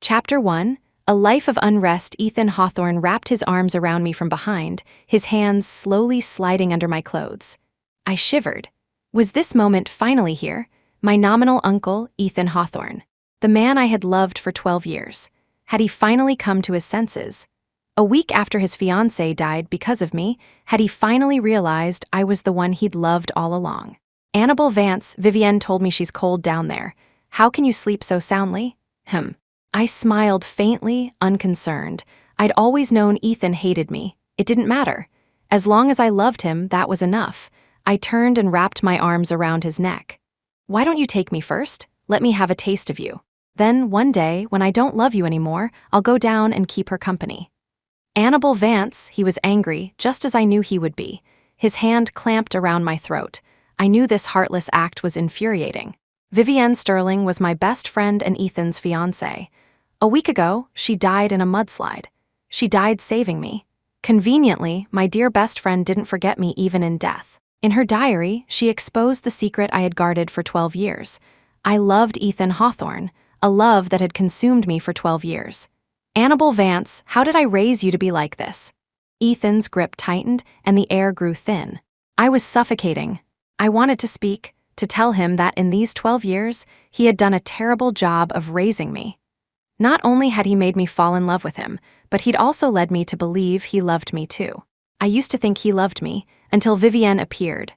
Chapter 1, A Life of Unrest. Ethan Hawthorne wrapped his arms around me from behind, his hands slowly sliding under my clothes. I shivered. Was this moment finally here? My nominal uncle, Ethan Hawthorne. The man I had loved for 12 years. Had he finally come to his senses? A week after his fiancée died because of me, had he finally realized I was the one he'd loved all along? Annabelle Vance, Vivienne told me she's cold down there. How can you sleep so soundly? I smiled faintly, unconcerned. I'd always known Ethan hated me. It didn't matter. As long as I loved him, that was enough. I turned and wrapped my arms around his neck. Why don't you take me first? Let me have a taste of you. Then, one day, when I don't love you anymore, I'll go down and keep her company. Annabelle Vance, he was angry, just as I knew he would be. His hand clamped around my throat. I knew this heartless act was infuriating. Vivienne Sterling was my best friend and Ethan's fiancée. A week ago, she died in a mudslide. She died saving me. Conveniently, my dear best friend didn't forget me even in death. In her diary, she exposed the secret I had guarded for 12 years. I loved Ethan Hawthorne, a love that had consumed me for 12 years. Annabelle Vance, how did I raise you to be like this? Ethan's grip tightened and the air grew thin. I was suffocating. I wanted to speak, to tell him that in these 12 years, he had done a terrible job of raising me. Not only had he made me fall in love with him, but he'd also led me to believe he loved me too. I used to think he loved me, until Vivienne appeared.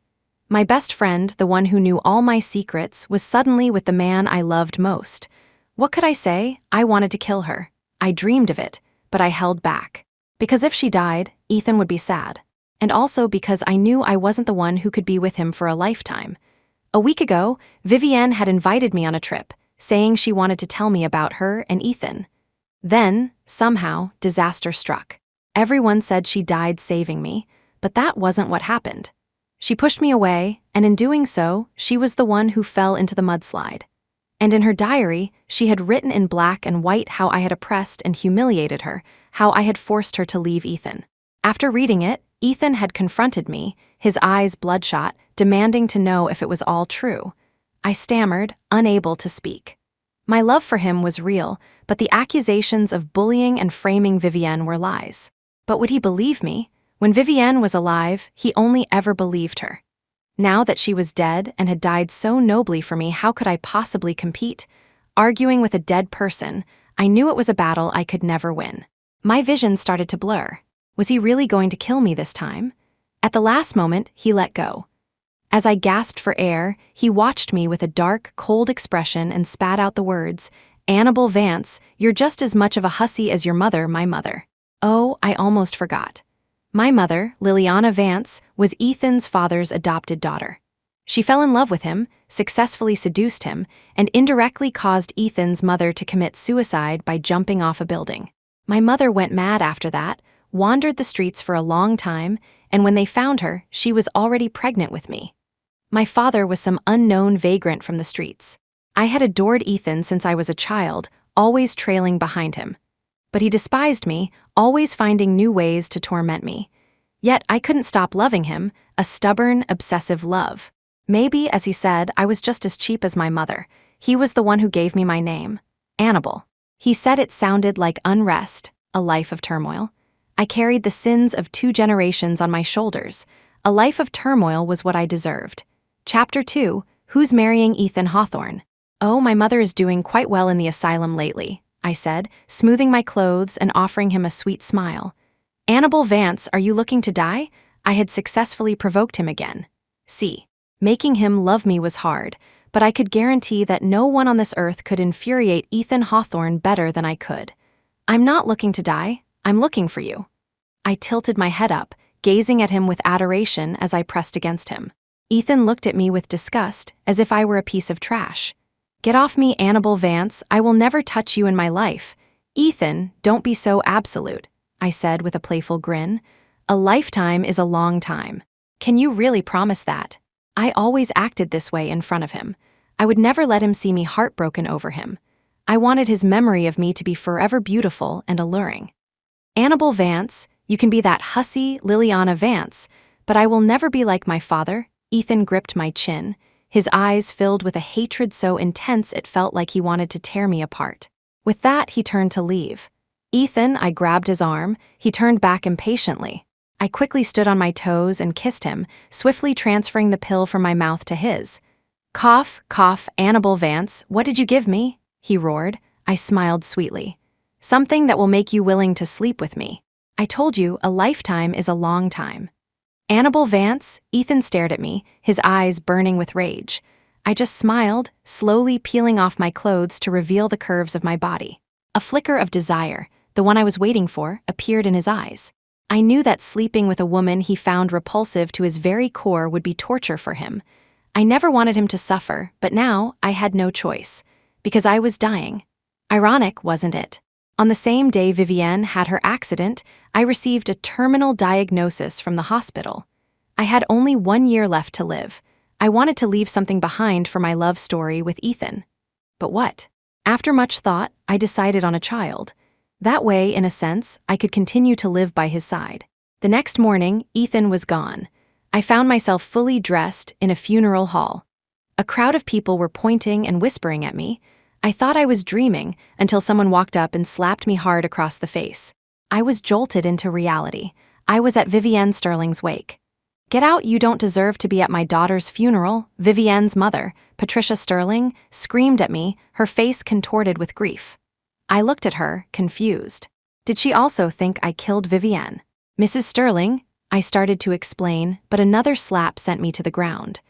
My best friend, the one who knew all my secrets, was suddenly with the man I loved most. What could I say? I wanted to kill her. I dreamed of it, but I held back. Because if she died, Ethan would be sad. And also because I knew I wasn't the one who could be with him for a lifetime. A week ago, Vivienne had invited me on a trip, saying she wanted to tell me about her and Ethan. Then, somehow, disaster struck. Everyone said she died saving me, but that wasn't what happened. She pushed me away, and in doing so, she was the one who fell into the mudslide. And in her diary, she had written in black and white how I had oppressed and humiliated her, how I had forced her to leave Ethan. After reading it, Ethan had confronted me, his eyes bloodshot, demanding to know if it was all true. I stammered, unable to speak. My love for him was real, but the accusations of bullying and framing Vivienne were lies. But would he believe me? When Vivienne was alive, he only ever believed her. Now that she was dead and had died so nobly for me, how could I possibly compete? Arguing with a dead person, I knew it was a battle I could never win. My vision started to blur. Was he really going to kill me this time? At the last moment, he let go. As I gasped for air, he watched me with a dark, cold expression and spat out the words, "Annabelle Vance, you're just as much of a hussy as your mother, my mother." Oh, I almost forgot. My mother, Liliana Vance, was Ethan's father's adopted daughter. She fell in love with him, successfully seduced him, and indirectly caused Ethan's mother to commit suicide by jumping off a building. My mother went mad after that, wandered the streets for a long time, and when they found her, she was already pregnant with me. My father was some unknown vagrant from the streets. I had adored Ethan since I was a child, always trailing behind him. But he despised me, always finding new ways to torment me. Yet I couldn't stop loving him, a stubborn, obsessive love. Maybe, as he said, I was just as cheap as my mother. He was the one who gave me my name, Annabelle. He said it sounded like unrest, a life of turmoil. I carried the sins of 2 generations on my shoulders. A life of turmoil was what I deserved. Chapter 2, Who's Marrying Ethan Hawthorne? Oh, my mother is doing quite well in the asylum lately, I said, smoothing my clothes and offering him a sweet smile. Annabelle Vance, are you looking to die? I had successfully provoked him again. See, making him love me was hard, but I could guarantee that no one on this earth could infuriate Ethan Hawthorne better than I could. I'm not looking to die, I'm looking for you. I tilted my head up, gazing at him with adoration as I pressed against him. Ethan looked at me with disgust, as if I were a piece of trash. Get off me, Annabelle Vance, I will never touch you in my life. Ethan, don't be so absolute, I said with a playful grin. A lifetime is a long time. Can you really promise that? I always acted this way in front of him. I would never let him see me heartbroken over him. I wanted his memory of me to be forever beautiful and alluring. Annabelle Vance, you can be that hussy Liliana Vance, but I will never be like my father. Ethan gripped my chin, his eyes filled with a hatred so intense it felt like he wanted to tear me apart. With that, he turned to leave. Ethan, I grabbed his arm. He turned back impatiently. I quickly stood on my toes and kissed him, swiftly transferring the pill from my mouth to his. Cough, cough, Annabelle Vance, what did you give me? He roared. I smiled sweetly. Something that will make you willing to sleep with me. I told you, a lifetime is a long time. Annabelle Vance, Ethan stared at me, his eyes burning with rage. I just smiled, slowly peeling off my clothes to reveal the curves of my body. A flicker of desire, the one I was waiting for, appeared in his eyes. I knew that sleeping with a woman he found repulsive to his very core would be torture for him. I never wanted him to suffer, but now I had no choice, because I was dying. Ironic, wasn't it? On the same day Vivienne had her accident, I received a terminal diagnosis from the hospital. I had only 1 year left to live. I wanted to leave something behind for my love story with Ethan. But what? After much thought, I decided on a child. That way, in a sense, I could continue to live by his side. The next morning, Ethan was gone. I found myself fully dressed in a funeral hall. A crowd of people were pointing and whispering at me. I thought I was dreaming until someone walked up and slapped me hard across the face. I was jolted into reality. I was at Vivienne Sterling's wake. Get out, you don't deserve to be at my daughter's funeral, Vivienne's mother, Patricia Sterling, screamed at me, her face contorted with grief. I looked at her, confused. Did she also think I killed Vivienne? Mrs. Sterling, I started to explain, but another slap sent me to the ground.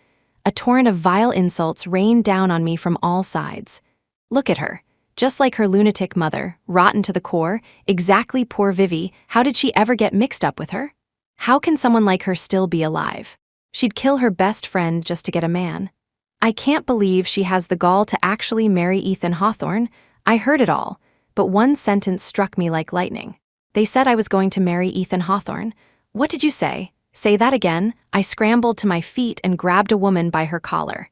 A torrent of vile insults rained down on me from all sides. Look at her. Just like her lunatic mother, rotten to the core, exactly poor Vivi, how did she ever get mixed up with her? How can someone like her still be alive? She'd kill her best friend just to get a man. I can't believe she has the gall to actually marry Ethan Hawthorne. I heard it all, but one sentence struck me like lightning. They said I was going to marry Ethan Hawthorne. What did you say? Say that again. I scrambled to my feet and grabbed a woman by her collar.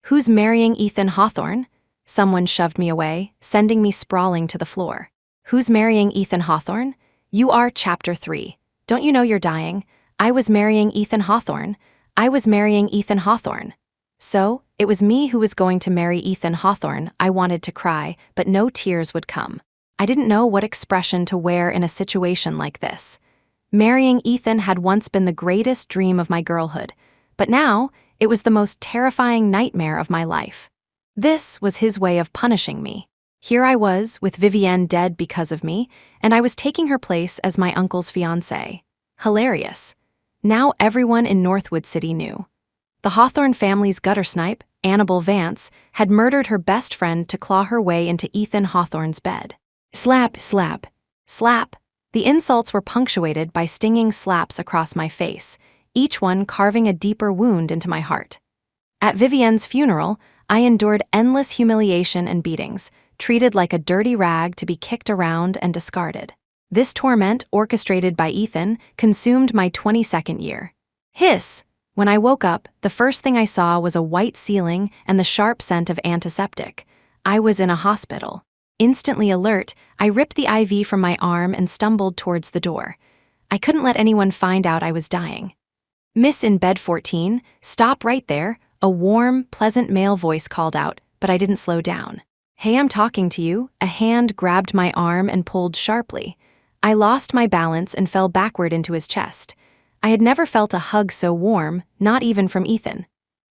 Who's marrying Ethan Hawthorne? Someone shoved me away, sending me sprawling to the floor. Who's marrying Ethan Hawthorne? You are Chapter 3. Don't you know you're dying? I was marrying Ethan Hawthorne. I was marrying Ethan Hawthorne. So, it was me who was going to marry Ethan Hawthorne. I wanted to cry, but no tears would come. I didn't know what expression to wear in a situation like this. Marrying Ethan had once been the greatest dream of my girlhood, but now it was the most terrifying nightmare of my life. This was his way of punishing me. Here I was, with Vivienne dead because of me, and I was taking her place as my uncle's fiancée. Hilarious. Now everyone in Northwood City knew. The Hawthorne family's guttersnipe, Annabelle Vance, had murdered her best friend to claw her way into Ethan Hawthorne's bed. Slap, slap, slap. The insults were punctuated by stinging slaps across my face, each one carving a deeper wound into my heart. At Vivienne's funeral, I endured endless humiliation and beatings, treated like a dirty rag to be kicked around and discarded. This torment, orchestrated by Ethan, consumed my 22nd year. Hiss! When I woke up, the first thing I saw was a white ceiling and the sharp scent of antiseptic. I was in a hospital. Instantly alert, I ripped the IV from my arm and stumbled towards the door. I couldn't let anyone find out I was dying. Miss in bed 14, stop right there, a warm, pleasant male voice called out, but I didn't slow down. Hey, I'm talking to you. A hand grabbed my arm and pulled sharply. I lost my balance and fell backward into his chest. I had never felt a hug so warm, not even from Ethan.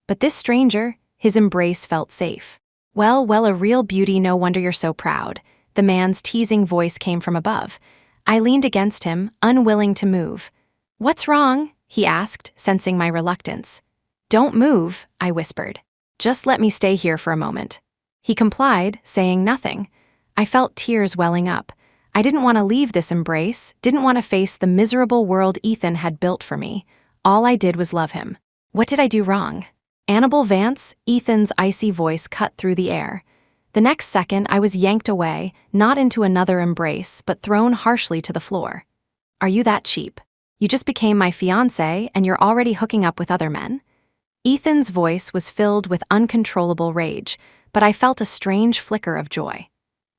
But this stranger, his embrace felt safe. Well, a real beauty, no wonder you're so proud. The man's teasing voice came from above. I leaned against him, unwilling to move. What's wrong? He asked, sensing my reluctance. Don't move, I whispered. Just let me stay here for a moment. He complied, saying nothing. I felt tears welling up. I didn't want to leave this embrace, didn't want to face the miserable world Ethan had built for me. All I did was love him. What did I do wrong? Annabelle Vance, Ethan's icy voice cut through the air. The next second, I was yanked away, not into another embrace, but thrown harshly to the floor. Are you that cheap? You just became my fiancé and you're already hooking up with other men? Ethan's voice was filled with uncontrollable rage, but I felt a strange flicker of joy.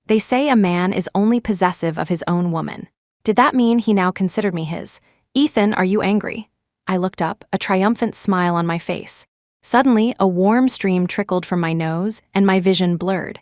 They say a man is only possessive of his own woman. Did that mean he now considered me his? Ethan, are you angry? I looked up, a triumphant smile on my face. Suddenly, a warm stream trickled from my nose, and my vision blurred.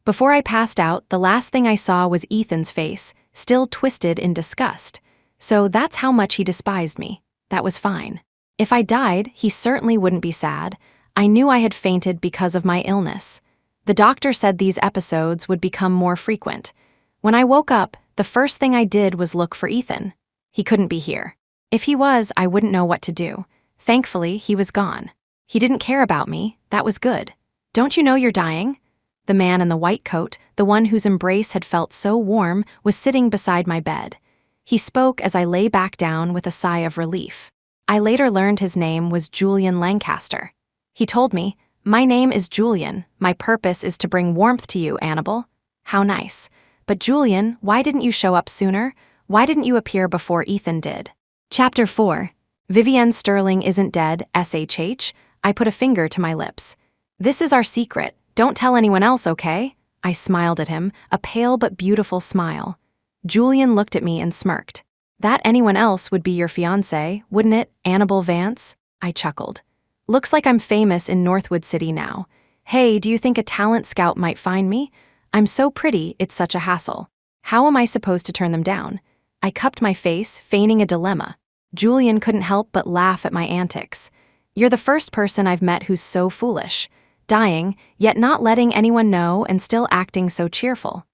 Before I passed out, the last thing I saw was Ethan's face, still twisted in disgust. So that's how much he despised me. That was fine. If I died, he certainly wouldn't be sad. I knew I had fainted because of my illness. The doctor said these episodes would become more frequent. When I woke up, the first thing I did was look for Ethan. He couldn't be here. If he was, I wouldn't know what to do. Thankfully, he was gone. He didn't care about me. That was good. Don't you know you're dying? The man in the white coat, the one whose embrace had felt so warm, was sitting beside my bed. He spoke as I lay back down with a sigh of relief. I later learned his name was Julian Lancaster. He told me, "My name is Julian. My purpose is to bring warmth to you, Annabelle." How nice. But Julian, why didn't you show up sooner? Why didn't you appear before Ethan did? Chapter 4. Vivienne Sterling isn't dead, SHH. I put a finger to my lips. This is our secret. Don't tell anyone else, okay? I smiled at him, a pale but beautiful smile. Julian looked at me and smirked. That anyone else would be your fiancée, wouldn't it, Annabelle Vance? I chuckled. Looks like I'm famous in Northwood City now. Hey, do you think a talent scout might find me? I'm so pretty, it's such a hassle. How am I supposed to turn them down? I cupped my face, feigning a dilemma. Julian couldn't help but laugh at my antics. You're the first person I've met who's so foolish. Dying, yet not letting anyone know and still acting so cheerful.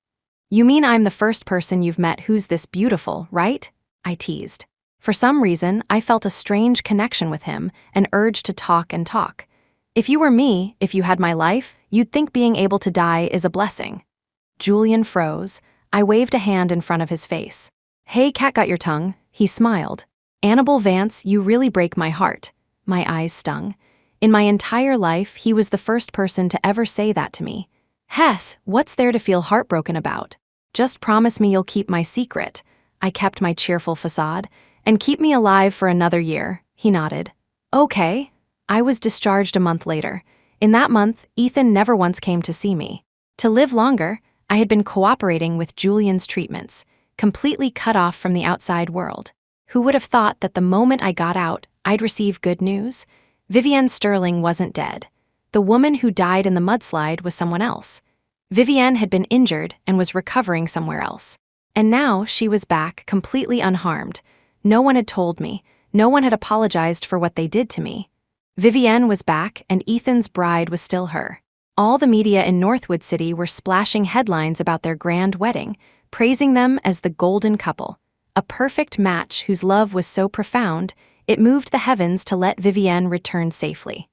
You mean I'm the first person you've met who's this beautiful, right? I teased. For some reason, I felt a strange connection with him, an urge to talk and talk. If you were me, if you had my life, you'd think being able to die is a blessing. Julian froze. I waved a hand in front of his face. Hey, cat got your tongue. He smiled. Annabelle Vance, you really break my heart. My eyes stung. In my entire life, he was the first person to ever say that to me. Hess, what's there to feel heartbroken about? Just promise me you'll keep my secret. I kept my cheerful facade. And keep me alive for another year, he nodded. Okay. I was discharged a month later. In that month, Ethan never once came to see me. To live longer, I had been cooperating with Julian's treatments, completely cut off from the outside world. Who would have thought that the moment I got out, I'd receive good news? Vivienne Sterling wasn't dead. The woman who died in the mudslide was someone else. Vivienne had been injured and was recovering somewhere else. And now she was back, completely unharmed. No one had told me. No one had apologized for what they did to me. Vivienne was back, and Ethan's bride was still her. All the media in Northwood City were splashing headlines about their grand wedding, praising them as the golden couple. A perfect match whose love was so profound, it moved the heavens to let Vivienne return safely.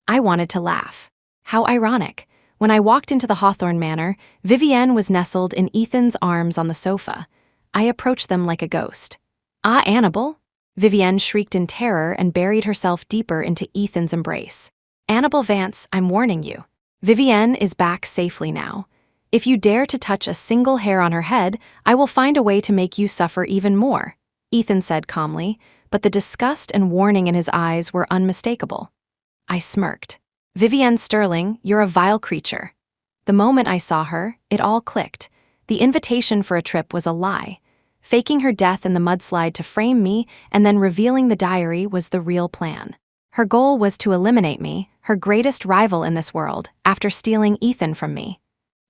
I wanted to laugh. How ironic. When I walked into the Hawthorne Manor, Vivienne was nestled in Ethan's arms on the sofa. I approached them like a ghost. Ah, Annabelle? Vivienne shrieked in terror and buried herself deeper into Ethan's embrace. Annabelle Vance, I'm warning you. Vivienne is back safely now. If you dare to touch a single hair on her head, I will find a way to make you suffer even more, Ethan said calmly, but the disgust and warning in his eyes were unmistakable. I smirked. Vivienne Sterling, you're a vile creature. The moment I saw her, it all clicked. The invitation for a trip was a lie. Faking her death in the mudslide to frame me and then revealing the diary was the real plan. Her goal was to eliminate me, her greatest rival in this world, after stealing Ethan from me.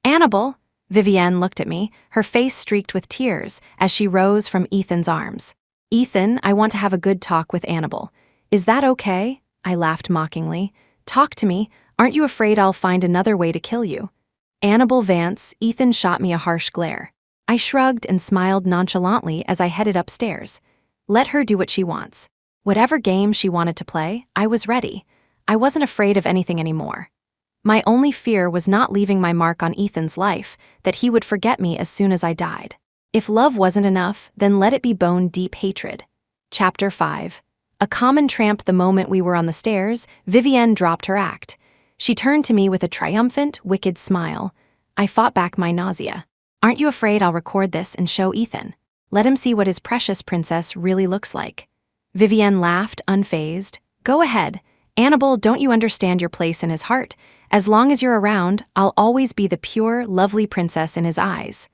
Annabelle, Vivienne looked at me, her face streaked with tears as she rose from Ethan's arms. Ethan, I want to have a good talk with Annabelle. Is that okay? I laughed mockingly. Talk to me. Aren't you afraid I'll find another way to kill you? Annabelle Vance, Ethan shot me a harsh glare. I shrugged and smiled nonchalantly as I headed upstairs. Let her do what she wants. Whatever game she wanted to play, I was ready. I wasn't afraid of anything anymore. My only fear was not leaving my mark on Ethan's life, that he would forget me as soon as I died. If love wasn't enough, then let it be bone-deep hatred. Chapter 5. A common tramp the moment we were on the stairs, Vivienne dropped her act. She turned to me with a triumphant, wicked smile. I fought back my nausea. Aren't you afraid I'll record this and show Ethan? Let him see what his precious princess really looks like. Vivienne laughed, unfazed. Go ahead. Annabelle, don't you understand your place in his heart? As long as you're around, I'll always be the pure, lovely princess in his eyes.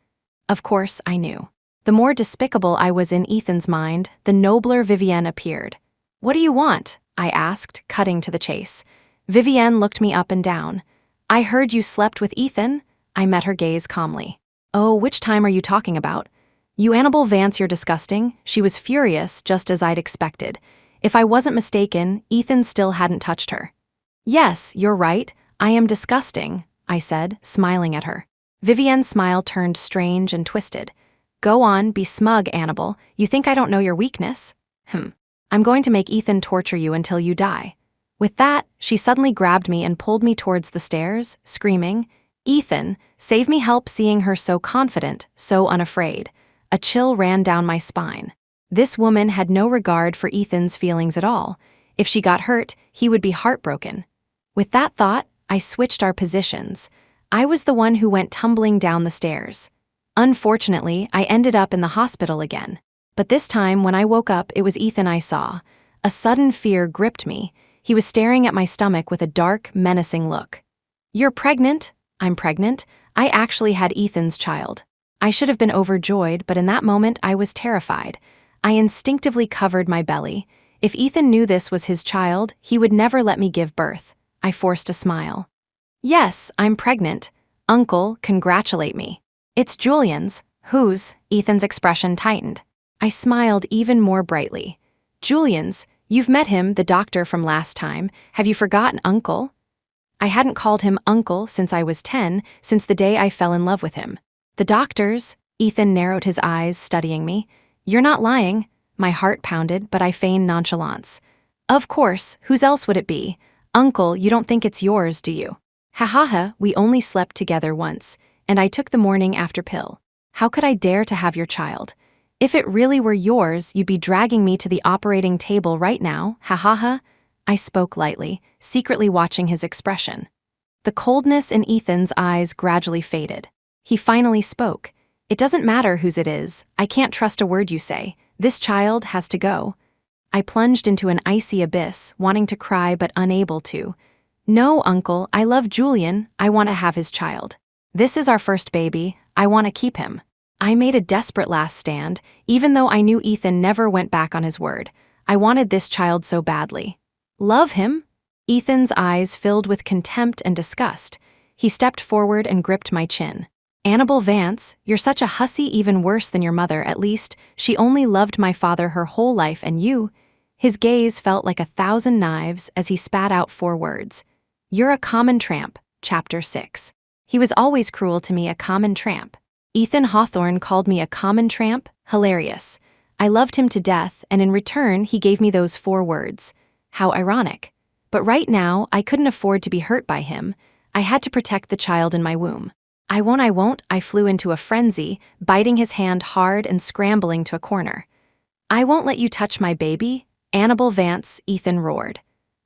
Of course, I knew. The more despicable I was in Ethan's mind, the nobler Vivienne appeared. What do you want? I asked, cutting to the chase. Vivienne looked me up and down. I heard you slept with Ethan. I met her gaze calmly. Oh, which time are you talking about? You Annabelle Vance, you're disgusting. She was furious, just as I'd expected. If I wasn't mistaken, Ethan still hadn't touched her. Yes, you're right. I am disgusting, I said, smiling at her. Vivienne's smile turned strange and twisted. Go on, be smug, Annabelle. You think I don't know your weakness? I'm going to make Ethan torture you until you die. With that, she suddenly grabbed me and pulled me towards the stairs, screaming, Ethan, save me, help, seeing her so confident, so unafraid. A chill ran down my spine. This woman had no regard for Ethan's feelings at all. If she got hurt, he would be heartbroken. With that thought, I switched our positions. I was the one who went tumbling down the stairs. Unfortunately, I ended up in the hospital again. But this time, when I woke up, it was Ethan I saw. A sudden fear gripped me. He was staring at my stomach with a dark, menacing look. You're pregnant? I'm pregnant. I actually had Ethan's child. I should have been overjoyed, but in that moment I was terrified. I instinctively covered my belly. If Ethan knew this was his child, he would never let me give birth. I forced a smile. Yes, I'm pregnant. Uncle, congratulate me. It's Julian's. Whose? Ethan's expression tightened. I smiled even more brightly. Julian's. You've met him, the doctor from last time. Have you forgotten, Uncle? I hadn't called him Uncle since I was 10, since the day I fell in love with him. The doctor's? Ethan narrowed his eyes, studying me. You're not lying. My heart pounded, but I feigned nonchalance. Of course, whose else would it be? Uncle, you don't think it's yours, do you? Ha ha ha, we only slept together once, and I took the morning after pill. How could I dare to have your child? If it really were yours, you'd be dragging me to the operating table right now, ha ha ha. I spoke lightly, secretly watching his expression. The coldness in Ethan's eyes gradually faded. He finally spoke. It doesn't matter whose it is. I can't trust a word you say. This child has to go. I plunged into an icy abyss, wanting to cry but unable to. No, Uncle, I love Julian. I want to have his child. This is our first baby. I want to keep him. I made a desperate last stand, even though I knew Ethan never went back on his word. I wanted this child so badly. Love him? Ethan's eyes filled with contempt and disgust. He stepped forward and gripped my chin. Annabelle Vance, you're such a hussy, even worse than your mother, at least. She only loved my father her whole life, and you. His gaze felt like 1,000 knives as he spat out 4 words. You're a common tramp, Chapter 6. He was always cruel to me, a common tramp. Ethan Hawthorne called me a common tramp? Hilarious. I loved him to death, and in return, he gave me those 4 words. How ironic. But right now, I couldn't afford to be hurt by him. I had to protect the child in my womb. I won't, I flew into a frenzy, biting his hand hard and scrambling to a corner. I won't let you touch my baby, Annabelle Vance, Ethan roared.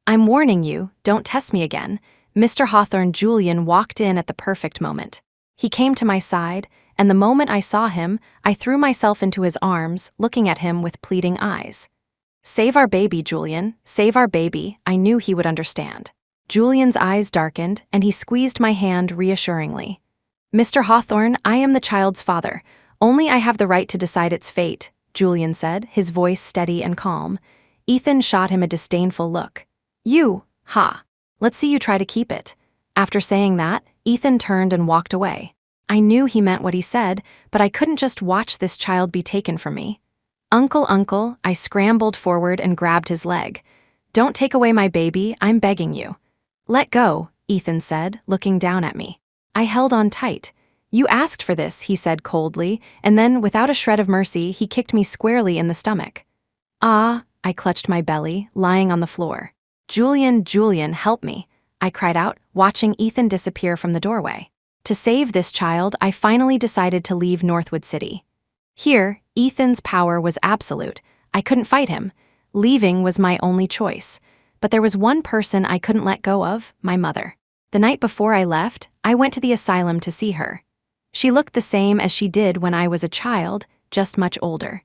I'm warning you, don't test me again. Mr. Hawthorne. Julian walked in at the perfect moment. He came to my side, and the moment I saw him, I threw myself into his arms, looking at him with pleading eyes. Save our baby, Julian, save our baby. I knew he would understand. Julian's eyes darkened, and he squeezed my hand reassuringly. Mr. Hawthorne, I am the child's father. Only I have the right to decide its fate, Julian said, his voice steady and calm. Ethan shot him a disdainful look. You, ha. Let's see you try to keep it. After saying that, Ethan turned and walked away. I knew he meant what he said, but I couldn't just watch this child be taken from me. Uncle, I scrambled forward and grabbed his leg. Don't take away my baby, I'm begging you. Let go, Ethan said, looking down at me. I held on tight. You asked for this, he said coldly, and then, without a shred of mercy, he kicked me squarely in the stomach. Ah, I clutched my belly, lying on the floor. Julian, help me, I cried out, watching Ethan disappear from the doorway. To save this child, I finally decided to leave Northwood City. Here, Ethan's power was absolute. I couldn't fight him. Leaving was my only choice. But there was one person I couldn't let go of, my mother. The night before I left, I went to the asylum to see her. She looked the same as she did when I was a child, just much older.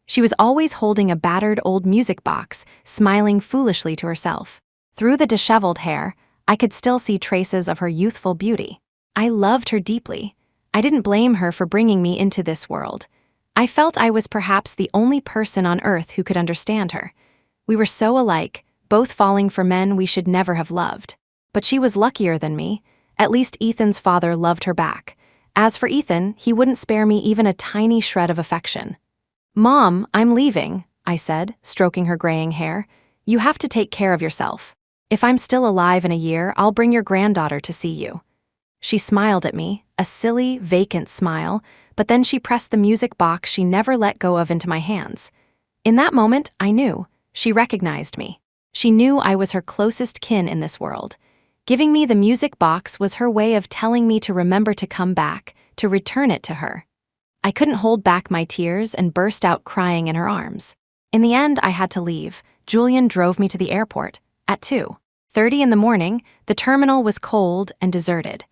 She was always holding a battered old music box, smiling foolishly to herself. Through the disheveled hair, I could still see traces of her youthful beauty. I loved her deeply. I didn't blame her for bringing me into this world. I felt I was perhaps the only person on earth who could understand her. We were so alike, both falling for men we should never have loved. But she was luckier than me. At least Ethan's father loved her back. As for Ethan, he wouldn't spare me even a tiny shred of affection. "Mom, I'm leaving," I said, stroking her graying hair. "You have to take care of yourself. If I'm still alive in a year, I'll bring your granddaughter to see you." She smiled at me, a silly, vacant smile, but then she pressed the music box she never let go of into my hands. In that moment, I knew. She recognized me. She knew I was her closest kin in this world. Giving me the music box was her way of telling me to remember to come back, to return it to her. I couldn't hold back my tears and burst out crying in her arms. In the end, I had to leave. Julian drove me to the airport. At 2:30 in the morning, the terminal was cold and deserted.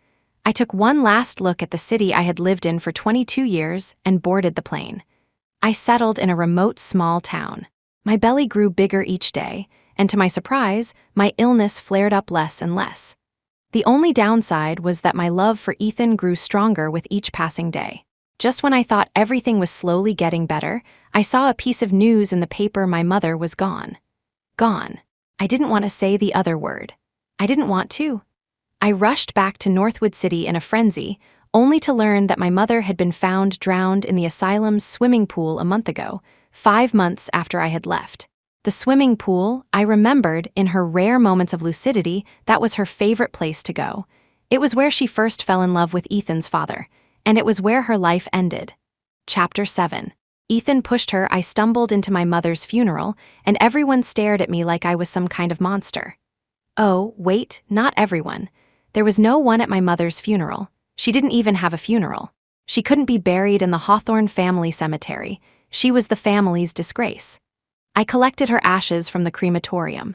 I took one last look at the city I had lived in for 22 years and boarded the plane. I settled in a remote small town. My belly grew bigger each day, and to my surprise, my illness flared up less and less. The only downside was that my love for Ethan grew stronger with each passing day. Just when I thought everything was slowly getting better, I saw a piece of news in the paper: my mother was gone. Gone. I didn't want to say the other word. I didn't want to. I rushed back to Northwood City in a frenzy, only to learn that my mother had been found drowned in the asylum's swimming pool a month ago, 5 months after I had left. The swimming pool, I remembered in her rare moments of lucidity, that was her favorite place to go. It was where she first fell in love with Ethan's father, and it was where her life ended. Chapter 7. Ethan pushed her. I stumbled into my mother's funeral, and everyone stared at me like I was some kind of monster. Oh, wait, not everyone. There was no one at my mother's funeral. She didn't even have a funeral. She couldn't be buried in the Hawthorne family cemetery. She was the family's disgrace. I collected her ashes from the crematorium.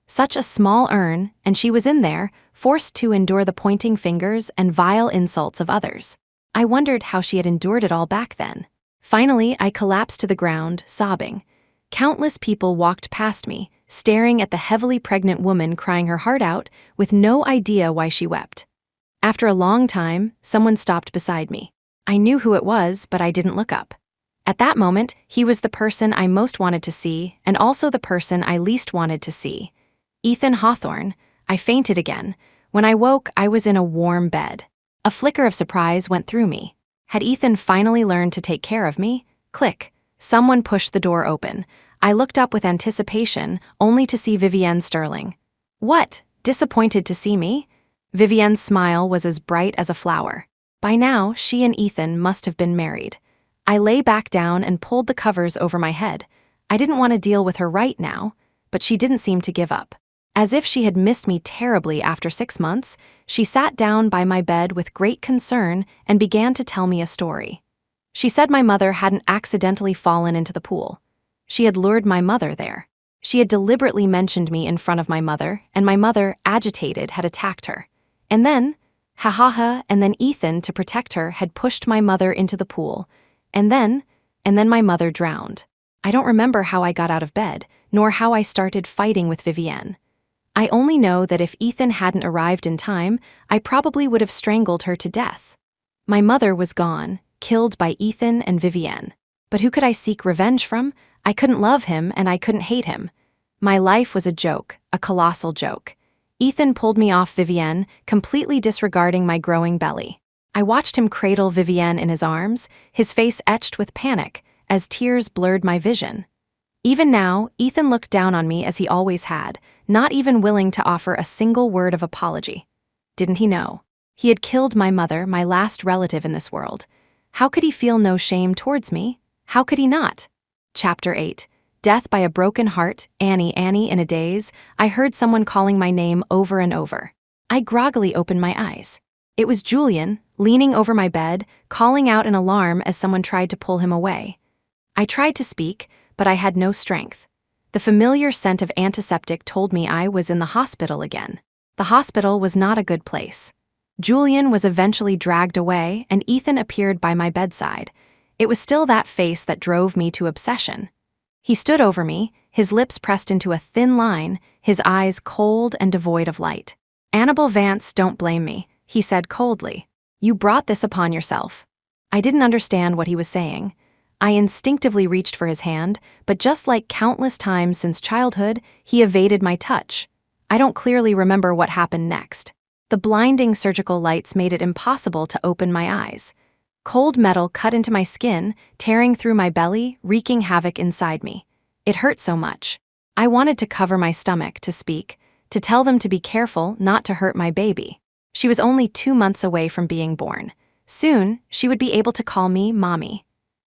Such a small urn, and she was in there, forced to endure the pointing fingers and vile insults of others. I wondered how she had endured it all back then. Finally, I collapsed to the ground, sobbing. Countless people walked past me, staring at the heavily pregnant woman crying her heart out, with no idea why she wept. After a long time, someone stopped beside me. I knew who it was, but I didn't look up. At that moment, he was the person I most wanted to see, and also the person I least wanted to see. Ethan Hawthorne. I fainted again. When I woke, I was in a warm bed. A flicker of surprise went through me. Had Ethan finally learned to take care of me? Click. Someone pushed the door open. I looked up with anticipation, only to see Vivienne Sterling. "What? Disappointed to see me?" Vivienne's smile was as bright as a flower. By now, she and Ethan must have been married. I lay back down and pulled the covers over my head. I didn't want to deal with her right now, but she didn't seem to give up. As if she had missed me terribly after 6 months, she sat down by my bed with great concern and began to tell me a story. She said my mother hadn't accidentally fallen into the pool. She had lured my mother there. She had deliberately mentioned me in front of my mother, and my mother, agitated, had attacked her. And then, and then Ethan, to protect her, had pushed my mother into the pool. And then my mother drowned. I don't remember how I got out of bed, nor how I started fighting with Vivienne. I only know that if Ethan hadn't arrived in time, I probably would have strangled her to death. My mother was gone, killed by Ethan and Vivienne. But who could I seek revenge from? I couldn't love him, and I couldn't hate him. My life was a joke, a colossal joke. Ethan pulled me off Vivienne, completely disregarding my growing belly. I watched him cradle Vivienne in his arms, his face etched with panic, as tears blurred my vision. Even now, Ethan looked down on me as he always had, not even willing to offer a single word of apology. Didn't he know? He had killed my mother, my last relative in this world. How could he feel no shame towards me? How could he not? Chapter 8. Death by a broken heart. Annie, Annie. In a daze, I heard someone calling my name over and over. I groggily opened my eyes. It was Julian, leaning over my bed, calling out in alarm as someone tried to pull him away. I tried to speak, but I had no strength. The familiar scent of antiseptic told me I was in the hospital again. The hospital was not a good place. Julian was eventually dragged away, and Ethan appeared by my bedside. It was still that face that drove me to obsession. He stood over me, his lips pressed into a thin line, his eyes cold and devoid of light. "Annabelle Vance, don't blame me," he said coldly. "You brought this upon yourself." I didn't understand what he was saying. I instinctively reached for his hand, but just like countless times since childhood, he evaded my touch. I don't clearly remember what happened next. The blinding surgical lights made it impossible to open my eyes. Cold metal cut into my skin, tearing through my belly, wreaking havoc inside me. It hurt so much. I wanted to cover my stomach, to speak, to tell them to be careful not to hurt my baby. She was only 2 months away from being born. Soon, she would be able to call me Mommy.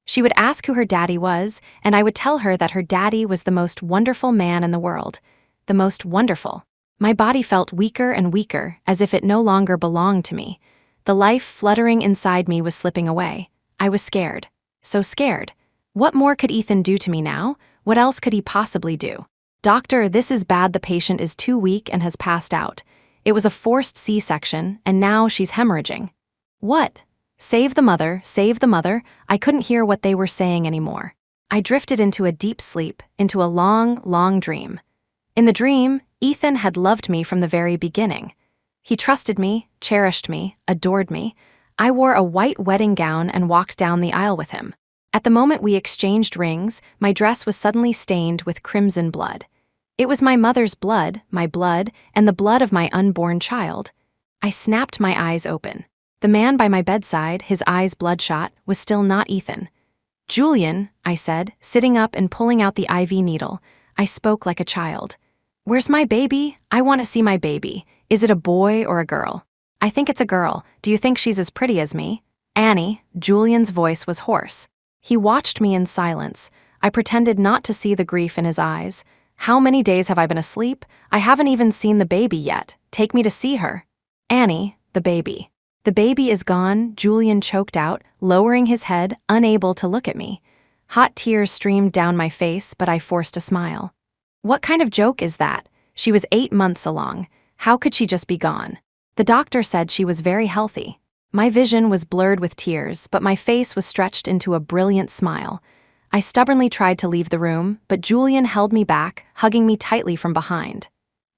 She would ask who her daddy was, and I would tell her that her daddy was the most wonderful man in the world. The most wonderful. My body felt weaker and weaker, as if it no longer belonged to me. The life fluttering inside me was slipping away. I was scared. So scared. What more could Ethan do to me now? What else could he possibly do? Doctor, this is bad. The patient is too weak and has passed out. It was a forced C-section, and now she's hemorrhaging. What? Save the mother, save the mother. I couldn't hear what they were saying anymore. I drifted into a deep sleep, into a long, long dream. In the dream, Ethan had loved me from the very beginning. He trusted me, cherished me, adored me. I wore a white wedding gown and walked down the aisle with him. At the moment we exchanged rings, my dress was suddenly stained with crimson blood. It was my mother's blood, and the blood of my unborn child. I snapped my eyes open. The man by my bedside, his eyes bloodshot, was still not Ethan. Julian, I said, sitting up and pulling out the IV needle. I spoke like a child. Where's my baby? I want to see my baby. Is it a boy or a girl? I think it's a girl. Do you think she's as pretty as me? Annie, Julian's voice was hoarse. He watched me in silence. I pretended not to see the grief in his eyes. How many days have I been asleep? I haven't even seen the baby yet. Take me to see her. Annie, the baby. The baby is gone, Julian choked out, lowering his head, unable to look at me. Hot tears streamed down my face, but I forced a smile. What kind of joke is that? She was 8 months along. How could she just be gone? The doctor said she was very healthy. My vision was blurred with tears, but my face was stretched into a brilliant smile. I stubbornly tried to leave the room, but Julian held me back, hugging me tightly from behind.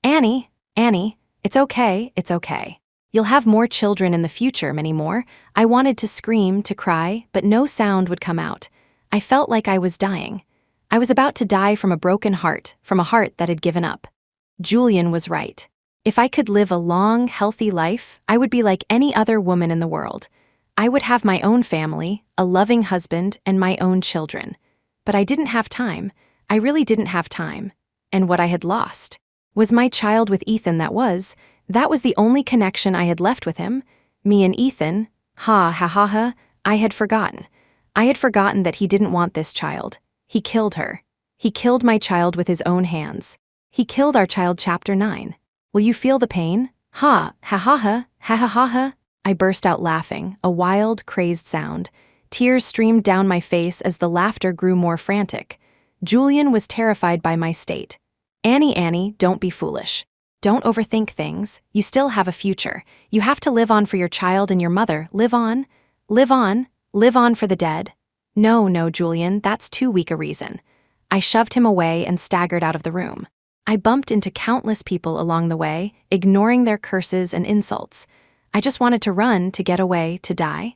Annie, it's okay, it's okay. You'll have more children in the future, many more. I wanted to scream, to cry, but no sound would come out. I felt like I was dying. I was about to die from a broken heart, from a heart that had given up. Julian was right. If I could live a long, healthy life, I would be like any other woman in the world. I would have my own family, a loving husband, and my own children. But I didn't have time. I really didn't have time. And what I had lost was my child with Ethan. That was the only connection I had left with him. Me and Ethan. Ha. I had forgotten. I had forgotten that he didn't want this child. He killed her. He killed my child with his own hands. He killed our child. Chapter 9. Will you feel the pain? Ha. I burst out laughing, a wild, crazed sound. Tears streamed down my face as the laughter grew more frantic. Julian was terrified by my state. Annie, don't be foolish. Don't overthink things. You still have a future. You have to live on for your child and your mother. Live on for the dead. No, Julian, that's too weak a reason. I shoved him away and staggered out of the room. I bumped into countless people along the way, ignoring their curses and insults. I just wanted to run, to get away, to die.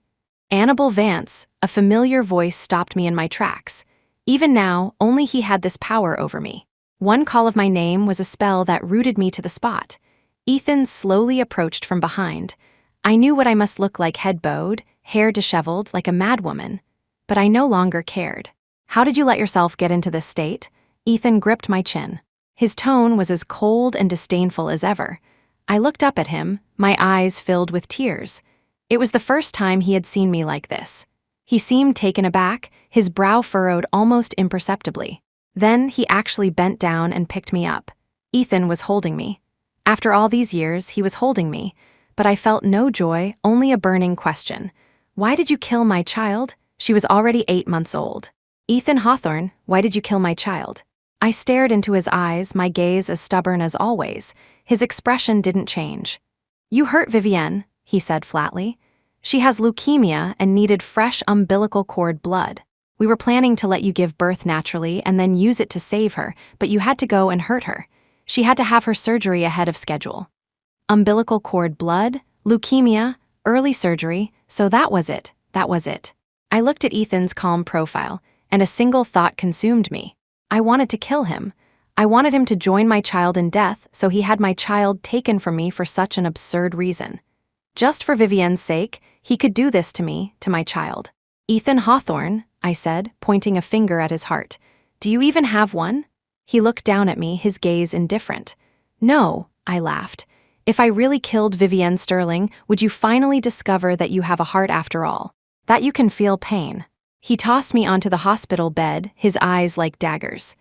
Annabelle Vance, a familiar voice, stopped me in my tracks. Even now, only he had this power over me. One call of my name was a spell that rooted me to the spot. Ethan slowly approached from behind. I knew what I must look like, head bowed, hair disheveled, like a madwoman. But I no longer cared. How did you let yourself get into this state? Ethan gripped my chin. His tone was as cold and disdainful as ever. I looked up at him, my eyes filled with tears. It was the first time he had seen me like this. He seemed taken aback, his brow furrowed almost imperceptibly. Then he actually bent down and picked me up. Ethan was holding me. After all these years, he was holding me, but I felt no joy, only a burning question. Why did you kill my child? She was already 8 months old. Ethan Hawthorne, why did you kill my child? I stared into his eyes, my gaze as stubborn as always. His expression didn't change. You hurt Vivienne, he said flatly. She has leukemia and needed fresh umbilical cord blood. We were planning to let you give birth naturally and then use it to save her, but you had to go and hurt her. She had to have her surgery ahead of schedule. Umbilical cord blood, leukemia, early surgery, so that was it. I looked at Ethan's calm profile, and a single thought consumed me. I wanted to kill him. I wanted him to join my child in death, so he had my child taken from me for such an absurd reason. Just for Vivienne's sake, he could do this to me, to my child. Ethan Hawthorne, I said, pointing a finger at his heart. Do you even have one? He looked down at me, his gaze indifferent. No, I laughed. If I really killed Vivienne Sterling, would you finally discover that you have a heart after all? That you can feel pain? He tossed me onto the hospital bed, his eyes like daggers.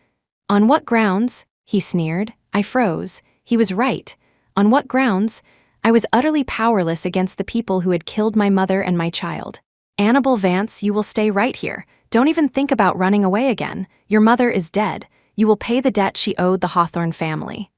On what grounds? He sneered. I froze. He was right. On what grounds? I was utterly powerless against the people who had killed my mother and my child. Annabel Vance, you will stay right here. Don't even think about running away again. Your mother is dead. You will pay the debt she owed the Hawthorne family.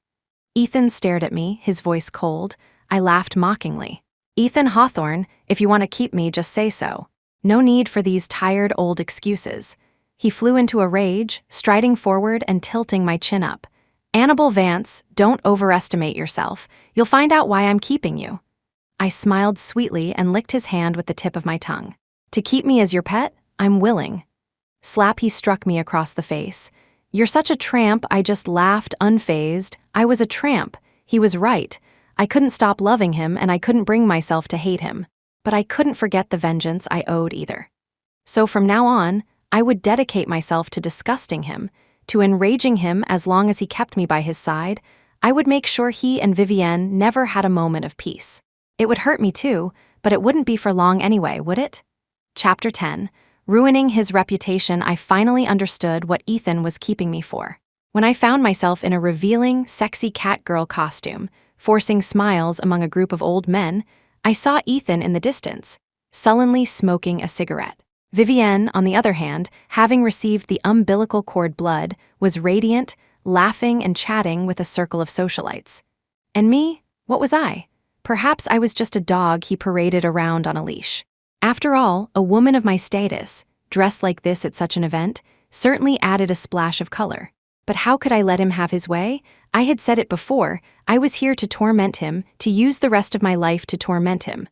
Ethan stared at me, his voice cold. I laughed mockingly. Ethan Hawthorne, if you want to keep me, just say so. No need for these tired old excuses. He flew into a rage, striding forward and tilting my chin up. Annabel Vance, don't overestimate yourself. You'll find out why I'm keeping you. I smiled sweetly and licked his hand with the tip of my tongue. To keep me as your pet? I'm willing. Slap, he struck me across the face. You're such a tramp, I just laughed, unfazed. I was a tramp. He was right. I couldn't stop loving him and I couldn't bring myself to hate him. But I couldn't forget the vengeance I owed either. So from now on, I would dedicate myself to disgusting him, to enraging him as long as he kept me by his side. I would make sure he and Vivienne never had a moment of peace. It would hurt me too, but it wouldn't be for long anyway, would it? Chapter 10. Ruining his reputation, I finally understood what Ethan was keeping me for. When I found myself in a revealing, sexy cat-girl costume, forcing smiles among a group of old men, I saw Ethan in the distance, sullenly smoking a cigarette. Vivienne, on the other hand, having received the umbilical cord blood, was radiant, laughing and chatting with a circle of socialites. And me? What was I? Perhaps I was just a dog he paraded around on a leash. After all, a woman of my status, dressed like this at such an event, certainly added a splash of color. But how could I let him have his way? I had said it before, I was here to torment him, to use the rest of my life to torment him.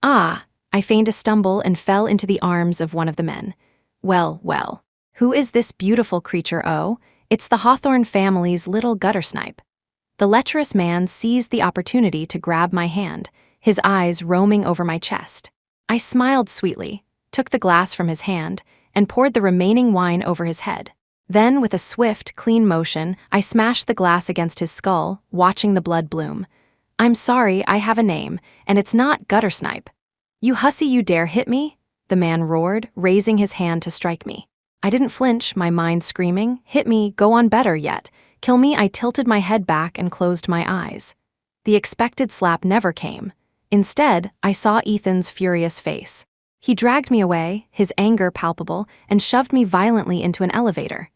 Ah! I feigned a stumble and fell into the arms of one of the men. Well, well. Who is this beautiful creature, oh? It's the Hawthorne family's little guttersnipe. The lecherous man seized the opportunity to grab my hand, his eyes roaming over my chest. I smiled sweetly, took the glass from his hand, and poured the remaining wine over his head. Then, with a swift, clean motion, I smashed the glass against his skull, watching the blood bloom. I'm sorry, I have a name, and it's not Guttersnipe. You hussy, you dare hit me? The man roared, raising his hand to strike me. I didn't flinch, my mind screaming, hit me, go on, better yet. Kill me. I tilted my head back and closed my eyes. The expected slap never came. Instead, I saw Ethan's furious face. He dragged me away, his anger palpable, and shoved me violently into an elevator.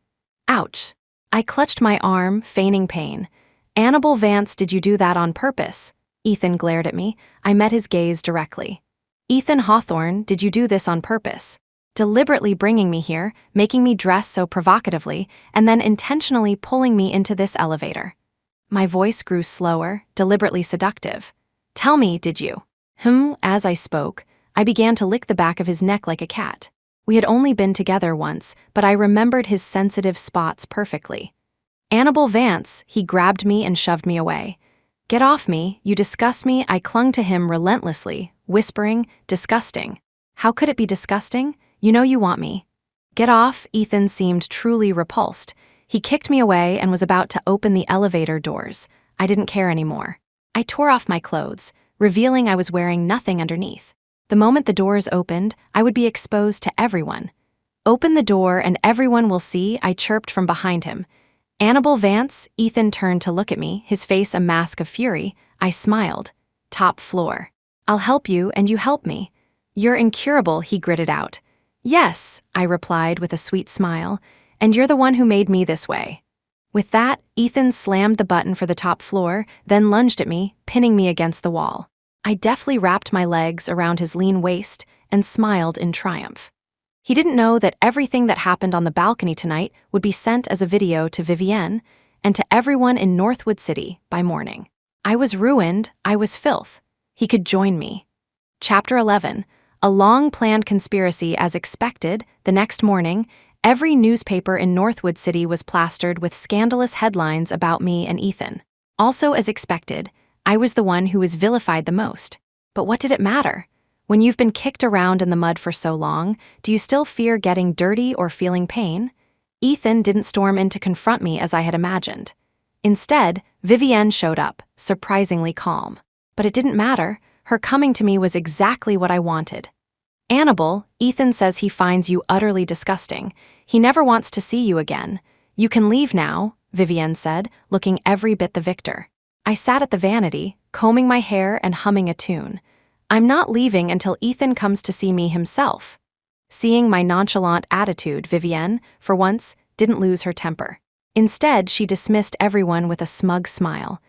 Ouch! I clutched my arm, feigning pain. Annabel Vance, did you do that on purpose? Ethan glared at me. I met his gaze directly. Ethan Hawthorne, did you do this on purpose? Deliberately bringing me here, making me dress so provocatively, and then intentionally pulling me into this elevator. My voice grew slower, deliberately seductive. Tell me, did you? As I spoke, I began to lick the back of his neck like a cat. We had only been together once, but I remembered his sensitive spots perfectly. Annabel Vance, he grabbed me and shoved me away. Get off me, you disgust me. I clung to him relentlessly, whispering, disgusting. How could it be disgusting? You know you want me. Get off. Ethan seemed truly repulsed. He kicked me away and was about to open the elevator doors. I didn't care anymore. I tore off my clothes, revealing I was wearing nothing underneath. The moment the doors opened, I would be exposed to everyone. Open the door and everyone will see, I chirped from behind him. Annabel Vance, Ethan turned to look at me, his face a mask of fury. I smiled. Top floor. I'll help you and you help me. You're incurable, he gritted out. Yes, I replied with a sweet smile, and you're the one who made me this way. With that, Ethan slammed the button for the top floor, then lunged at me, pinning me against the wall. I deftly wrapped my legs around his lean waist and smiled in triumph. He didn't know that everything that happened on the balcony tonight would be sent as a video to Vivienne and to everyone in Northwood City by morning. I was ruined, I was filth. He could join me. Chapter 11. A long-planned conspiracy as expected, the next morning, Every newspaper in Northwood City was plastered with scandalous headlines about me and Ethan. Also, as expected, I was the one who was vilified the most. But what did it matter? When you've been kicked around in the mud for so long, do you still fear getting dirty or feeling pain? Ethan didn't storm in to confront me as I had imagined. Instead, Vivienne showed up, surprisingly calm. But it didn't matter. Her coming to me was exactly what I wanted. Annabelle, Ethan says he finds you utterly disgusting. He never wants to see you again. You can leave now, Vivienne said, looking every bit the victor. I sat at the vanity, combing my hair and humming a tune. I'm not leaving until Ethan comes to see me himself. Seeing my nonchalant attitude, Vivienne, for once, didn't lose her temper. Instead, she dismissed everyone with a smug smile.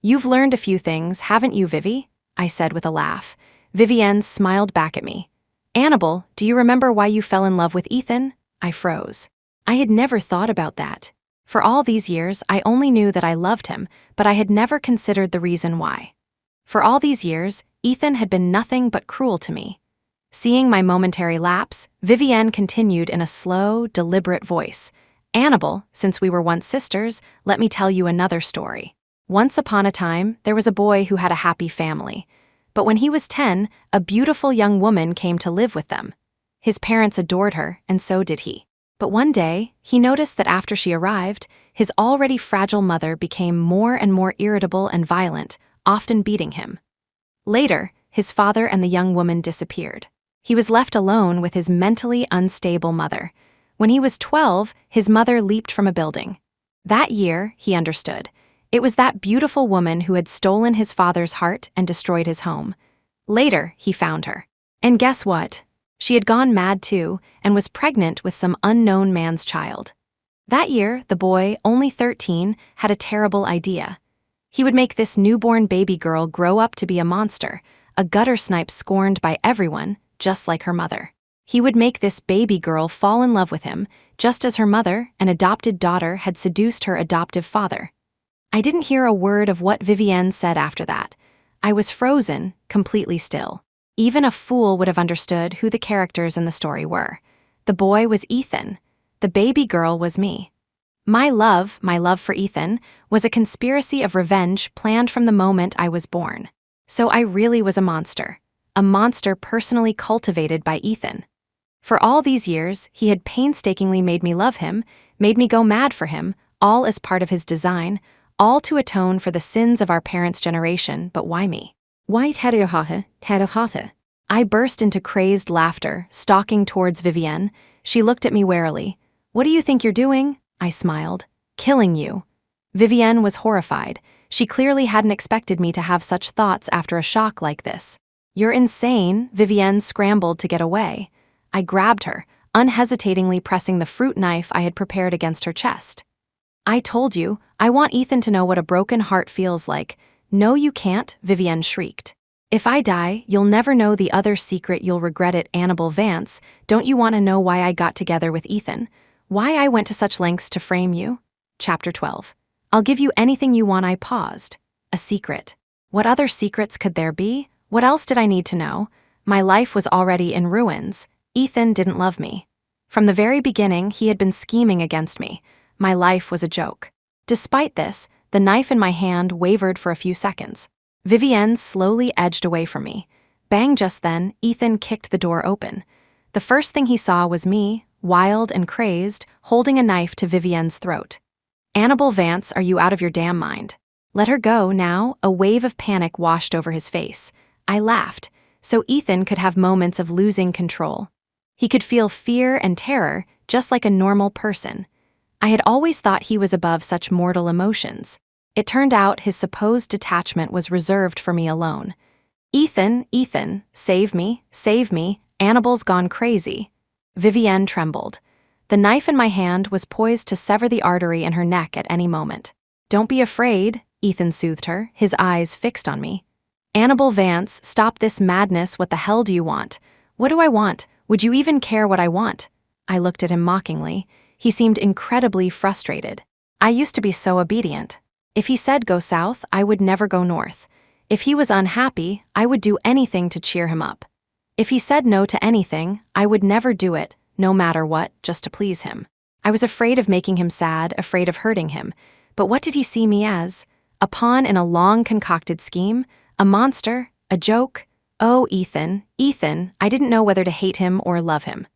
You've learned a few things, haven't you, Vivi? I said with a laugh. Vivienne smiled back at me. Annabelle, do you remember why you fell in love with Ethan? I froze. I had never thought about that. For all these years, I only knew that I loved him, but I had never considered the reason why. For all these years, Ethan had been nothing but cruel to me. Seeing my momentary lapse, Vivienne continued in a slow, deliberate voice. Annabelle, since we were once sisters, let me tell you another story. Once upon a time, there was a boy who had a happy family. But when he was 10, a beautiful young woman came to live with them. His parents adored her, and so did he. But one day, he noticed that after she arrived, his already fragile mother became more and more irritable and violent, often beating him. Later, his father and the young woman disappeared. He was left alone with his mentally unstable mother. When he was 12, his mother leaped from a building. That year, he understood. It was that beautiful woman who had stolen his father's heart and destroyed his home. Later, he found her. And guess what? She had gone mad too, and was pregnant with some unknown man's child. That year, the boy, only 13, had a terrible idea. He would make this newborn baby girl grow up to be a monster, a gutter snipe scorned by everyone, just like her mother. He would make this baby girl fall in love with him, just as her mother, an adopted daughter, had seduced her adoptive father. I didn't hear a word of what Vivienne said after that. I was frozen, completely still. Even a fool would have understood who the characters in the story were. The boy was Ethan. The baby girl was me. My love for Ethan, was a conspiracy of revenge planned from the moment I was born. So I really was a monster personally cultivated by Ethan. For all these years, he had painstakingly made me love him, made me go mad for him, all as part of his design, all to atone for the sins of our parents' generation, but why me? Why terehate? I burst into crazed laughter, stalking towards Vivienne. She looked at me warily. What do you think you're doing? I smiled. Killing you. Vivienne was horrified. She clearly hadn't expected me to have such thoughts after a shock like this. You're insane, Vivienne scrambled to get away. I grabbed her, unhesitatingly pressing the fruit knife I had prepared against her chest. I told you, I want Ethan to know what a broken heart feels like. No, you can't, Vivienne shrieked. If I die, you'll never know the other secret you'll regret it, Annabelle Vance. Don't you want to know why I got together with Ethan? Why I went to such lengths to frame you? Chapter 12. I'll give you anything you want. I paused. A secret. What other secrets could there be? What else did I need to know? My life was already in ruins. Ethan didn't love me. From the very beginning, he had been scheming against me. My life was a joke. Despite this, the knife in my hand wavered for a few seconds. Vivienne slowly edged away from me. Bang! Just then, Ethan kicked the door open. The first thing he saw was me, wild and crazed, holding a knife to Vivienne's throat. Annabelle Vance, are you out of your damn mind? Let her go now. A wave of panic washed over his face. I laughed, so Ethan could have moments of losing control. He could feel fear and terror, just like a normal person. I had always thought he was above such mortal emotions. It turned out his supposed detachment was reserved for me alone. Ethan, save me, Annabelle's gone crazy. Vivienne trembled. The knife in my hand was poised to sever the artery in her neck at any moment. Don't be afraid, Ethan soothed her, his eyes fixed on me. Annabelle Vance, stop this madness. What the hell do you want? What do I want? Would you even care what I want? I looked at him mockingly. He seemed incredibly frustrated. I used to be so obedient. If he said go south, I would never go north. If he was unhappy, I would do anything to cheer him up. If he said no to anything, I would never do it, no matter what, just to please him. I was afraid of making him sad, afraid of hurting him. But what did he see me as? A pawn in a long-concocted scheme? A monster? A joke? Oh, Ethan, I didn't know whether to hate him or love him.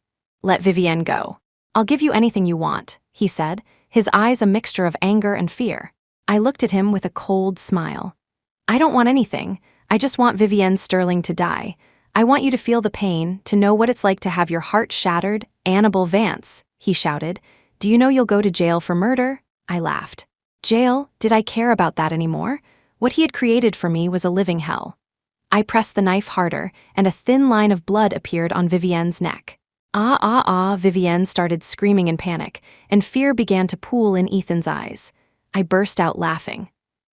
Let Vivienne go. I'll give you anything you want, he said, his eyes a mixture of anger and fear. I looked at him with a cold smile. I don't want anything. I just want Vivienne Sterling to die. I want you to feel the pain, to know what it's like to have your heart shattered. Annabelle Vance, he shouted. Do you know you'll go to jail for murder? I laughed. Jail? Did I care about that anymore? What he had created for me was a living hell. I pressed the knife harder, and a thin line of blood appeared on Vivienne's neck. Vivienne started screaming in panic, and fear began to pool in Ethan's eyes. I burst out laughing.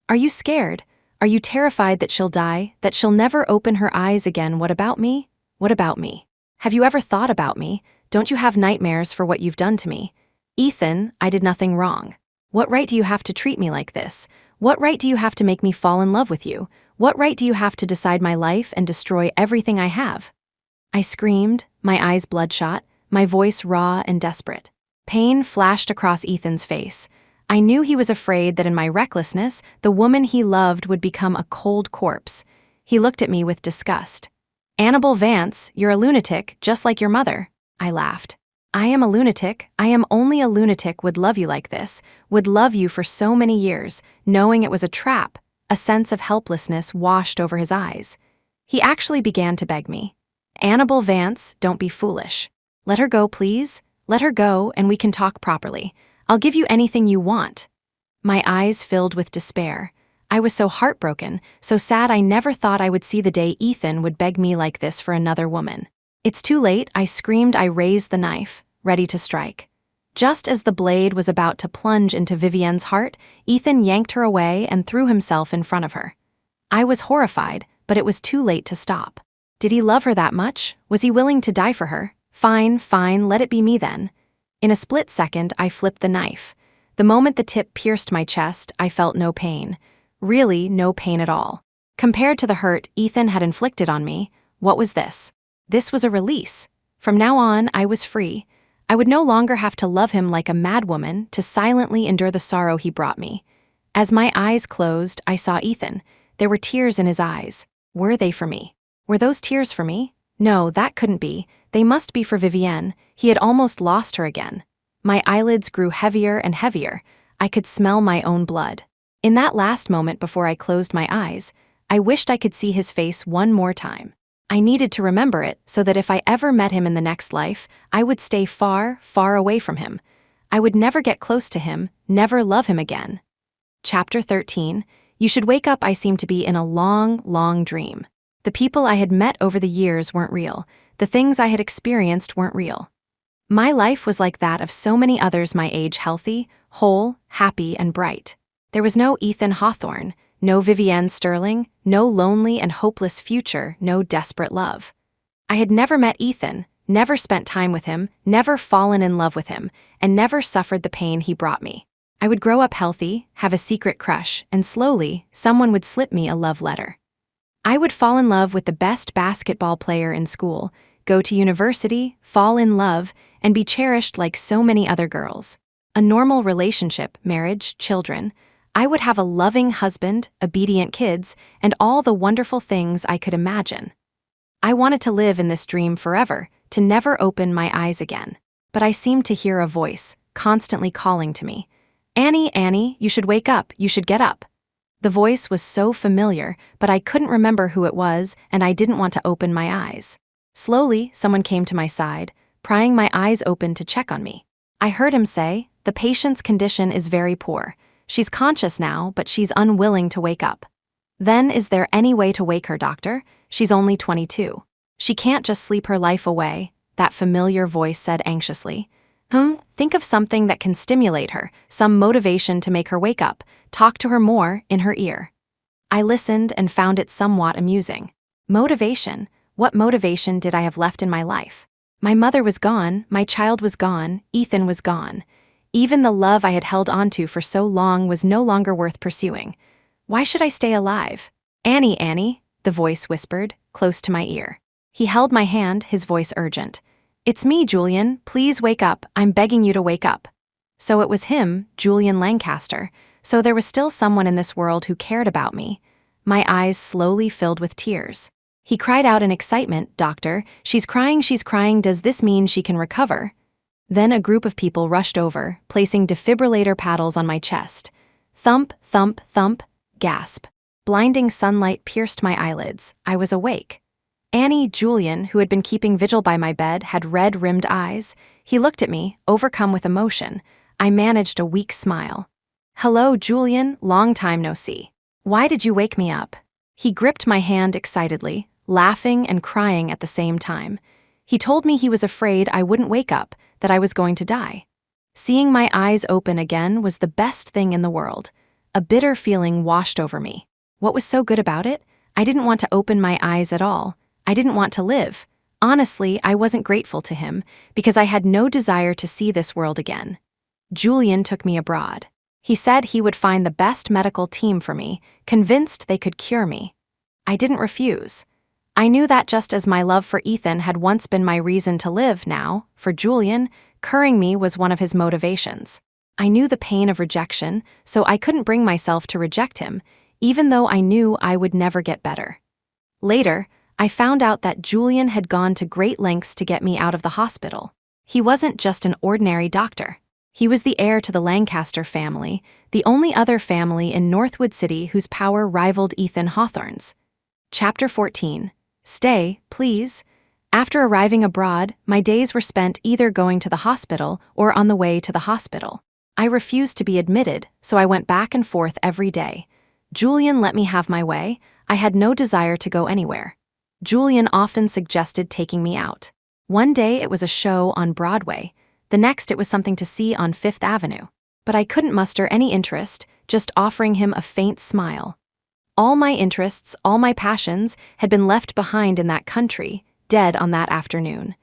Are you scared? Are you terrified that she'll die, that she'll never open her eyes again? What about me? What about me? Have you ever thought about me? Don't you have nightmares for what you've done to me? Ethan, I did nothing wrong. What right do you have to treat me like this? What right do you have to make me fall in love with you? What right do you have to decide my life and destroy everything I have? I screamed, my eyes bloodshot, my voice raw and desperate. Pain flashed across Ethan's face. I knew he was afraid that in my recklessness, the woman he loved would become a cold corpse. He looked at me with disgust. Annabelle Vance, you're a lunatic, just like your mother. I laughed. I am a lunatic. I am only a lunatic would love you like this, would love you for so many years, knowing it was a trap. A sense of helplessness washed over his eyes. He actually began to beg me. Annabelle Vance, don't be foolish. Let her go, please. Let her go, and we can talk properly. I'll give you anything you want. My eyes filled with despair. I was so heartbroken, so sad I never thought I would see the day Ethan would beg me like this for another woman. It's too late, I screamed. I raised the knife, ready to strike. Just as the blade was about to plunge into Vivienne's heart, Ethan yanked her away and threw himself in front of her. I was horrified, but it was too late to stop. Did he love her that much? Was he willing to die for her? Fine, let it be me then. In a split second, I flipped the knife. The moment the tip pierced my chest, I felt no pain. Really, no pain at all. Compared to the hurt Ethan had inflicted on me, what was this? This was a release. From now on, I was free. I would no longer have to love him like a madwoman, to silently endure the sorrow he brought me. As my eyes closed, I saw Ethan. There were tears in his eyes. Were they for me? Were those tears for me? No, that couldn't be. They must be for Vivienne. He had almost lost her again. My eyelids grew heavier and heavier. I could smell my own blood. In that last moment before I closed my eyes, I wished I could see his face one more time. I needed to remember it so that if I ever met him in the next life, I would stay far, far away from him. I would never get close to him, never love him again. Chapter 13. You should wake up. I seemed to be in a long, long dream. The people I had met over the years weren't real. The things I had experienced weren't real. My life was like that of so many others my age, healthy, whole, happy, and bright. There was no Ethan Hawthorne, no Vivienne Sterling, no lonely and hopeless future, no desperate love. I had never met Ethan, never spent time with him, never fallen in love with him, and never suffered the pain he brought me. I would grow up healthy, have a secret crush, and slowly, someone would slip me a love letter. I would fall in love with the best basketball player in school, go to university, fall in love, and be cherished like so many other girls. A normal relationship, marriage, children. I would have a loving husband, obedient kids, and all the wonderful things I could imagine. I wanted to live in this dream forever, to never open my eyes again. But I seemed to hear a voice, constantly calling to me. Annie, you should wake up, you should get up. The voice was so familiar, but I couldn't remember who it was, and I didn't want to open my eyes. Slowly, someone came to my side, prying my eyes open to check on me. I heard him say, "The patient's condition is very poor. She's conscious now, but she's unwilling to wake up." Then, is there any way to wake her, doctor? She's only 22. She can't just sleep her life away, that familiar voice said anxiously. Think of something that can stimulate her, some motivation to make her wake up. Talk to her more, in her ear. I listened and found it somewhat amusing. Motivation? What motivation did I have left in my life? My mother was gone, my child was gone, Ethan was gone. Even the love I had held onto for so long was no longer worth pursuing. Why should I stay alive? Annie, the voice whispered, close to my ear. He held my hand, his voice urgent. "It's me, Julian. Please wake up. I'm begging you to wake up." So it was him, Julian Lancaster. So there was still someone in this world who cared about me. My eyes slowly filled with tears. He cried out in excitement, "Doctor, she's crying, she's crying. Does this mean she can recover?" Then a group of people rushed over, placing defibrillator paddles on my chest. Thump, thump, thump, gasp. Blinding sunlight pierced my eyelids. I was awake. Annie, Julian, who had been keeping vigil by my bed, had red-rimmed eyes. He looked at me, overcome with emotion. I managed a weak smile. "Hello, Julian, long time no see. Why did you wake me up?" He gripped my hand excitedly, laughing and crying at the same time. He told me he was afraid I wouldn't wake up, that I was going to die. Seeing my eyes open again was the best thing in the world. A bitter feeling washed over me. What was so good about it? I didn't want to open my eyes at all. I didn't want to live. Honestly, I wasn't grateful to him, because I had no desire to see this world again. Julian took me abroad. He said he would find the best medical team for me, convinced they could cure me. I didn't refuse. I knew that just as my love for Ethan had once been my reason to live, now, for Julian, curing me was one of his motivations. I knew the pain of rejection, so I couldn't bring myself to reject him, even though I knew I would never get better. Later, I found out that Julian had gone to great lengths to get me out of the hospital. He wasn't just an ordinary doctor. He was the heir to the Lancaster family, the only other family in Northwood City whose power rivaled Ethan Hawthorne's. Chapter 14. Stay, please. After arriving abroad, my days were spent either going to the hospital or on the way to the hospital. I refused to be admitted, so I went back and forth every day. Julian let me have my way. I had no desire to go anywhere. Julian often suggested taking me out. One day it was a show on Broadway. The next it was something to see on Fifth Avenue. But I couldn't muster any interest, just offering him a faint smile. All my interests, all my passions, had been left behind in that country, dead on that afternoon.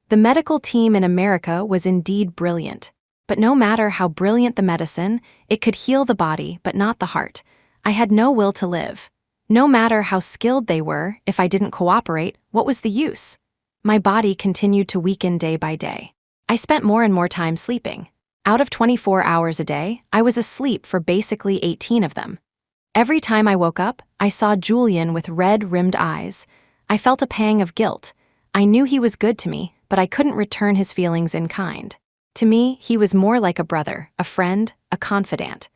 The medical team in America was indeed brilliant. But no matter how brilliant the medicine, it could heal the body but not the heart. I had no will to live. No matter how skilled they were, if I didn't cooperate, what was the use? My body continued to weaken day by day. I spent more and more time sleeping. Out of 24 hours a day, I was asleep for basically 18 of them. Every time I woke up, I saw Julian with red-rimmed eyes. I felt a pang of guilt. I knew he was good to me, but I couldn't return his feelings in kind. To me, he was more like a brother, a friend, a confidant.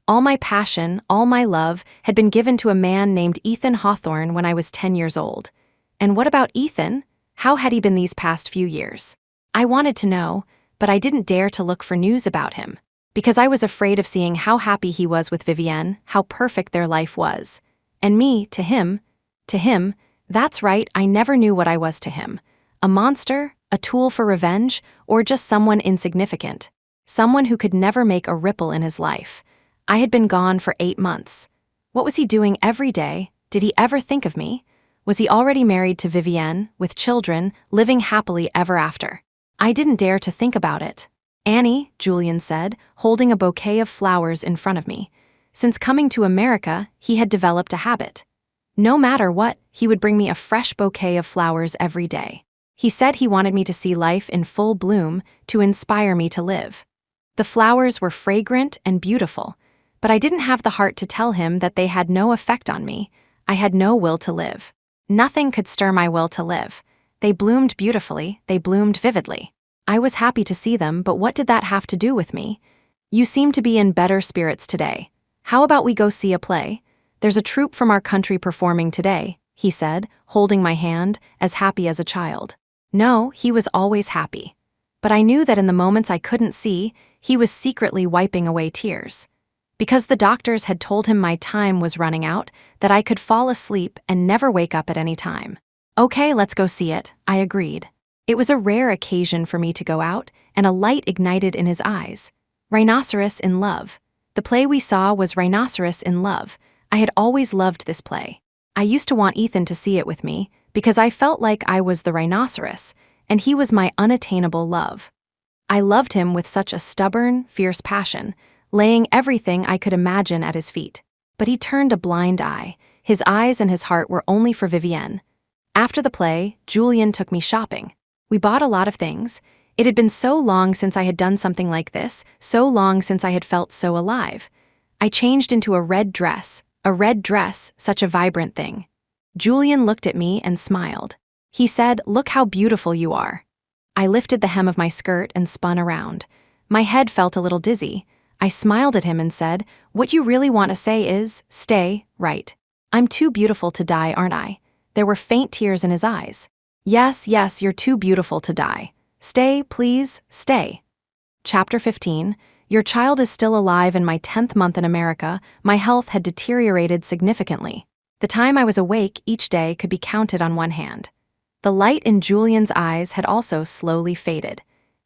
All my passion, all my love, had been given to a man named Ethan Hawthorne when I was 10 years old. And what about Ethan? How had he been these past few years? I wanted to know, but I didn't dare to look for news about him, because I was afraid of seeing how happy he was with Vivienne, how perfect their life was. And me, to him, that's right, I never knew what I was to him. A monster, a tool for revenge, or just someone insignificant. Someone who could never make a ripple in his life. I had been gone for 8 months. What was he doing every day? Did he ever think of me? Was he already married to Vivienne, with children, living happily ever after? I didn't dare to think about it. "Annie," Julian said, holding a bouquet of flowers in front of me. Since coming to America, he had developed a habit. No matter what, he would bring me a fresh bouquet of flowers every day. He said he wanted me to see life in full bloom, to inspire me to live. The flowers were fragrant and beautiful, but I didn't have the heart to tell him that they had no effect on me. I had no will to live. Nothing could stir my will to live. They bloomed beautifully, they bloomed vividly. I was happy to see them, but what did that have to do with me? "You seem to be in better spirits today. How about we go see a play? There's a troupe from our country performing today," he said, holding my hand, as happy as a child. No, he was always happy. But I knew that in the moments I couldn't see, he was secretly wiping away tears. Because the doctors had told him my time was running out, that I could fall asleep and never wake up at any time. "Okay, let's go see it," I agreed. It was a rare occasion for me to go out, and a light ignited in his eyes. Rhinoceros in Love. The play we saw was Rhinoceros in Love. I had always loved this play. I used to want Ethan to see it with me, because I felt like I was the rhinoceros, and he was my unattainable love. I loved him with such a stubborn, fierce passion, laying everything I could imagine at his feet. But he turned a blind eye. His eyes and his heart were only for Vivienne. After the play, Julian took me shopping. We bought a lot of things. It had been so long since I had done something like this, so long since I had felt so alive. I changed into a red dress, such a vibrant thing. Julian looked at me and smiled. He said, "Look how beautiful you are." I lifted the hem of my skirt and spun around. My head felt a little dizzy. I smiled at him and said, "What you really want to say is, stay, right? I'm too beautiful to die, aren't I?" There were faint tears in his eyes. Yes, you're too beautiful to die. Stay, please, stay. Chapter 15. Your child is still alive in my 10th month in America. My health had deteriorated significantly. The time I was awake each day could be counted on one hand. The light in Julian's eyes had also slowly faded.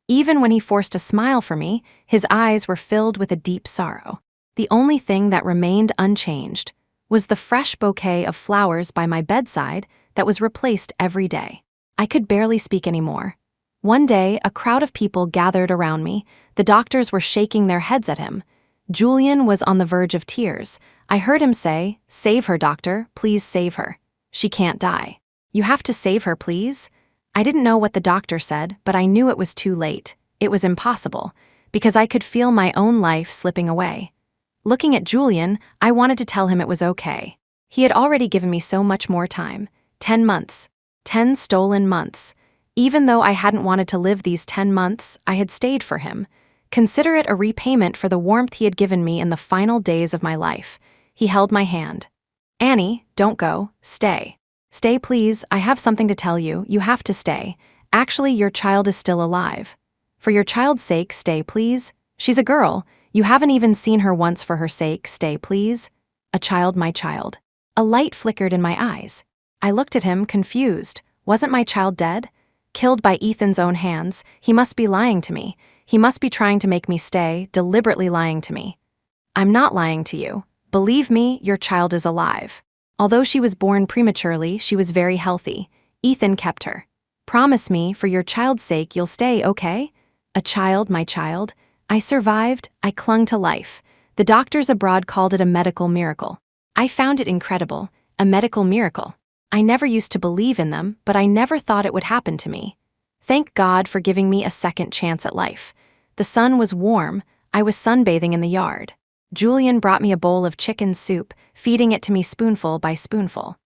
Even when he forced a smile for me, his eyes were filled with a deep sorrow. The only thing that remained unchanged was the fresh bouquet of flowers by my bedside that was replaced every day. I could barely speak anymore. One day, a crowd of people gathered around me. The doctors were shaking their heads at him. Julian was on the verge of tears. I heard him say, "Save her, doctor, please save her. She can't die. You have to save her, please." I didn't know what the doctor said, but I knew it was too late. It was impossible, because I could feel my own life slipping away. Looking at Julian, I wanted to tell him it was okay. He had already given me so much more time. 10 months. 10 stolen months. Even though I hadn't wanted to live these 10 months, I had stayed for him. Consider it a repayment for the warmth he had given me in the final days of my life. He held my hand. "Annie, don't go. Stay. Stay, please. I have something to tell you. You have to stay. Actually, your child is still alive. For your child's sake, stay, please. She's a girl. You haven't even seen her once. For her sake, stay, please. A child, my child." A light flickered in my eyes. I looked at him, confused. Wasn't my child dead? Killed by Ethan's own hands? He must be lying to me. He must be trying to make me stay, deliberately lying to me. "I'm not lying to you. Believe me, your child is alive. Although she was born prematurely, she was very healthy. Ethan kept her. Promise me, for your child's sake, you'll stay, okay? A child, my child." I survived. I clung to life. The doctors abroad called it a medical miracle. I found it incredible. A medical miracle. I never used to believe in them, but I never thought it would happen to me. Thank God for giving me a second chance at life. The sun was warm. I was sunbathing in the yard. Julian brought me a bowl of chicken soup, feeding it to me spoonful by spoonful.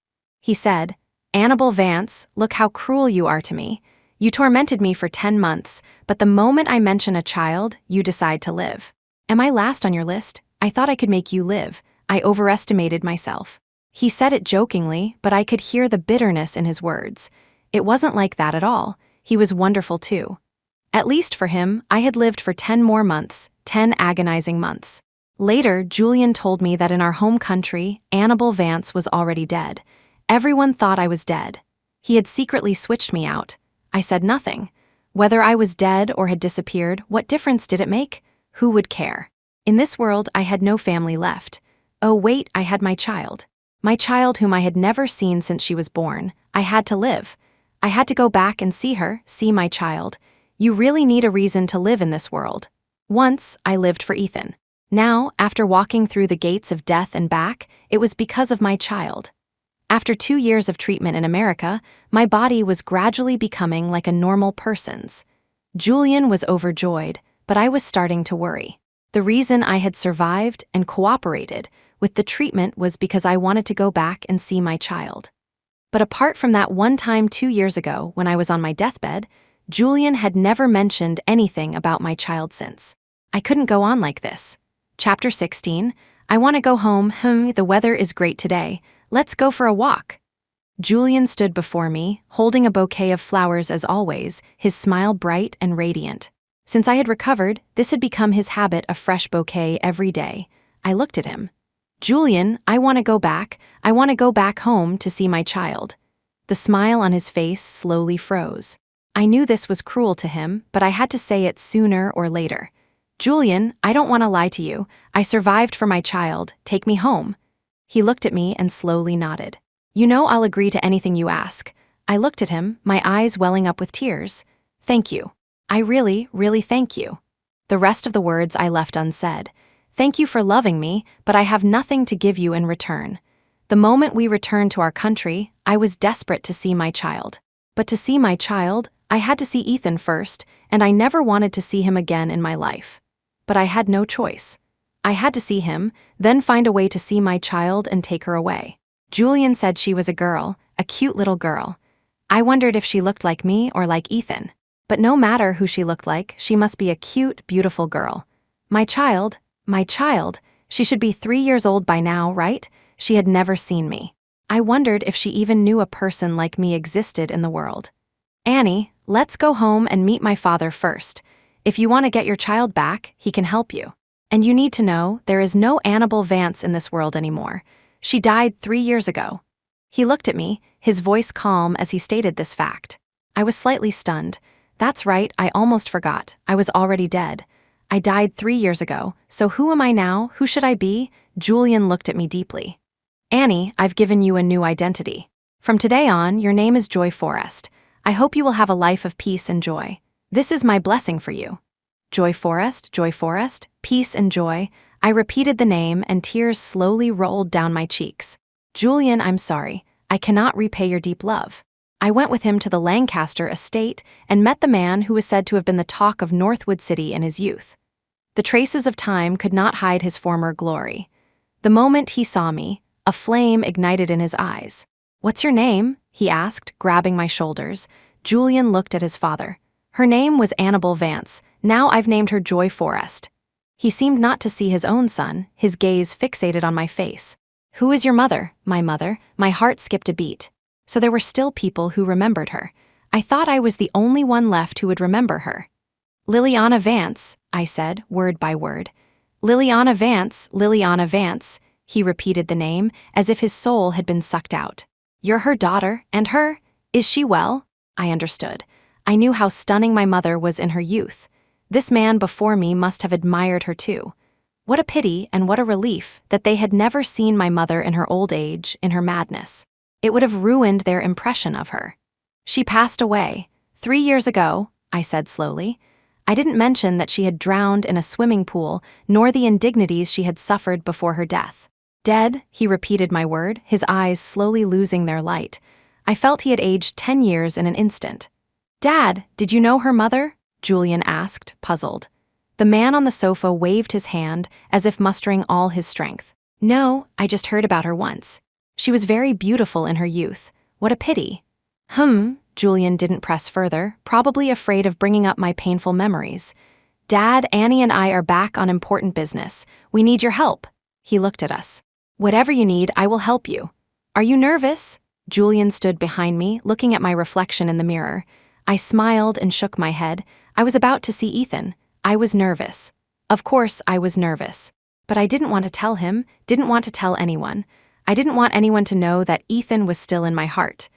He said, "Annabelle Vance, look how cruel you are to me. You tormented me for 10 months, but the moment I mention a child, you decide to live. Am I last on your list? I thought I could make you live. I overestimated myself." He said it jokingly, but I could hear the bitterness in his words. It wasn't like that at all. He was wonderful too. At least for him, I had lived for 10 more months, 10 agonizing months. Later, Julian told me that in our home country, Annabelle Vance was already dead. Everyone thought I was dead. He had secretly switched me out. I said nothing. Whether I was dead or had disappeared, what difference did it make? Who would care? In this world, I had no family left. Oh wait, I had my child. My child whom I had never seen since she was born. I had to live. I had to go back and see her, see my child. You really need a reason to live in this world. Once, I lived for Ethan. Now, after walking through the gates of death and back, it was because of my child. After 2 years of treatment in America, my body was gradually becoming like a normal person's. Julian was overjoyed, but I was starting to worry. The reason I had survived and cooperated with the treatment was because I wanted to go back and see my child. But apart from that one time 2 years ago when I was on my deathbed, Julian had never mentioned anything about my child since. I couldn't go on like this. Chapter 16. I want to go home. The weather is great today. Let's go for a walk. Julian stood before me, holding a bouquet of flowers as always, his smile bright and radiant. Since I had recovered, this had become his habit, a fresh bouquet every day. I looked at him. "Julian, I want to go back. I want to go back home to see my child." The smile on his face slowly froze. I knew this was cruel to him, but I had to say it sooner or later. "Julian, I don't want to lie to you. I survived for my child. Take me home." He looked at me and slowly nodded. "You know I'll agree to anything you ask." I looked at him, my eyes welling up with tears. "Thank you. I really, really thank you." The rest of the words I left unsaid. Thank you for loving me, but I have nothing to give you in return. The moment we returned to our country, I was desperate to see my child. But to see my child, I had to see Ethan first, and I never wanted to see him again in my life. But I had no choice. I had to see him, then find a way to see my child and take her away. Julian said she was a girl, a cute little girl. I wondered if she looked like me or like Ethan. But no matter who she looked like, she must be a cute, beautiful girl. My child, she should be 3 years old by now, right? She had never seen me. I wondered if she even knew a person like me existed in the world. Annie, let's go home and meet my father first. If you want to get your child back, he can help you. And you need to know, there is no Annabelle Vance in this world anymore. She died 3 years ago. He looked at me, his voice calm as he stated this fact. I was slightly stunned. That's right, I almost forgot. I was already dead. I died 3 years ago, so who am I now? Who should I be? Julian looked at me deeply. Annie, I've given you a new identity. From today on, your name is Joy Forrest. I hope you will have a life of peace and joy. This is my blessing for you. Joy Forrest, peace and joy. I repeated the name and tears slowly rolled down my cheeks. Julian, I'm sorry. I cannot repay your deep love. I went with him to the Lancaster estate and met the man who was said to have been the talk of Northwood City in his youth. The traces of time could not hide his former glory. The moment he saw me, a flame ignited in his eyes. What's your name? He asked, grabbing my shoulders. Julian looked at his father. Her name was Annabelle Vance. Now I've named her Joy Forrest. He seemed not to see his own son, his gaze fixated on my face. Who is your mother? My mother. My heart skipped a beat. So there were still people who remembered her. I thought I was the only one left who would remember her. Liliana Vance, I said, word by word. Liliana Vance, he repeated the name as if his soul had been sucked out. You're her daughter, and her? Is she well? I understood. I knew how stunning my mother was in her youth. This man before me must have admired her too. What a pity and what a relief that they had never seen my mother in her old age, in her madness. It would have ruined their impression of her. She passed away 3 years ago, I said slowly. I didn't mention that she had drowned in a swimming pool, nor the indignities she had suffered before her death. Dead, he repeated my word, his eyes slowly losing their light. I felt he had aged 10 years in an instant. Dad, did you know her mother? Julian asked, puzzled. The man on the sofa waved his hand as if mustering all his strength. No, I just heard about her once. She was very beautiful in her youth. What a pity. Julian didn't press further, probably afraid of bringing up my painful memories. Dad, Annie and I are back on important business. We need your help. He looked at us. Whatever you need, I will help you. Are you nervous? Julian stood behind me, looking at my reflection in the mirror. I smiled and shook my head. I was about to see Ethan. I was nervous. Of course, I was nervous. But I didn't want to tell him, didn't want to tell anyone. I didn't want anyone to know that Ethan was still in my heart.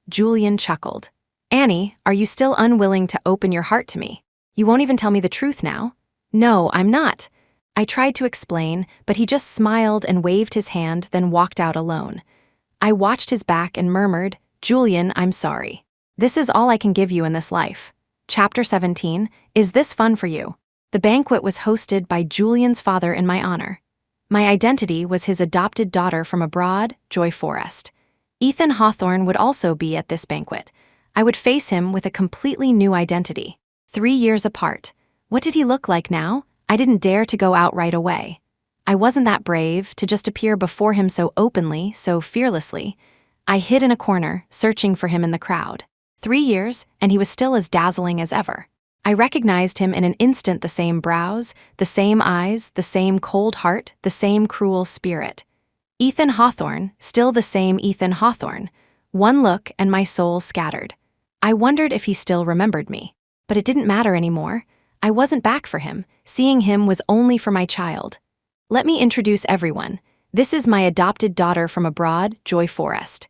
Julian chuckled. Annie, are you still unwilling to open your heart to me? You won't even tell me the truth now? No, I'm not. I tried to explain, but he just smiled and waved his hand, then walked out alone. I watched his back and murmured, Julian, I'm sorry. This is all I can give you in this life. Chapter 17, Is This Fun for You? The banquet was hosted by Julian's father in my honor. My identity was his adopted daughter from abroad, Joy Forrest. Ethan Hawthorne would also be at this banquet. I would face him with a completely new identity. 3 years apart. What did he look like now? I didn't dare to go out right away. I wasn't that brave to just appear before him so openly, so fearlessly. I hid in a corner, searching for him in the crowd. 3 years, and he was still as dazzling as ever. I recognized him in an instant, the same brows, the same eyes, the same cold heart, the same cruel spirit. Ethan Hawthorne, still the same Ethan Hawthorne. One look and my soul scattered. I wondered if he still remembered me. But it didn't matter anymore. I wasn't back for him. Seeing him was only for my child. Let me introduce everyone. This is my adopted daughter from abroad, Joy Forrest.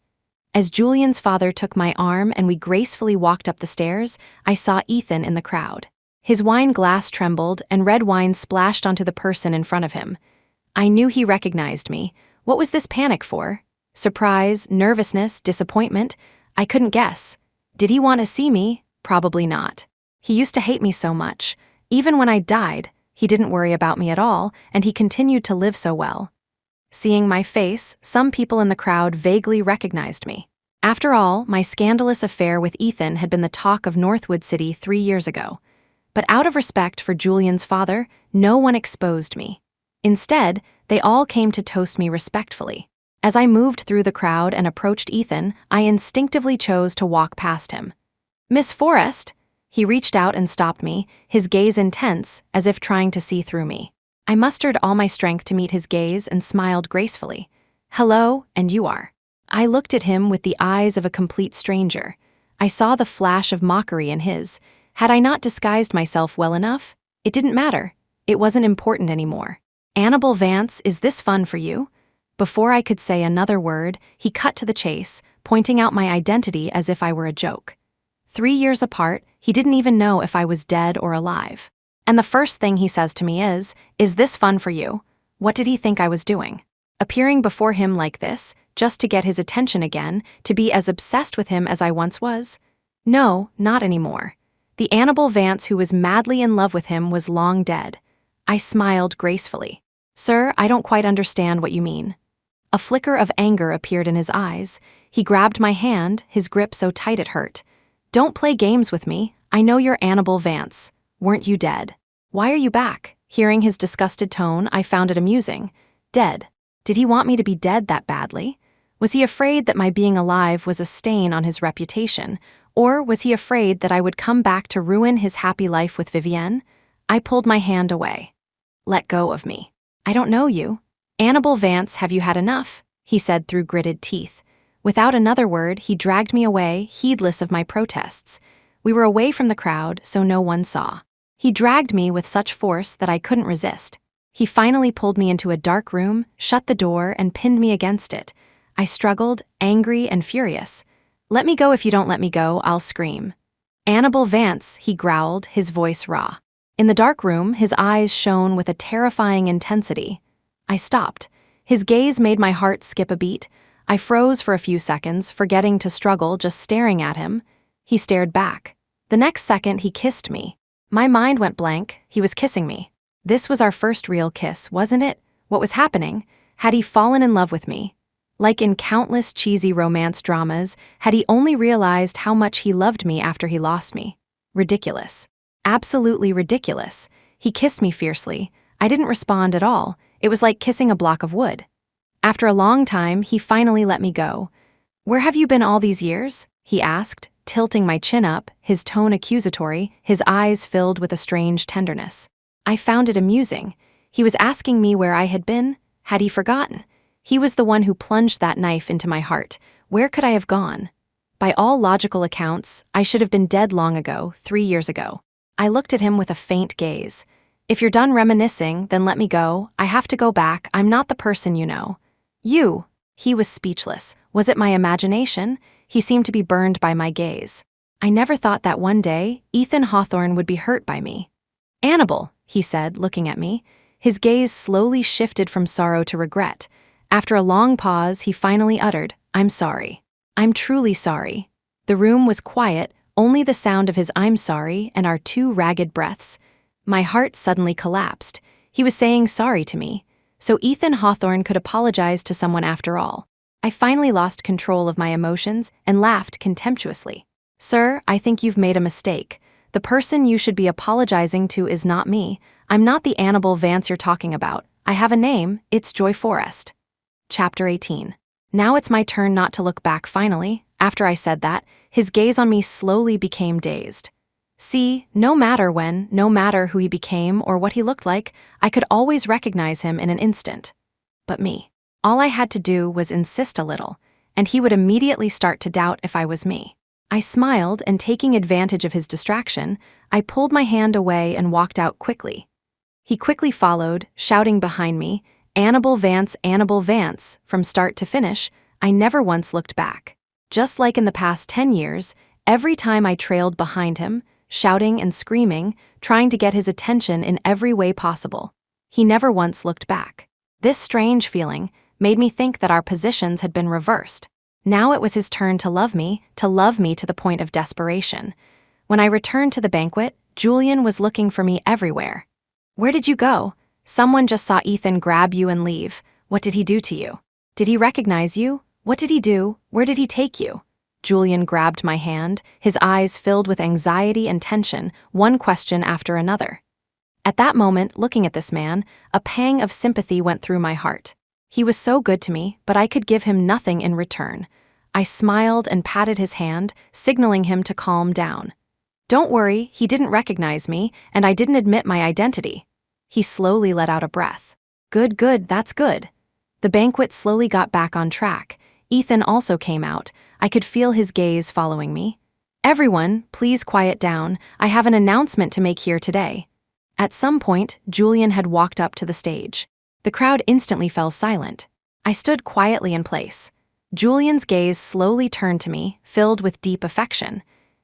As Julian's father took my arm and we gracefully walked up the stairs, I saw Ethan in the crowd. His wine glass trembled and red wine splashed onto the person in front of him. I knew he recognized me. What was this panic for? Surprise, nervousness, disappointment? I couldn't guess. Did he want to see me? Probably not. He used to hate me so much. Even when I died, he didn't worry about me at all, and he continued to live so well. Seeing my face, some people in the crowd vaguely recognized me. After all, my scandalous affair with Ethan had been the talk of Northwood City 3 years ago. But out of respect for Julian's father, no one exposed me. Instead, they all came to toast me respectfully. As I moved through the crowd and approached Ethan, I instinctively chose to walk past him. "Miss Forrest?" He reached out and stopped me, his gaze intense, as if trying to see through me. I mustered all my strength to meet his gaze and smiled gracefully. "Hello, and you are." I looked at him with the eyes of a complete stranger. I saw the flash of mockery in his. Had I not disguised myself well enough? It didn't matter. It wasn't important anymore. "Annabel Vance, is this fun for you?" Before I could say another word, he cut to the chase, pointing out my identity as if I were a joke. 3 years apart, he didn't even know if I was dead or alive. And the first thing he says to me is this fun for you? What did he think I was doing? Appearing before him like this, just to get his attention again, to be as obsessed with him as I once was? No, not anymore. The Annabel Vance who was madly in love with him was long dead. I smiled gracefully. "Sir, I don't quite understand what you mean." A flicker of anger appeared in his eyes. He grabbed my hand, his grip so tight it hurt. "Don't play games with me. I know you're Annabel Vance. Weren't you dead? Why are you back?" Hearing his disgusted tone, I found it amusing. Dead. Did he want me to be dead that badly? Was he afraid that my being alive was a stain on his reputation? Or was he afraid that I would come back to ruin his happy life with Vivienne? I pulled my hand away. "Let go of me. I don't know you." "Annabel Vance, have you had enough?" he said through gritted teeth. Without another word, he dragged me away, heedless of my protests. We were away from the crowd, so no one saw. He dragged me with such force that I couldn't resist. He finally pulled me into a dark room, shut the door, and pinned me against it. I struggled, angry and furious. "Let me go. If you don't let me go, I'll scream." "Annabel Vance," he growled, his voice raw. In the dark room, his eyes shone with a terrifying intensity. I stopped. His gaze made my heart skip a beat. I froze for a few seconds, forgetting to struggle, just staring at him. He stared back. The next second, he kissed me. My mind went blank. He was kissing me. This was our first real kiss, wasn't it? What was happening? Had he fallen in love with me? Like in countless cheesy romance dramas, had he only realized how much he loved me after he lost me? Ridiculous. Absolutely ridiculous. He kissed me fiercely. I didn't respond at all. It was like kissing a block of wood. After a long time, he finally let me go. "Where have you been all these years?" he asked, tilting my chin up, his tone accusatory, his eyes filled with a strange tenderness. I found it amusing. He was asking me where I had been. Had he forgotten? He was the one who plunged that knife into my heart. Where could I have gone? By all logical accounts, I should have been dead long ago, 3 years ago. I looked at him with a faint gaze. "If you're done reminiscing, then let me go. I have to go back. I'm not the person you know." "You." He was speechless. Was it my imagination? He seemed to be burned by my gaze. I never thought that one day, Ethan Hawthorne would be hurt by me. "Annabel," he said, looking at me. His gaze slowly shifted from sorrow to regret. After a long pause, he finally uttered, "I'm sorry. I'm truly sorry." The room was quiet, only the sound of his "I'm sorry" and our 2 ragged breaths. My heart suddenly collapsed. He was saying sorry to me. So Ethan Hawthorne could apologize to someone after all. I finally lost control of my emotions and laughed contemptuously. "Sir, I think you've made a mistake. The person you should be apologizing to is not me. I'm not the Annabel Vance you're talking about. I have a name. It's Joy Forrest." Chapter 18. Now it's my turn not to look back finally. After I said that, his gaze on me slowly became dazed. See, no matter when, no matter who he became or what he looked like, I could always recognize him in an instant. But me. All I had to do was insist a little, and he would immediately start to doubt if I was me. I smiled, and taking advantage of his distraction, I pulled my hand away and walked out quickly. He quickly followed, shouting behind me, Annabel Vance," from start to finish. I never once looked back. Just like in the past 10 years, every time I trailed behind him, shouting and screaming, trying to get his attention in every way possible. He never once looked back. This strange feeling made me think that our positions had been reversed. Now it was his turn to love me to the point of desperation. When I returned to the banquet, Julian was looking for me everywhere. "Where did you go? Someone just saw Ethan grab you and leave. What did he do to you? Did he recognize you? What did he do? Where did he take you?" Julian grabbed my hand, his eyes filled with anxiety and tension, one question after another. At that moment, looking at this man, a pang of sympathy went through my heart. He was so good to me, but I could give him nothing in return. I smiled and patted his hand, signaling him to calm down. Don't worry, he didn't recognize me, and I didn't admit my identity. He slowly let out a breath. Good, that's good. The banquet slowly got back on track. Ethan also came out. I could feel his gaze following me. Everyone, please quiet down. I have an announcement to make here today. At some point, Julian had walked up to the stage. The crowd instantly fell silent. I stood quietly in place. Julian's gaze slowly turned to me, filled with deep affection.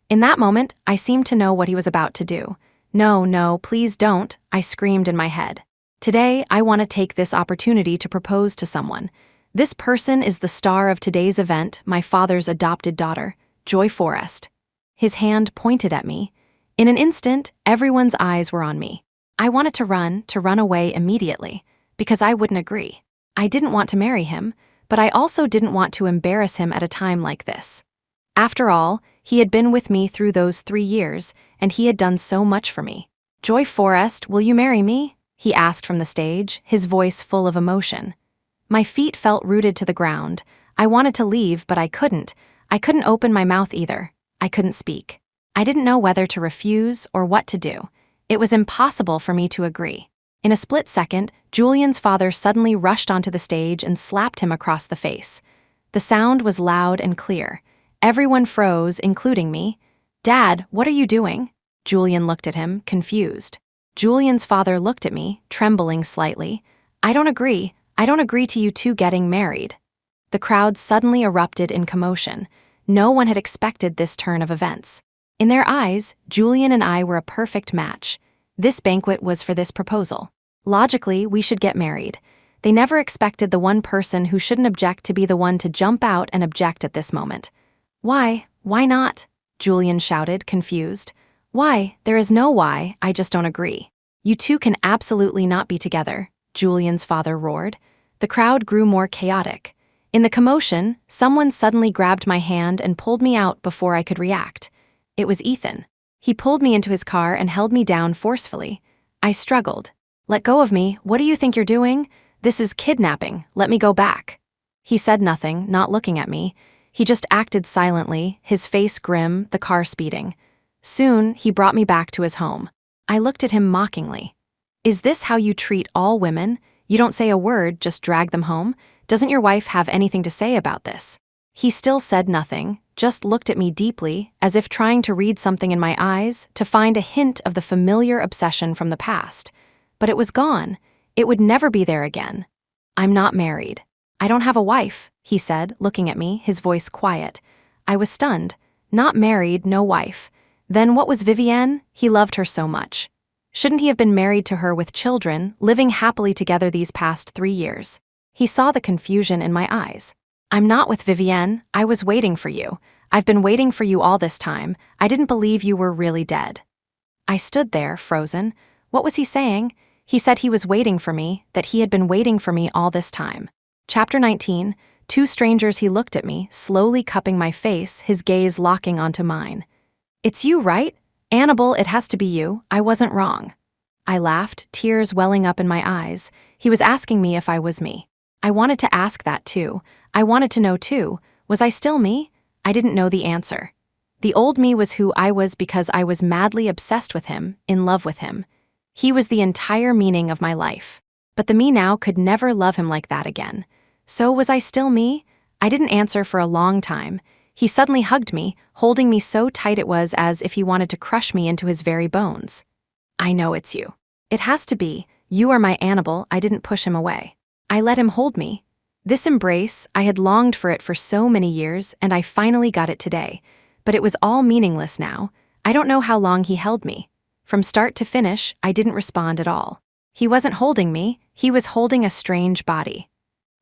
In that moment, I seemed to know what he was about to do. No, please don't, I screamed in my head. Today, I want to take this opportunity to propose to someone. This person is the star of today's event, my father's adopted daughter, Joy Forrest. His hand pointed at me. In an instant, everyone's eyes were on me. I wanted to run away immediately, because I wouldn't agree. I didn't want to marry him, but I also didn't want to embarrass him at a time like this. After all, he had been with me through those 3 years, and he had done so much for me. Joy Forrest, will you marry me? He asked from the stage, his voice full of emotion. My feet felt rooted to the ground. I wanted to leave, but I couldn't. I couldn't open my mouth either. I couldn't speak. I didn't know whether to refuse or what to do. It was impossible for me to agree. In a split second, Julian's father suddenly rushed onto the stage and slapped him across the face. The sound was loud and clear. Everyone froze, including me. Dad, what are you doing? Julian looked at him, confused. Julian's father looked at me, trembling slightly. I don't agree to you two getting married. The crowd suddenly erupted in commotion. No one had expected this turn of events. In their eyes, Julian and I were a perfect match. This banquet was for this proposal. Logically, we should get married. They never expected the one person who shouldn't object to be the one to jump out and object at this moment. Why? Why not? Julian shouted, confused. Why? There is no why, I just don't agree. You two can absolutely not be together, Julian's father roared. The crowd grew more chaotic. In the commotion, someone suddenly grabbed my hand and pulled me out before I could react. It was Ethan. He pulled me into his car and held me down forcefully. I struggled. Let go of me, what do you think you're doing? This is kidnapping, let me go back. He said nothing, not looking at me. He just acted silently, his face grim, the car speeding. Soon, he brought me back to his home. I looked at him mockingly. Is this how you treat all women? You don't say a word, just drag them home? Doesn't your wife have anything to say about this? He still said nothing, just looked at me deeply, as if trying to read something in my eyes, to find a hint of the familiar obsession from the past. But it was gone. It would never be there again. I'm not married. I don't have a wife, he said, looking at me, his voice quiet. I was stunned. Not married, no wife. Then what was Vivienne? He loved her so much. Shouldn't he have been married to her with children, living happily together these past 3 years? He saw the confusion in my eyes. I'm not with Vivienne. I was waiting for you. I've been waiting for you all this time. I didn't believe you were really dead. I stood there, frozen. What was he saying? He said he was waiting for me, that he had been waiting for me all this time. Chapter 19, 2 strangers. He looked at me, slowly cupping my face, his gaze locking onto mine. It's you, right? Annabelle, it has to be you. I wasn't wrong. I laughed, tears welling up in my eyes. He was asking me if I was me. I wanted to ask that too. I wanted to know too. Was I still me? I didn't know the answer. The old me was who I was because I was madly obsessed with him, in love with him. He was the entire meaning of my life. But the me now could never love him like that again. So was I still me? I didn't answer for a long time. He suddenly hugged me, holding me so tight it was as if he wanted to crush me into his very bones. I know it's you. It has to be. You are my Annabelle. I didn't push him away. I let him hold me. This embrace, I had longed for it for so many years, and I finally got it today. But it was all meaningless now. I don't know how long he held me. From start to finish, I didn't respond at all. He wasn't holding me, he was holding a strange body.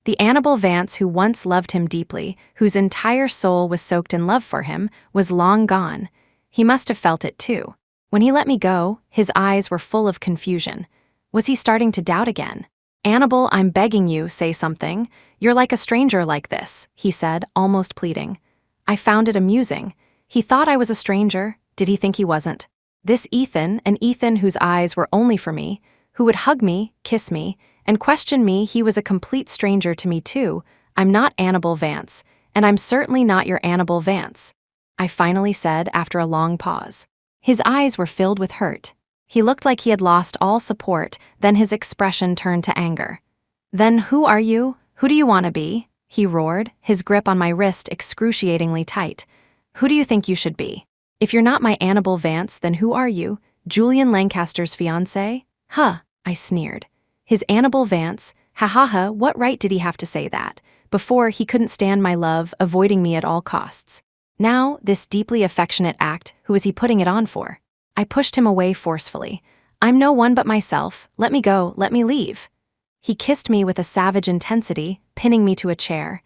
The Annabelle Vance who once loved him deeply, whose entire soul was soaked in love for him, was long gone. He must have felt it too. When he let me go, his eyes were full of confusion. Was he starting to doubt again? Annabelle, I'm begging you, say something. You're like a stranger like this, he said, almost pleading. I found it amusing. He thought I was a stranger. Did he think he wasn't? This Ethan, an Ethan whose eyes were only for me, who would hug me, kiss me, and question me, he was a complete stranger to me too. I'm not Annabelle Vance, and I'm certainly not your Annabelle Vance, I finally said after a long pause. His eyes were filled with hurt. He looked like he had lost all support, then his expression turned to anger. Then who are you? Who do you want to be? He roared, his grip on my wrist excruciatingly tight. Who do you think you should be? If you're not my Annabelle Vance, then who are you? Julian Lancaster's fiancée? Huh, I sneered. His Annabelle Vance? Ha ha ha, what right did he have to say that? Before, he couldn't stand my love, avoiding me at all costs. Now, this deeply affectionate act, who is he putting it on for? I pushed him away forcefully. I'm no one but myself. Let me go, let me leave. He kissed me with a savage intensity, pinning me to a chair.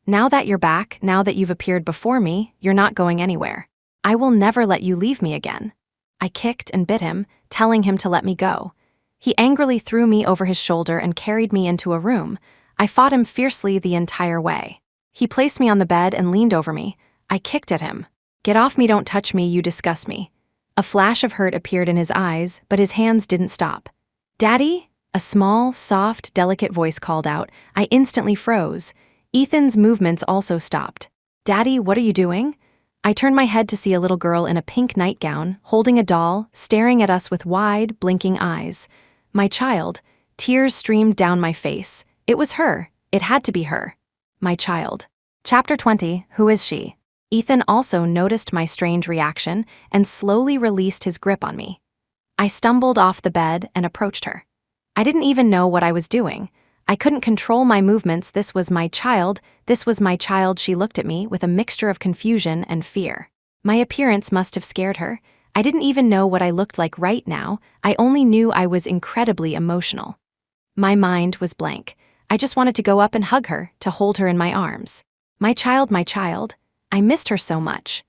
Now that you're back, now that you've appeared before me, you're not going anywhere. I will never let you leave me again. I kicked and bit him, telling him to let me go. He angrily threw me over his shoulder and carried me into a room. I fought him fiercely the entire way. He placed me on the bed and leaned over me. I kicked at him. Get off me, don't touch me, you disgust me. A flash of hurt appeared in his eyes, but his hands didn't stop. Daddy? A small, soft, delicate voice called out. I instantly froze. Ethan's movements also stopped. Daddy, what are you doing? I turned my head to see a little girl in a pink nightgown, holding a doll, staring at us with wide, blinking eyes. My child. Tears streamed down my face. It was her. It had to be her. My child. Chapter 20, Who is she? Ethan also noticed my strange reaction and slowly released his grip on me. I stumbled off the bed and approached her. I didn't even know what I was doing. I couldn't control my movements. This was my child. This was my child. She looked at me with a mixture of confusion and fear. My appearance must have scared her. I didn't even know what I looked like right now. I only knew I was incredibly emotional. My mind was blank. I just wanted to go up and hug her, to hold her in my arms. My child, my child. I missed her so much.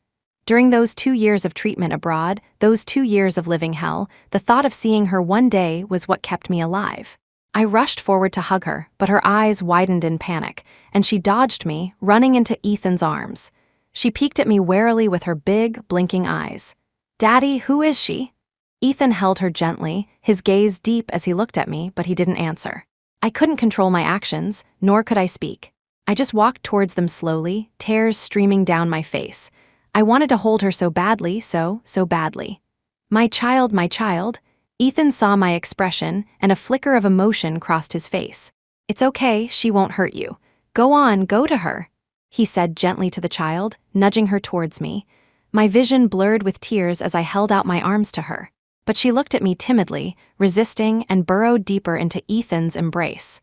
During those 2 years of treatment abroad, those 2 years of living hell, the thought of seeing her one day was what kept me alive. I rushed forward to hug her, but her eyes widened in panic, and she dodged me, running into Ethan's arms. She peeked at me warily with her big, blinking eyes. Daddy, who is she? Ethan held her gently, his gaze deep as he looked at me, but he didn't answer. I couldn't control my actions, nor could I speak. I just walked towards them slowly, tears streaming down my face. I wanted to hold her so badly, so badly. My child, my child. Ethan saw my expression, and a flicker of emotion crossed his face. It's okay, she won't hurt you. Go on, go to her, he said gently to the child, nudging her towards me. My vision blurred with tears as I held out my arms to her. But she looked at me timidly, resisting, and burrowed deeper into Ethan's embrace.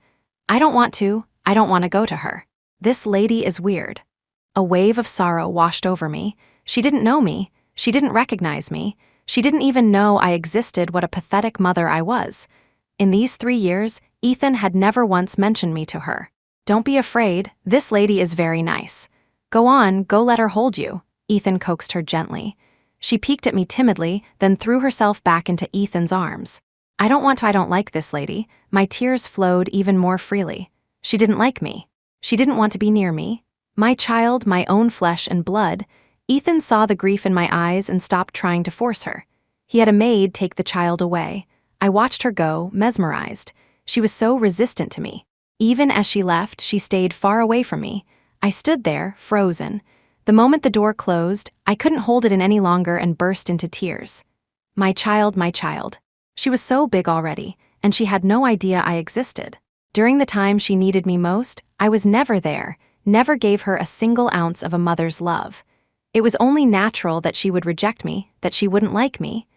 I don't want to go to her. This lady is weird. A wave of sorrow washed over me. She didn't know me. She didn't recognize me. She didn't even know I existed. What a pathetic mother I was. In these 3 years, Ethan had never once mentioned me to her. Don't be afraid, this lady is very nice. Go on, go let her hold you, Ethan coaxed her gently. She peeked at me timidly, then threw herself back into Ethan's arms. I don't like this lady. My tears flowed even more freely. She didn't like me. She didn't want to be near me. My child, my own flesh and blood. Ethan saw the grief in my eyes and stopped trying to force her. He had a maid take the child away. I watched her go, mesmerized. She was so resistant to me. Even as she left, she stayed far away from me. I stood there, frozen. The moment the door closed, I couldn't hold it in any longer and burst into tears. My child, my child. She was so big already, and she had no idea I existed. During the time she needed me most, I was never there, never gave her a single ounce of a mother's love. It was only natural that she would reject me, that she wouldn't like me.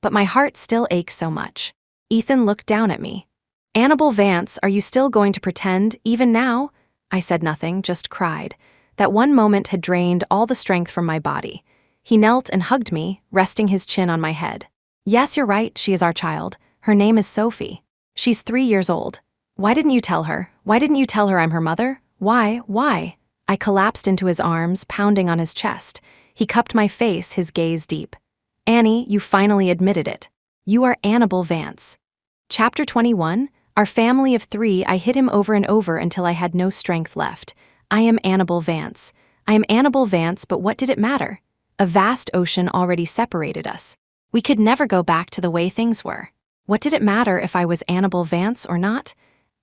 But my heart still ached so much. Ethan looked down at me. Annabelle Vance, are you still going to pretend, even now? I said nothing, just cried. That one moment had drained all the strength from my body. He knelt and hugged me, resting his chin on my head. Yes, you're right, she is our child. Her name is Sophie. She's 3 years old. Why didn't you tell her? Why didn't you tell her I'm her mother? Why? I collapsed into his arms, pounding on his chest. He cupped my face, his gaze deep. Annie, you finally admitted it. You are Annabelle Vance. Chapter 21, Our family of 3. I hit him over and over until I had no strength left. I am Annabelle Vance. I am Annabelle Vance, but what did it matter? A vast ocean already separated us. We could never go back to the way things were. What did it matter if I was Annabelle Vance or not?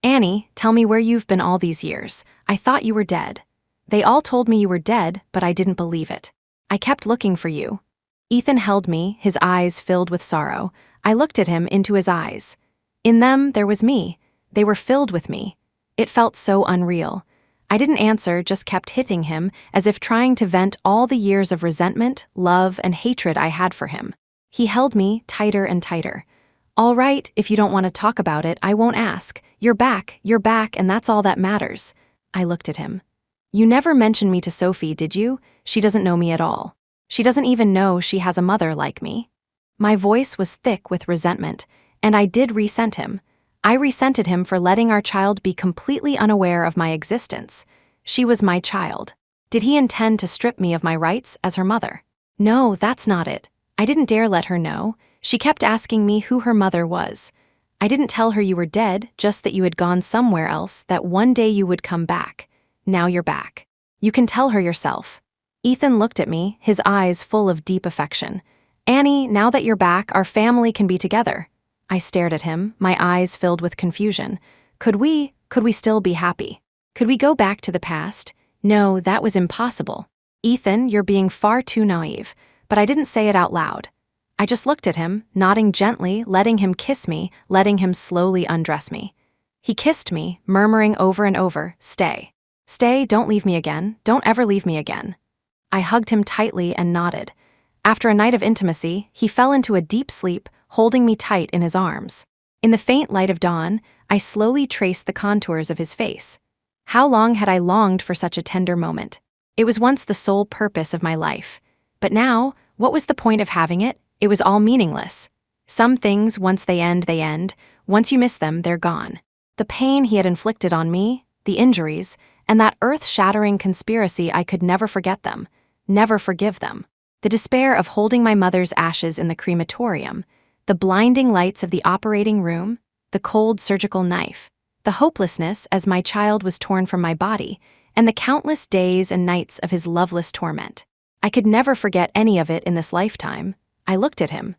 Annie, tell me where you've been all these years. I thought you were dead. They all told me you were dead, but I didn't believe it. I kept looking for you. Ethan held me, his eyes filled with sorrow. I looked at him into his eyes. In them, there was me. They were filled with me. It felt so unreal. I didn't answer, just kept hitting him, as if trying to vent all the years of resentment, love, and hatred I had for him. He held me tighter and tighter. All right, if you don't want to talk about it, I won't ask. You're back, and that's all that matters. I looked at him. You never mentioned me to Sophie, did you? She doesn't know me at all. She doesn't even know she has a mother like me. My voice was thick with resentment, and I did resent him. I resented him for letting our child be completely unaware of my existence. She was my child. Did he intend to strip me of my rights as her mother? No, that's not it. I didn't dare let her know. She kept asking me who her mother was. I didn't tell her you were dead, just that you had gone somewhere else, that one day you would come back. Now you're back. You can tell her yourself. Ethan looked at me, his eyes full of deep affection. Annie, now that you're back, our family can be together. I stared at him, my eyes filled with confusion. Could we still be happy? Could we go back to the past? No, that was impossible. Ethan, you're being far too naive. But I didn't say it out loud. I just looked at him, nodding gently, letting him kiss me, letting him slowly undress me. He kissed me, murmuring over and over, stay. Stay, don't leave me again, don't ever leave me again. I hugged him tightly and nodded. After a night of intimacy, he fell into a deep sleep, holding me tight in his arms. In the faint light of dawn, I slowly traced the contours of his face. How long had I longed for such a tender moment? It was once the sole purpose of my life. But now, what was the point of having it? It was all meaningless. Some things, once they end. Once you miss them, they're gone. The pain he had inflicted on me, the injuries, and that earth-shattering conspiracy, I could never forget them, never forgive them. The despair of holding my mother's ashes in the crematorium, the blinding lights of the operating room, the cold surgical knife, the hopelessness as my child was torn from my body, and the countless days and nights of his loveless torment. I could never forget any of it in this lifetime. I looked at him.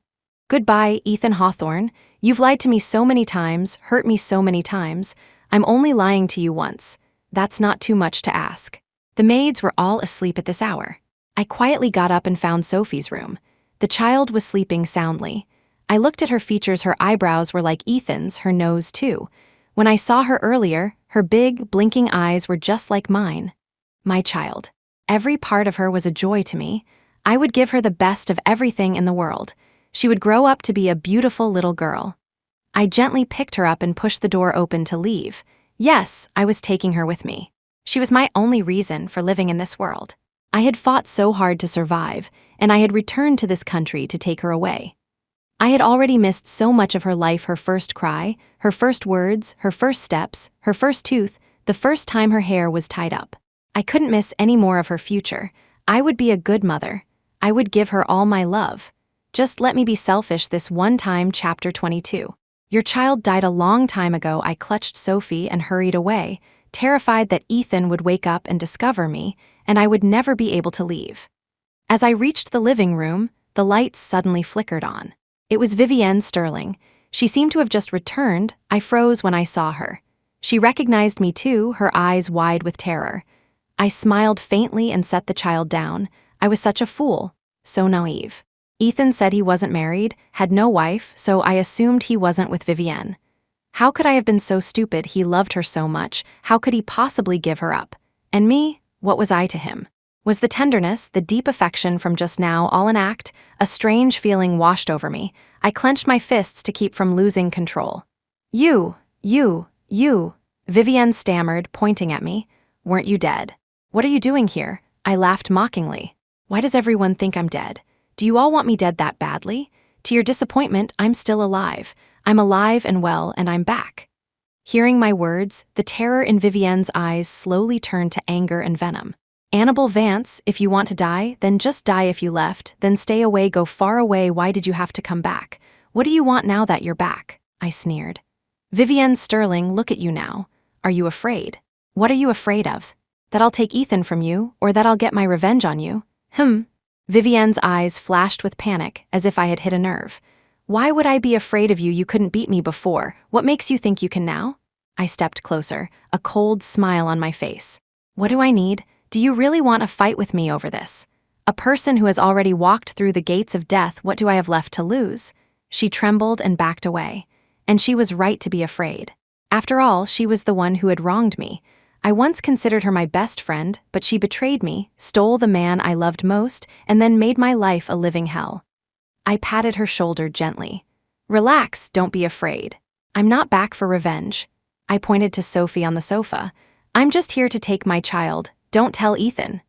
Goodbye, Ethan Hawthorne. You've lied to me so many times, hurt me so many times. I'm only lying to you once. That's not too much to ask. The maids were all asleep at this hour. I quietly got up and found Sophie's room. The child was sleeping soundly. I looked at her features. Her eyebrows were like Ethan's, her nose too. When I saw her earlier, her big, blinking eyes were just like mine. My child. Every part of her was a joy to me. I would give her the best of everything in the world. She would grow up to be a beautiful little girl. I gently picked her up and pushed the door open to leave. Yes, I was taking her with me. She was my only reason for living in this world. I had fought so hard to survive, and I had returned to this country to take her away. I had already missed so much of her life: her first cry, her first words, her first steps, her first tooth, the first time her hair was tied up. I couldn't miss any more of her future. I would be a good mother. I would give her all my love. Just let me be selfish this one time. Chapter 22. Your child died a long time ago. I clutched Sophie and hurried away, terrified that Ethan would wake up and discover me, and I would never be able to leave. As I reached the living room, the lights suddenly flickered on. It was Vivienne Sterling. She seemed to have just returned. I froze when I saw her. She recognized me too, her eyes wide with terror. I smiled faintly and set the child down. I was such a fool, so naive. Ethan said he wasn't married, had no wife, so I assumed he wasn't with Vivienne. How could I have been so stupid? He loved her so much. How could he possibly give her up? And me, what was I to him? Was the tenderness, the deep affection from just now all an act? A strange feeling washed over me. I clenched my fists to keep from losing control. You, Vivienne stammered, pointing at me. Weren't you dead? What are you doing here? I laughed mockingly. Why does everyone think I'm dead? Do you all want me dead that badly? To your disappointment, I'm still alive. I'm alive and well, and I'm back. Hearing my words, the terror in Vivienne's eyes slowly turned to anger and venom. Annabelle Vance, if you want to die, then just die. If you left, then stay away, go far away. Why did you have to come back? What do you want now that you're back? I sneered. Vivienne Sterling, look at you now. Are you afraid? What are you afraid of? That I'll take Ethan from you, or that I'll get my revenge on you? Vivienne's eyes flashed with panic, as if I had hit a nerve. Why would I be afraid of you? You couldn't beat me before. What makes you think you can now? I stepped closer, a cold smile on my face. What do I need? Do you really want a fight with me over this? A person who has already walked through the gates of death, what do I have left to lose? She trembled and backed away. And she was right to be afraid. After all, she was the one who had wronged me. I once considered her my best friend, but she betrayed me, stole the man I loved most, and then made my life a living hell. I patted her shoulder gently. Relax, don't be afraid. I'm not back for revenge. I pointed to Sophie on the sofa. I'm just here to take my child. Don't tell Ethan.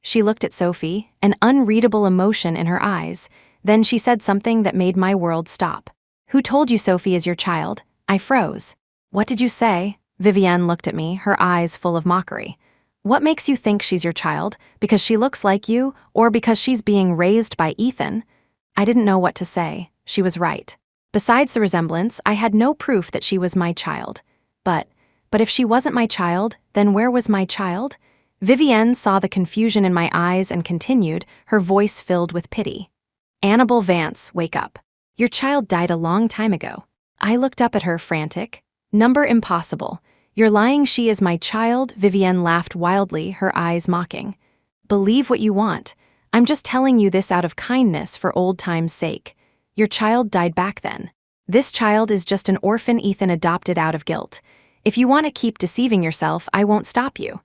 She looked at Sophie, an unreadable emotion in her eyes. Then she said something that made my world stop. Who told you Sophie is your child? I froze. What did you say? Vivienne looked at me, her eyes full of mockery. What makes you think she's your child? Because she looks like you, or because she's being raised by Ethan? I didn't know what to say. She was right. Besides the resemblance, I had no proof that she was my child. But if she wasn't my child, then where was my child? Vivienne saw the confusion in my eyes and continued, her voice filled with pity. Annabelle Vance, wake up. Your child died a long time ago. I looked up at her, frantic. Number impossible. You're lying, she is my child, Vivienne laughed wildly, her eyes mocking. Believe what you want. I'm just telling you this out of kindness for old time's sake. Your child died back then. This child is just an orphan Ethan adopted out of guilt. If you want to keep deceiving yourself, I won't stop you.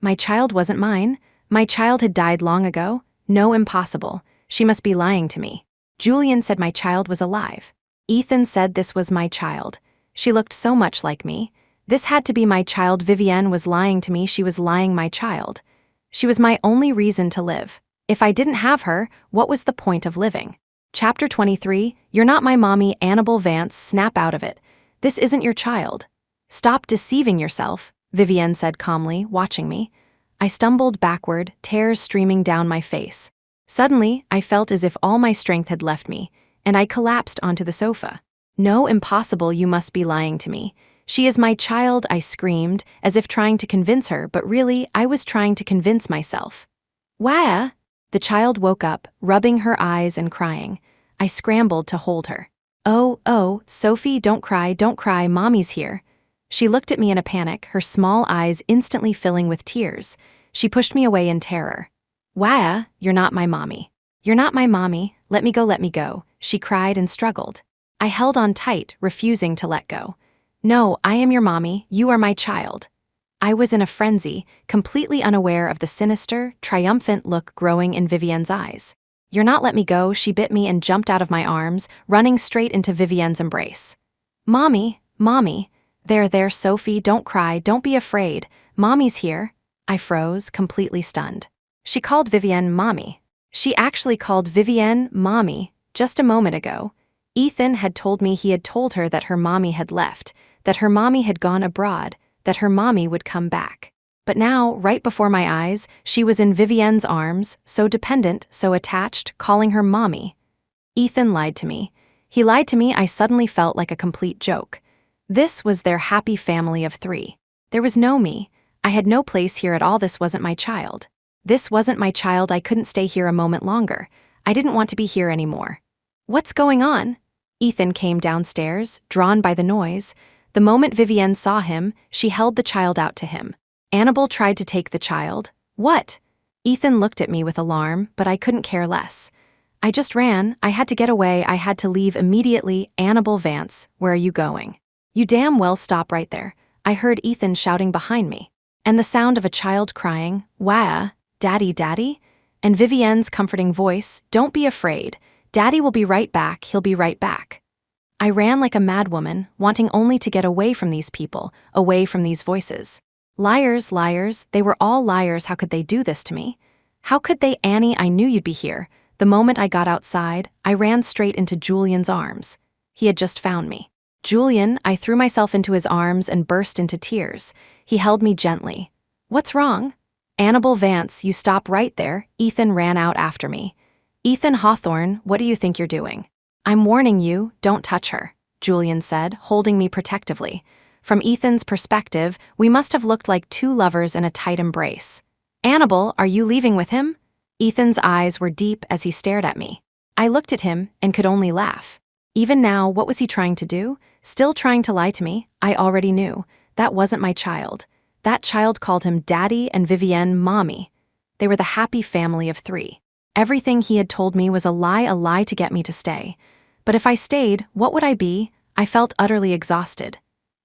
My child wasn't mine. My child had died long ago. No, impossible. She must be lying to me. Julian said my child was alive. Ethan said this was my child. She looked so much like me. This had to be my child. Vivienne was lying to me. She was lying my child. She was my only reason to live. If I didn't have her, what was the point of living? Chapter 23, You're not my mommy, Annabelle Vance, snap out of it. This isn't your child. Stop deceiving yourself, Vivienne said calmly, watching me. I stumbled backward, tears streaming down my face. Suddenly, I felt as if all my strength had left me, and I collapsed onto the sofa. No, impossible, you must be lying to me. She is my child, I screamed, as if trying to convince her, but really, I was trying to convince myself. Wah! The child woke up, rubbing her eyes and crying. I scrambled to hold her. Oh, Sophie, don't cry, mommy's here. She looked at me in a panic, her small eyes instantly filling with tears. She pushed me away in terror. Wah, you're not my mommy. You're not my mommy, let me go, she cried and struggled. I held on tight, refusing to let go. No, I am your mommy, you are my child. I was in a frenzy, completely unaware of the sinister, triumphant look growing in Vivienne's eyes. You're not let me go, she bit me and jumped out of my arms, running straight into Vivienne's embrace. Mommy. There, Sophie, don't cry, don't be afraid. Mommy's here. I froze, completely stunned. She called Vivienne mommy. She actually called Vivienne mommy just a moment ago. Ethan had told me he had told her that her mommy had left, that her mommy had gone abroad, that her mommy would come back. But now, right before my eyes, she was in Vivienne's arms, so dependent, so attached, calling her mommy. Ethan lied to me. He lied to me. I suddenly felt like a complete joke. This was their happy family of 3. There was no me. I had no place here at all. This wasn't my child. This wasn't my child. I couldn't stay here a moment longer. I didn't want to be here anymore. What's going on? Ethan came downstairs, drawn by the noise. The moment Vivienne saw him, she held the child out to him. Annabelle tried to take the child. What? Ethan looked at me with alarm, but I couldn't care less. I just ran. I had to get away. I had to leave immediately. Annabelle Vance, where are you going? You damn well stop right there. I heard Ethan shouting behind me. And the sound of a child crying, Wah, Daddy, and Vivienne's comforting voice, don't be afraid. Daddy will be right back, he'll be right back. I ran like a madwoman, wanting only to get away from these people, away from these voices. Liars, they were all liars. How could they do this to me? How could they? Annie, I knew you'd be here. The moment I got outside, I ran straight into Julian's arms. He had just found me. Julian, I threw myself into his arms and burst into tears. He held me gently. What's wrong? Annabelle Vance, you stop right there. Ethan ran out after me. Ethan Hawthorne, what do you think you're doing? I'm warning you, don't touch her, Julian said, holding me protectively. From Ethan's perspective, we must have looked like two lovers in a tight embrace. "Annabelle, are you leaving with him?" Ethan's eyes were deep as he stared at me. I looked at him and could only laugh. Even now, what was he trying to do? Still trying to lie to me? I already knew. That wasn't my child. That child called him Daddy and Vivienne Mommy. They were the happy family of three. Everything he had told me was a lie to get me to stay. But if I stayed, what would I be? I felt utterly exhausted.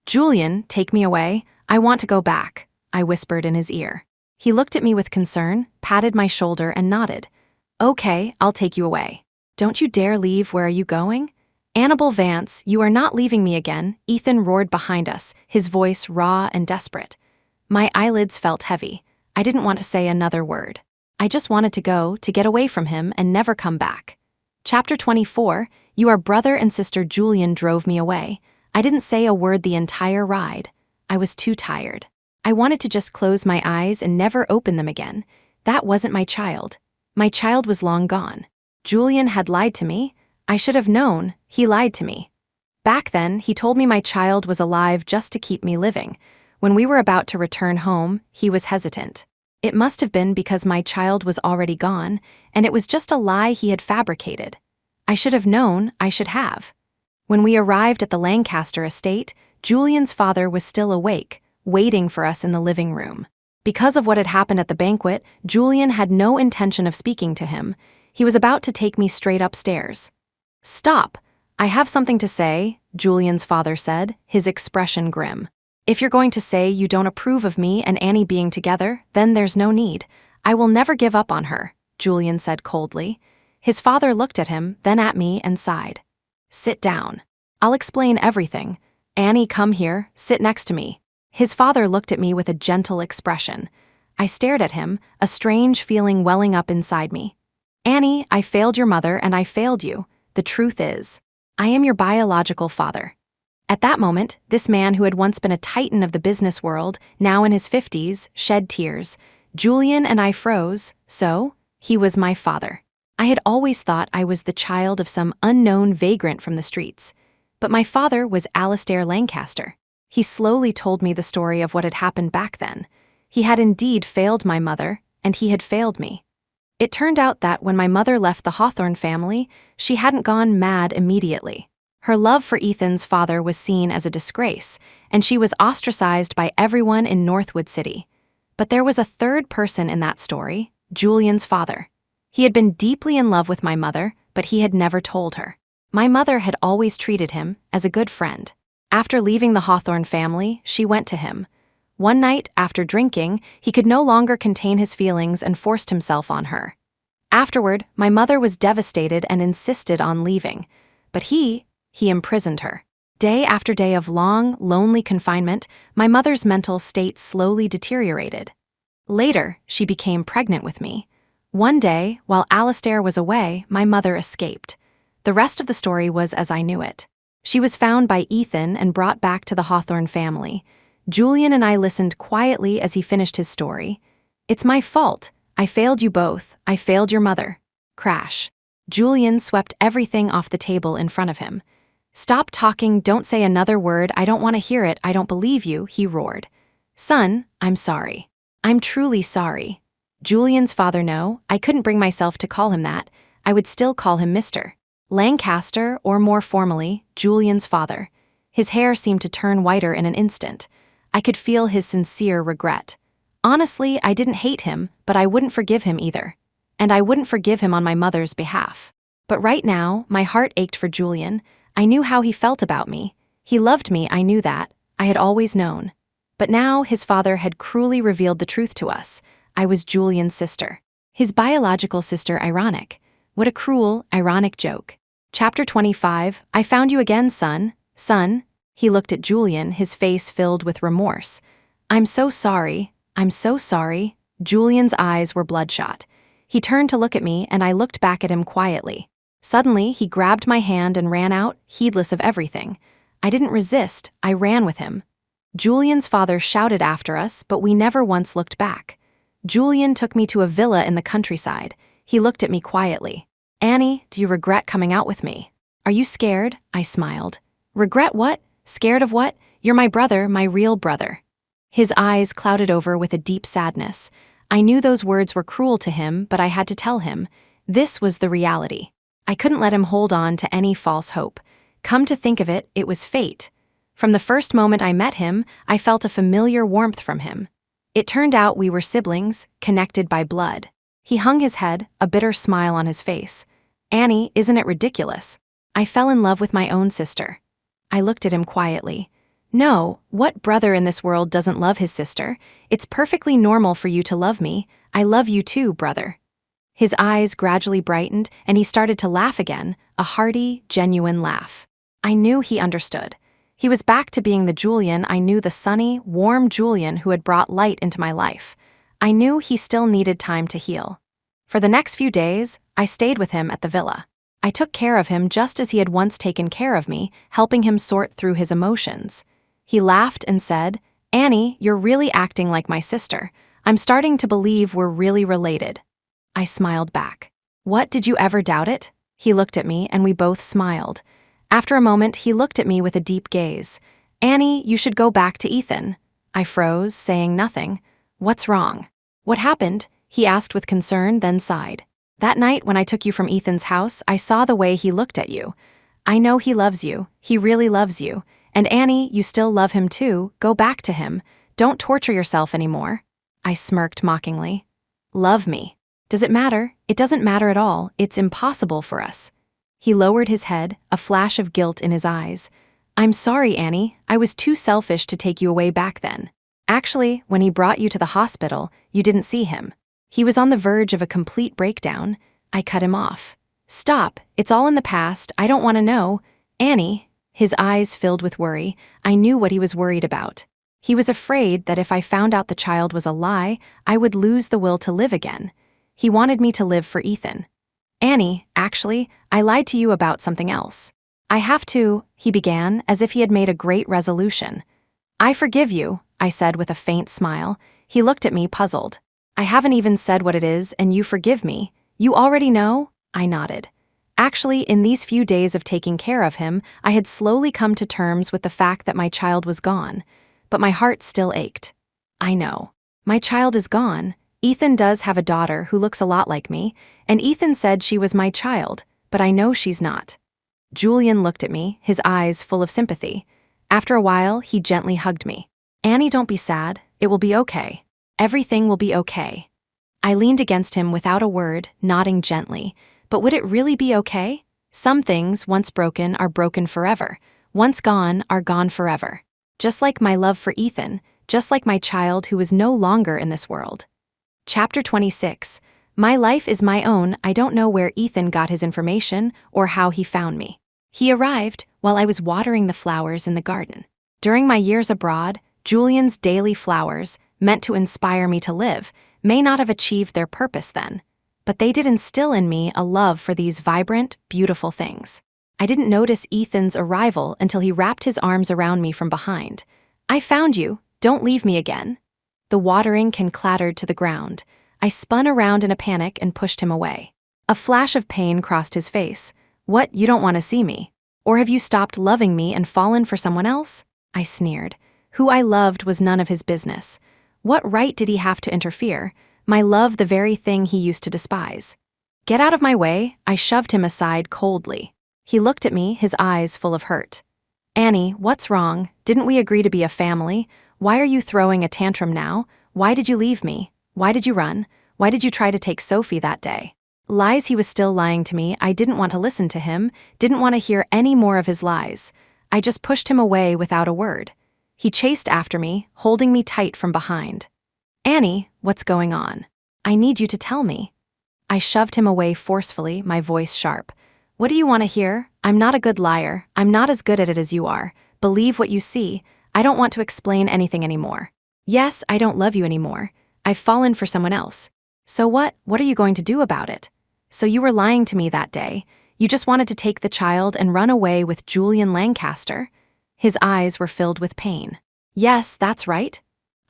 "Julian, take me away. I want to go back," I whispered in his ear. He looked at me with concern, patted my shoulder, and nodded. "Okay, I'll take you away." "Don't you dare leave. Where are you going?" "Annabelle Vance, you are not leaving me again," Ethan roared behind us, his voice raw and desperate. My eyelids felt heavy. I didn't want to say another word. I just wanted to go, to get away from him and never come back. Chapter 24, Your brother and sister Julian drove me away. I didn't say a word the entire ride. I was too tired. I wanted to just close my eyes and never open them again. That wasn't my child. My child was long gone. Julian had lied to me. I should have known. He lied to me. Back then, he told me my child was alive just to keep me living. When we were about to return home, he was hesitant. It must have been because my child was already gone, and it was just a lie he had fabricated. I should have known. I should have. When we arrived at the Lancaster estate, Julian's father was still awake, waiting for us in the living room. Because of what had happened at the banquet, Julian had no intention of speaking to him. He was about to take me straight upstairs. "Stop. I have something to say," Julian's father said, his expression grim. "If you're going to say you don't approve of me and Annie being together, then there's no need. I will never give up on her," Julian said coldly. His father looked at him, then at me, and sighed. "Sit down. I'll explain everything. Annie, come here, sit next to me." His father looked at me with a gentle expression. I stared at him, a strange feeling welling up inside me. "Annie, I failed your mother and I failed you. The truth is, I am your biological father." At that moment, this man who had once been a titan of the business world, now in his 50s, shed tears. Julian and I froze. So, he was my father. I had always thought I was the child of some unknown vagrant from the streets. But my father was Alistair Lancaster. He slowly told me the story of what had happened back then. He had indeed failed my mother, and he had failed me. It turned out that when my mother left the Hawthorne family, she hadn't gone mad immediately. Her love for Ethan's father was seen as a disgrace, and she was ostracized by everyone in Northwood City. But there was a third person in that story, Julian's father. He had been deeply in love with my mother, but he had never told her. My mother had always treated him as a good friend. After leaving the Hawthorne family, she went to him. One night, after drinking, he could no longer contain his feelings and forced himself on her. Afterward, my mother was devastated and insisted on leaving. But he imprisoned her. Day after day of long, lonely confinement, my mother's mental state slowly deteriorated. Later, she became pregnant with me. One day, while Alistair was away, my mother escaped. The rest of the story was as I knew it. She was found by Ethan and brought back to the Hawthorne family. Julian and I listened quietly as he finished his story. "It's my fault. I failed you both. I failed your mother." Crash. Julian swept everything off the table in front of him. "Stop talking, don't say another word, I don't want to hear it, I don't believe you," he roared. "Son, I'm sorry. I'm truly sorry." Julian's father, no, I couldn't bring myself to call him that. I would still call him Mr. Lancaster, or more formally, Julian's father. His hair seemed to turn whiter in an instant. I could feel his sincere regret. Honestly, I didn't hate him, but I wouldn't forgive him either. And I wouldn't forgive him on my mother's behalf. But right now, my heart ached for Julian. I knew how he felt about me. He loved me, I knew that. I had always known. But now his father had cruelly revealed the truth to us. I was Julian's sister. His biological sister, ironic. What a cruel, ironic joke. Chapter 25, I found you again, son. Son. He looked at Julian, his face filled with remorse. I'm so sorry. I'm so sorry." Julian's eyes were bloodshot. He turned to look at me, and I looked back at him quietly. Suddenly, he grabbed my hand and ran out, heedless of everything. I didn't resist, I ran with him. Julian's father shouted after us, but we never once looked back. Julian took me to a villa in the countryside. He looked at me quietly. "Annie, do you regret coming out with me?" "Are you scared?" I smiled. "Regret what? Scared of what? You're my brother, my real brother." His eyes clouded over with a deep sadness. I knew those words were cruel to him, but I had to tell him. This was the reality. I couldn't let him hold on to any false hope. Come to think of it, it was fate. From the first moment I met him, I felt a familiar warmth from him. It turned out we were siblings, connected by blood. He hung his head, a bitter smile on his face. "Annie, isn't it ridiculous? I fell in love with my own sister." I looked at him quietly. "No, what brother in this world doesn't love his sister? It's perfectly normal for you to love me. I love you too, brother." His eyes gradually brightened, and he started to laugh again, a hearty, genuine laugh. I knew he understood. He was back to being the Julian I knew, the sunny, warm Julian who had brought light into my life. I knew he still needed time to heal. For the next few days, I stayed with him at the villa. I took care of him just as he had once taken care of me, helping him sort through his emotions. He laughed and said, "Annie, you're really acting like my sister. I'm starting to believe we're really related." I smiled back. "What, did you ever doubt it?" He looked at me and we both smiled. After a moment, he looked at me with a deep gaze. "Annie, you should go back to Ethan." I froze, saying nothing. "What's wrong?" "What happened?" he asked with concern, then sighed. "That night when I took you from Ethan's house, I saw the way he looked at you. I know he loves you. He really loves you. And Annie, you still love him too. Go back to him. Don't torture yourself anymore." I smirked mockingly. "Love me. Does it matter? It doesn't matter at all. It's impossible for us." He lowered his head, a flash of guilt in his eyes. "I'm sorry, Annie. I was too selfish to take you away back then. Actually, when he brought you to the hospital, you didn't see him. He was on the verge of a complete breakdown." I cut him off. "Stop. It's all in the past. I don't want to know." "Annie." His eyes filled with worry. I knew what he was worried about. He was afraid that if I found out the child was a lie, I would lose the will to live again. He wanted me to live for Ethan. "Annie, actually, I lied to you about something else. I have to," he began, as if he had made a great resolution. "I forgive you," I said with a faint smile. He looked at me, puzzled. "I haven't even said what it is, and you forgive me? You already know?" I nodded. Actually, in these few days of taking care of him, I had slowly come to terms with the fact that my child was gone. But my heart still ached. I know. My child is gone. Ethan does have a daughter who looks a lot like me, and Ethan said she was my child, but I know she's not. Julian looked at me, his eyes full of sympathy. After a while, he gently hugged me. "Annie, don't be sad. It will be okay. Everything will be okay." I leaned against him without a word, nodding gently. But would it really be okay? Some things, once broken, are broken forever. Once gone, are gone forever. Just like my love for Ethan, just like my child who is no longer in this world. Chapter 26. My life is my own. I don't know where Ethan got his information or how he found me. He arrived while I was watering the flowers in the garden. During my years abroad, Julian's daily flowers, meant to inspire me to live, may not have achieved their purpose then. But they did instill in me a love for these vibrant, beautiful things. I didn't notice Ethan's arrival until he wrapped his arms around me from behind. "I found you. Don't leave me again." The watering can clattered to the ground. I spun around in a panic and pushed him away. A flash of pain crossed his face. "What, you don't want to see me? Or have you stopped loving me and fallen for someone else?" I sneered. Who I loved was none of his business. What right did he have to interfere? My love, the very thing he used to despise. "Get out of my way," I shoved him aside coldly. He looked at me, his eyes full of hurt. "Annie, what's wrong? Didn't we agree to be a family? Why are you throwing a tantrum now? Why did you leave me? Why did you run? Why did you try to take Sophie that day?" Lies he was still lying to me. I didn't want to listen to him, didn't want to hear any more of his lies. I just pushed him away without a word. He chased after me, holding me tight from behind. "Annie, what's going on? I need you to tell me." I shoved him away forcefully, my voice sharp. "What do you want to hear? I'm not a good liar. I'm not as good at it as you are. Believe what you see. I don't want to explain anything anymore. Yes, I don't love you anymore. I've fallen for someone else. So what? What are you going to do about it? So you were lying to me that day. You just wanted to take the child and run away with Julian Lancaster?" His eyes were filled with pain. "Yes, that's right."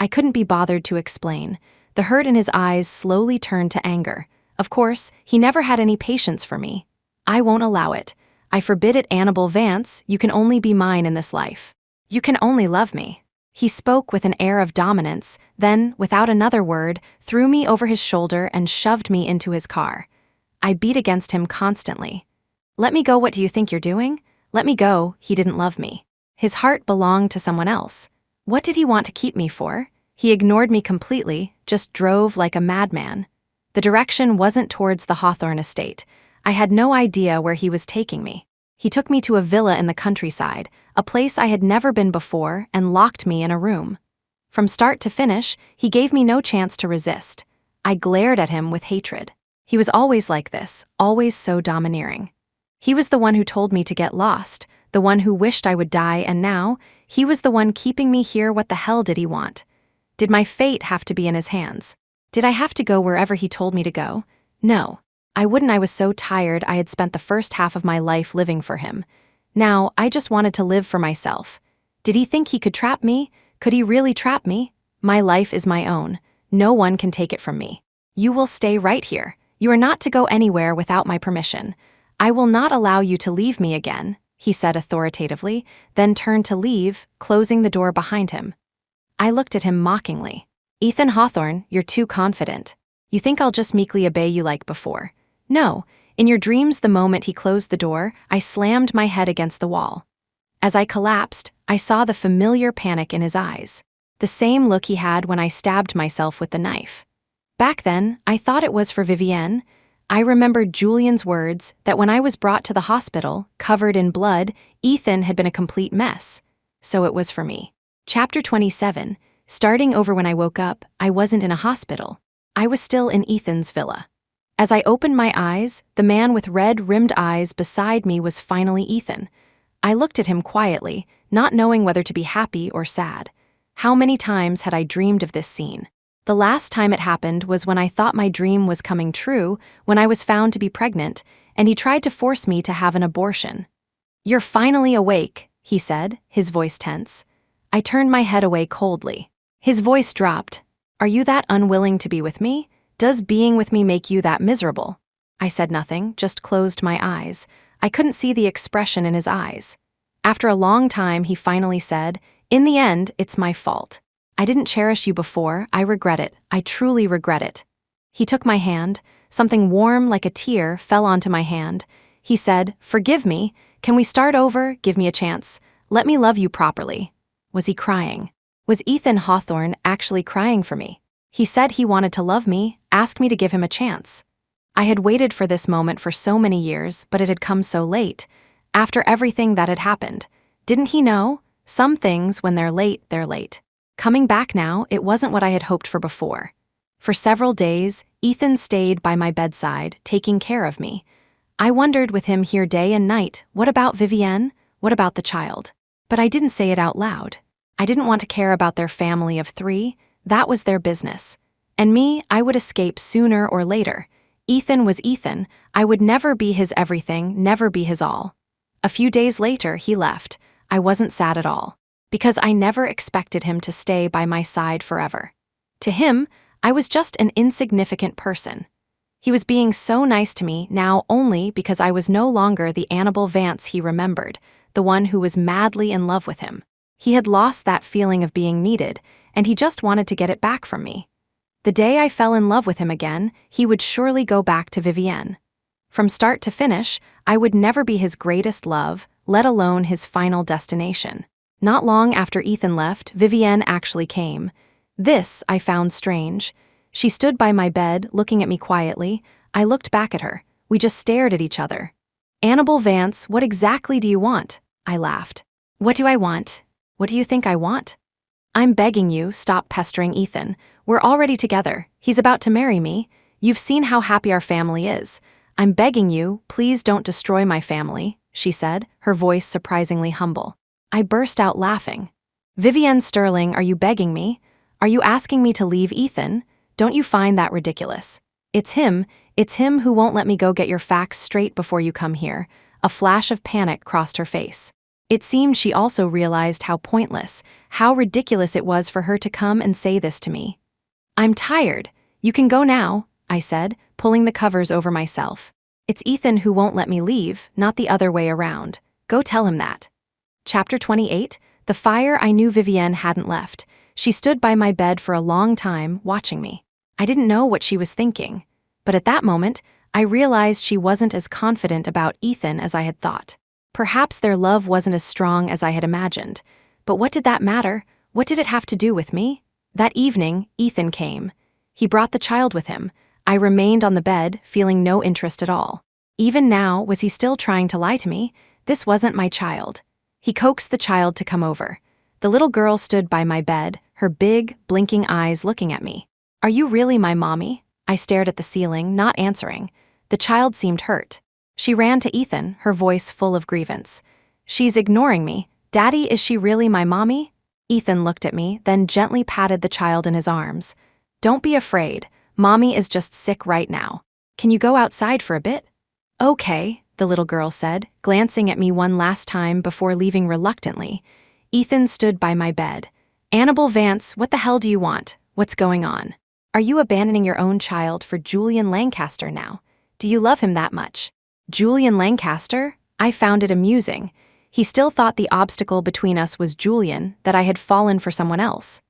I couldn't be bothered to explain. The hurt in his eyes slowly turned to anger. Of course, he never had any patience for me. "I won't allow it. I forbid it, Annabel Vance. You can only be mine in this life." You can only love me. He spoke with an air of dominance, then, without another word, threw me over his shoulder and shoved me into his car. I beat against him constantly. Let me go, what do you think you're doing? Let me go, he didn't love me. His heart belonged to someone else. What did he want to keep me for? He ignored me completely, just drove like a madman. The direction wasn't towards the Hawthorne estate. I had no idea where he was taking me. He took me to a villa in the countryside, a place I had never been before, and locked me in a room. From start to finish, he gave me no chance to resist. I glared at him with hatred. He was always like this, always so domineering. He was the one who told me to get lost, the one who wished I would die, and now, he was the one keeping me here. What the hell did he want? Did my fate have to be in his hands? Did I have to go wherever he told me to go? No. I wouldn't. I was so tired. I had spent the first half of my life living for him. Now, I just wanted to live for myself. Did he think he could trap me? Could he really trap me? My life is my own. No one can take it from me. You will stay right here. You are not to go anywhere without my permission. I will not allow you to leave me again, he said authoritatively, then turned to leave, closing the door behind him. I looked at him mockingly. Ethan Hawthorne, you're too confident. You think I'll just meekly obey you like before. No, in your dreams, the moment he closed the door, I slammed my head against the wall. As I collapsed, I saw the familiar panic in his eyes, the same look he had when I stabbed myself with the knife. Back then, I thought it was for Vivienne. I remembered Julian's words that when I was brought to the hospital, covered in blood, Ethan had been a complete mess. So it was for me. Chapter 27, starting over. When I woke up, I wasn't in a hospital. I was still in Ethan's villa. As I opened my eyes, the man with red-rimmed eyes beside me was finally Ethan. I looked at him quietly, not knowing whether to be happy or sad. How many times had I dreamed of this scene? The last time it happened was when I thought my dream was coming true, when I was found to be pregnant, and he tried to force me to have an abortion. You're finally awake, he said, his voice tense. I turned my head away coldly. His voice dropped. Are you that unwilling to be with me? Does being with me make you that miserable? I said nothing, just closed my eyes. I couldn't see the expression in his eyes. After a long time, he finally said, in the end, it's my fault. I didn't cherish you before. I regret it. I truly regret it. He took my hand. Something warm like a tear fell onto my hand. He said, forgive me. Can we start over? Give me a chance. Let me love you properly. Was he crying? Was Ethan Hawthorne actually crying for me? He said he wanted to love me, asked me to give him a chance. I had waited for this moment for so many years, but it had come so late. After everything that had happened, didn't he know? Some things, when they're late, they're late. Coming back now, it wasn't what I had hoped for before. For several days, Ethan stayed by my bedside, taking care of me. I wondered with him here day and night, what about Vivienne? What about the child? But I didn't say it out loud. I didn't want to care about their family of 3. That was their business. And me, I would escape sooner or later. Ethan was Ethan. I would never be his everything, never be his all. A few days later, he left. I wasn't sad at all, because I never expected him to stay by my side forever. To him, I was just an insignificant person. He was being so nice to me now only because I was no longer the Annabelle Vance he remembered, the one who was madly in love with him. He had lost that feeling of being needed, and he just wanted to get it back from me. The day I fell in love with him again, he would surely go back to Vivienne. From start to finish, I would never be his greatest love, let alone his final destination. Not long after Ethan left, Vivienne actually came. This I found strange. She stood by my bed, looking at me quietly. I looked back at her. We just stared at each other. Annabelle Vance, what exactly do you want? I laughed. What do I want? What do you think I want? I'm begging you, stop pestering Ethan. We're already together. He's about to marry me. You've seen how happy our family is. I'm begging you, please don't destroy my family, she said, her voice surprisingly humble. I burst out laughing. Vivienne Sterling, are you begging me? Are you asking me to leave Ethan? Don't you find that ridiculous? It's him who won't let me go. Get your facts straight before you come here. A flash of panic crossed her face. It seemed she also realized how pointless, how ridiculous it was for her to come and say this to me. I'm tired. You can go now, I said, pulling the covers over myself. It's Ethan who won't let me leave, not the other way around. Go tell him that. Chapter 28, The fire I knew Vivienne hadn't left. She stood by my bed for a long time, watching me. I didn't know what she was thinking, but at that moment, I realized she wasn't as confident about Ethan as I had thought. Perhaps their love wasn't as strong as I had imagined. But what did that matter? What did it have to do with me? That evening, Ethan came. He brought the child with him. I remained on the bed, feeling no interest at all. Even now, was he still trying to lie to me? This wasn't my child. He coaxed the child to come over. The little girl stood by my bed, her big, blinking eyes looking at me. "Are you really my mommy?" I stared at the ceiling, not answering. The child seemed hurt. She ran to Ethan, her voice full of grievance. "She's ignoring me. Daddy, is she really my mommy?" Ethan looked at me, then gently patted the child in his arms. "Don't be afraid. Mommy is just sick right now. Can you go outside for a bit?" "Okay," the little girl said, glancing at me one last time before leaving reluctantly. Ethan stood by my bed. "Annabelle Vance, what the hell do you want? What's going on? Are you abandoning your own child for Julian Lancaster now? Do you love him that much?" Julian Lancaster? I found it amusing. He still thought the obstacle between us was Julian, that I had fallen for someone else.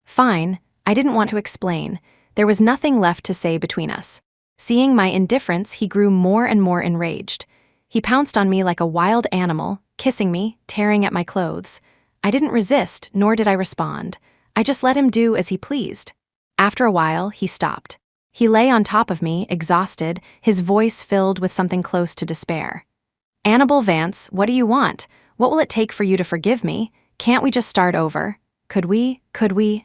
Fine, I didn't want to explain. There was nothing left to say between us. Seeing my indifference, he grew more and more enraged. He pounced on me like a wild animal, kissing me, tearing at my clothes. I didn't resist, nor did I respond. I just let him do as he pleased. After a while, he stopped. He lay on top of me, exhausted, his voice filled with something close to despair. "Annabelle Vance, what do you want? What will it take for you to forgive me? Can't we just start over? Could we?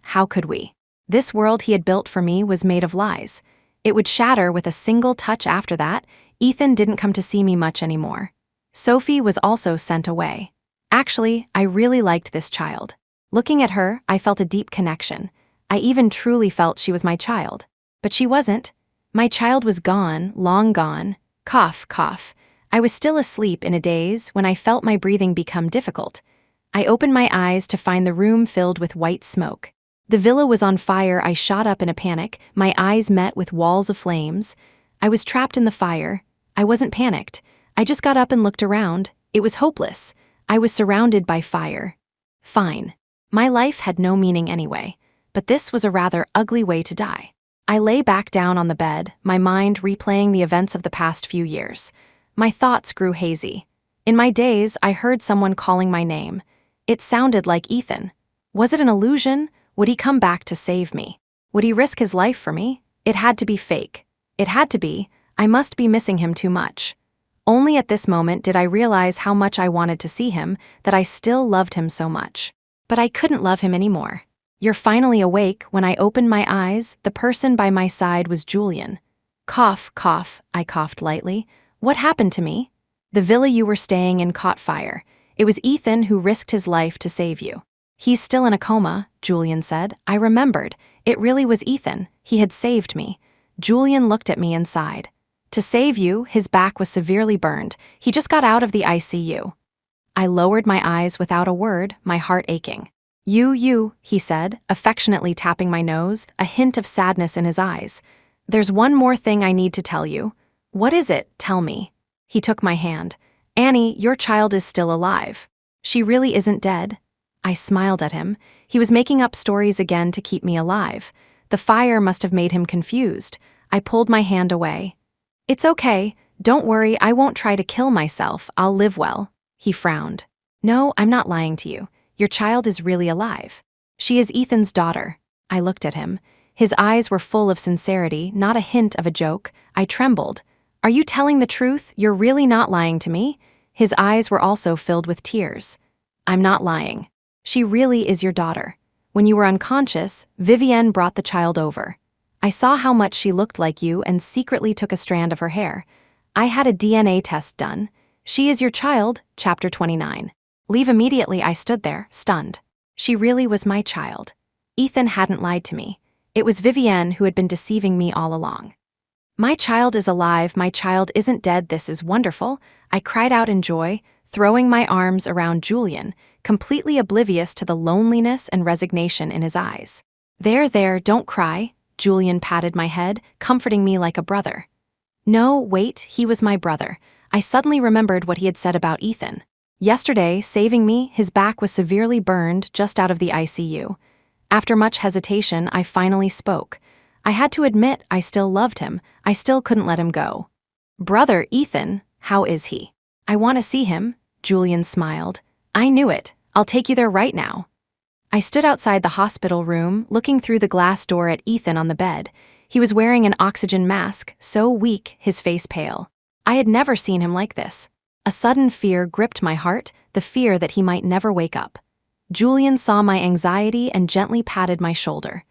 How could we?" This world he had built for me was made of lies. It would shatter with a single touch after that. Ethan didn't come to see me much anymore. Sophie was also sent away. Actually, I really liked this child. Looking at her, I felt a deep connection. I even truly felt she was my child. But she wasn't. My child was gone, long gone. Cough, cough. I was still asleep in a daze when I felt my breathing become difficult. I opened my eyes to find the room filled with white smoke. The villa was on fire. I shot up in a panic, my eyes met with walls of flames. I was trapped in the fire. I wasn't panicked. I just got up and looked around. It was hopeless. I was surrounded by fire. Fine. My life had no meaning anyway, but this was a rather ugly way to die. I lay back down on the bed, my mind replaying the events of the past few years. My thoughts grew hazy. In my daze, I heard someone calling my name. It sounded like Ethan. Was it an illusion? Would he come back to save me? Would he risk his life for me? It had to be fake. It had to be. I must be missing him too much. Only at this moment did I realize how much I wanted to see him, that I still loved him so much. But I couldn't love him anymore. "You're finally awake." When I opened my eyes, the person by my side was Julian. "Cough, cough," I coughed lightly. "What happened to me?" "The villa you were staying in caught fire. It was Ethan who risked his life to save you." "He's still in a coma," Julian said. I remembered. It really was Ethan. He had saved me. Julian looked at me and sighed. "To save you," his back was severely burned. "He just got out of the ICU." I lowered my eyes without a word, my heart aching. You, he said, affectionately tapping my nose, a hint of sadness in his eyes. "There's one more thing I need to tell you." "What is it? Tell me." He took my hand. "Annie, your child is still alive. She really isn't dead." I smiled at him. He was making up stories again to keep me alive. The fire must have made him confused. I pulled my hand away. "It's okay. Don't worry, I won't try to kill myself. I'll live well." He frowned. "No, I'm not lying to you. Your child is really alive. She is Ethan's daughter." I looked at him. His eyes were full of sincerity, not a hint of a joke. I trembled. "Are you telling the truth? You're really not lying to me?" His eyes were also filled with tears. "I'm not lying. She really is your daughter. When you were unconscious, Vivienne brought the child over. I saw how much she looked like you and secretly took a strand of her hair. I had a DNA test done. She is your child." Chapter 29. "Leave immediately." I stood there, stunned. She really was my child. Ethan hadn't lied to me. It was Vivienne who had been deceiving me all along. "My child is alive. My child isn't dead. This is wonderful." I cried out in joy, throwing my arms around Julian, completely oblivious to the loneliness and resignation in his eyes. There, don't cry." Julian patted my head, comforting me like a brother. "No, wait, he was my brother." I suddenly remembered what he had said about Ethan. Yesterday, saving me, his back was severely burned just out of the ICU. After much hesitation, I finally spoke. I had to admit I still loved him. I still couldn't let him go. "Brother, Ethan, how is he?" "I want to see him," Julian smiled. "I knew it. I'll take you there right now." I stood outside the hospital room, looking through the glass door at Ethan on the bed. He was wearing an oxygen mask, so weak, his face pale. I had never seen him like this. A sudden fear gripped my heart, the fear that he might never wake up. Julian saw my anxiety and gently patted my shoulder.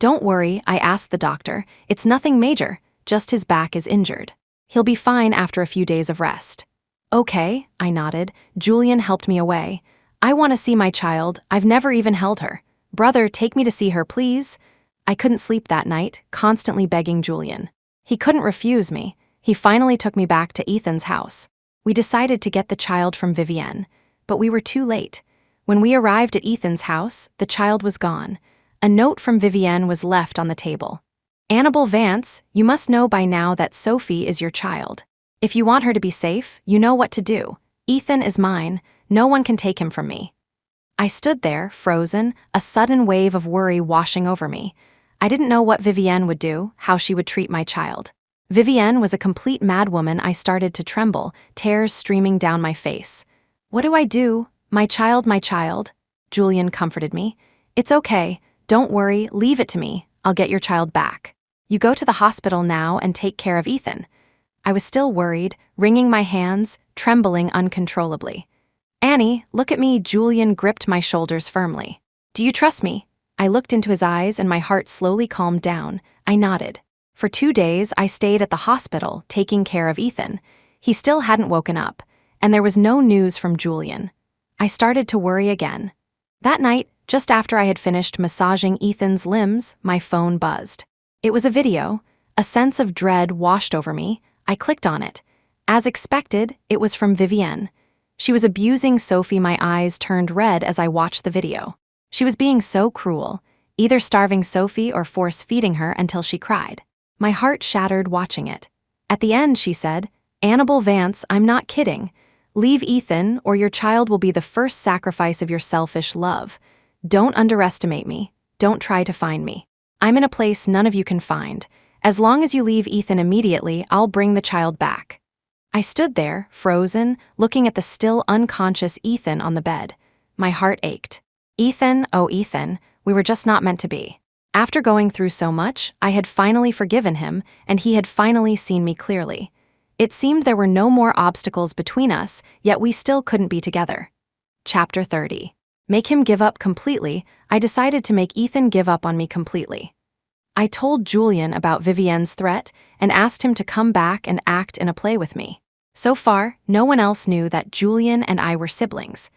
"Don't worry," I asked the doctor. "It's nothing major, just his back is injured. He'll be fine after a few days of rest." "Okay," I nodded. Julian helped me away. "I want to see my child. I've never even held her. Brother, take me to see her, please." I couldn't sleep that night, constantly begging Julian. He couldn't refuse me. He finally took me back to Ethan's house. We decided to get the child from Vivienne, but we were too late. When we arrived at Ethan's house, the child was gone. A note from Vivienne was left on the table. "Annabelle Vance, you must know by now that Sophie is your child. If you want her to be safe, you know what to do. Ethan is mine. No one can take him from me." I stood there, frozen, a sudden wave of worry washing over me. I didn't know what Vivienne would do, how she would treat my child. Vivienne was a complete madwoman. I started to tremble, tears streaming down my face. "What do I do? My child, my child." Julian comforted me. "It's okay. Don't worry, leave it to me. I'll get your child back. You go to the hospital now and take care of Ethan." I was still worried, wringing my hands, trembling uncontrollably. "Annie, look at me." Julian gripped my shoulders firmly. "Do you trust me?" I looked into his eyes and my heart slowly calmed down. I nodded. For 2 days, I stayed at the hospital, taking care of Ethan. He still hadn't woken up, and there was no news from Julian. I started to worry again. That night, just after I had finished massaging Ethan's limbs, my phone buzzed. It was a video. A sense of dread washed over me. I clicked on it. As expected, it was from Vivienne. She was abusing Sophie. My eyes turned red as I watched the video. She was being so cruel, either starving Sophie or force-feeding her until she cried. My heart shattered watching it. At the end, she said, "Annabelle Vance, I'm not kidding. Leave Ethan, or your child will be the first sacrifice of your selfish love. Don't underestimate me. Don't try to find me. I'm in a place none of you can find. As long as you leave Ethan immediately, I'll bring the child back." I stood there, frozen, looking at the still unconscious Ethan on the bed. My heart ached. Ethan, oh Ethan, we were just not meant to be. After going through so much, I had finally forgiven him, and he had finally seen me clearly. It seemed there were no more obstacles between us, yet we still couldn't be together. Chapter 30. Make him give up completely. I decided to make Ethan give up on me completely. I told Julian about Vivienne's threat and asked him to come back and act in a play with me. So far, no one else knew that Julian and I were siblings.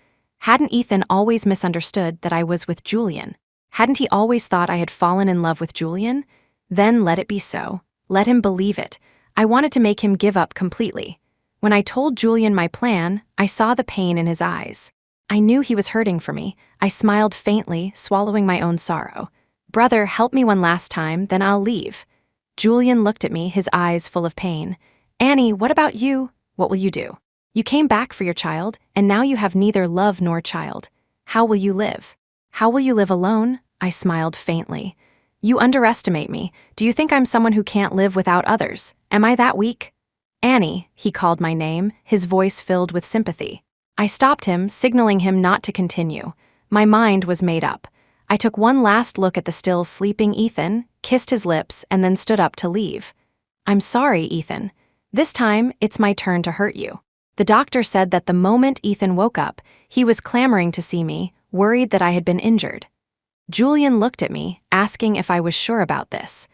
Hadn't Ethan always misunderstood that I was with Julian? Hadn't he always thought I had fallen in love with Julian? Then let it be so. Let him believe it. I wanted to make him give up completely. When I told Julian my plan, I saw the pain in his eyes. I knew he was hurting for me. I smiled faintly, swallowing my own sorrow. "Brother, help me one last time, then I'll leave." Julian looked at me, his eyes full of pain. "Annie, what about you? What will you do? You came back for your child, and now you have neither love nor child. How will you live? How will you live alone?" I smiled faintly. "You underestimate me. Do you think I'm someone who can't live without others? Am I that weak?" "Annie," he called my name, his voice filled with sympathy. I stopped him, signaling him not to continue. My mind was made up. I took one last look at the still sleeping Ethan, kissed his lips, and then stood up to leave. "I'm sorry, Ethan. This time, it's my turn to hurt you." The doctor said that the moment Ethan woke up, he was clamoring to see me, worried that I had been injured. Julian looked at me, asking if I was sure about this.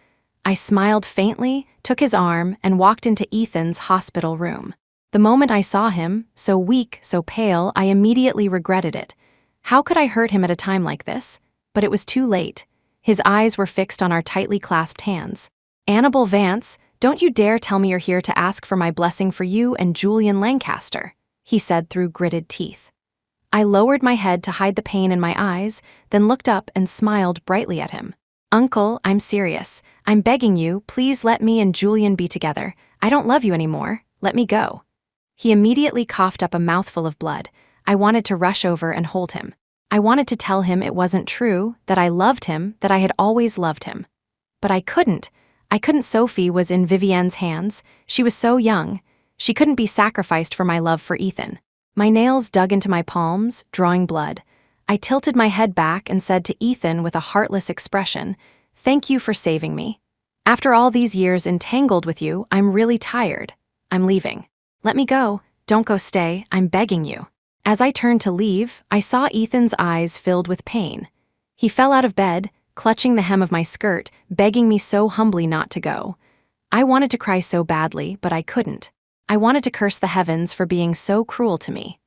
I smiled faintly, took his arm, and walked into Ethan's hospital room. The moment I saw him, so weak, so pale, I immediately regretted it. How could I hurt him at a time like this? But it was too late. His eyes were fixed on our tightly clasped hands. "Annabelle Vance, don't you dare tell me you're here to ask for my blessing for you and Julian Lancaster," he said through gritted teeth. I lowered my head to hide the pain in my eyes, then looked up and smiled brightly at him. "Uncle, I'm serious. I'm begging you, please let me and Julian be together. I don't love you anymore. Let me go." He immediately coughed up a mouthful of blood. I wanted to rush over and hold him. I wanted to tell him it wasn't true, that I loved him, that I had always loved him. But I couldn't. Sophie was in Vivienne's hands. She was so young. She couldn't be sacrificed for my love for Ethan. My nails dug into my palms, drawing blood. I tilted my head back and said to Ethan with a heartless expression, "Thank you for saving me. After all these years entangled with you, I'm really tired. I'm leaving. Let me go. Don't go stay. I'm begging you." As I turned to leave, I saw Ethan's eyes filled with pain. He fell out of bed, clutching the hem of my skirt, begging me so humbly not to go. I wanted to cry so badly, but I couldn't. I wanted to curse the heavens for being so cruel to me.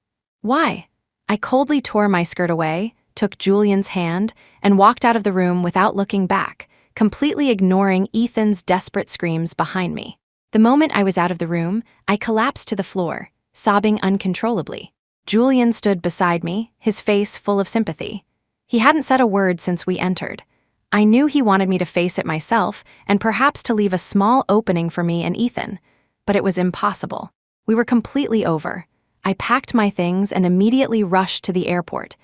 Why? I coldly tore my skirt away, took Julian's hand, and walked out of the room without looking back, completely ignoring Ethan's desperate screams behind me. The moment I was out of the room, I collapsed to the floor, sobbing uncontrollably. Julian stood beside me, his face full of sympathy. He hadn't said a word since we entered. I knew he wanted me to face it myself and perhaps to leave a small opening for me and Ethan, but it was impossible. We were completely over. I packed my things and immediately rushed to the airport.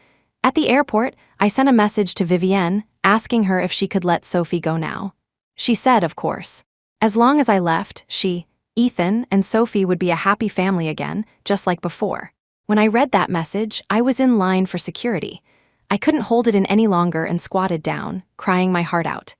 At the airport, I sent a message to Vivienne, asking her if she could let Sophie go now. She said, of course. As long as I left, she, Ethan, and Sophie would be a happy family again, just like before. When I read that message, I was in line for security. I couldn't hold it in any longer and squatted down, crying my heart out.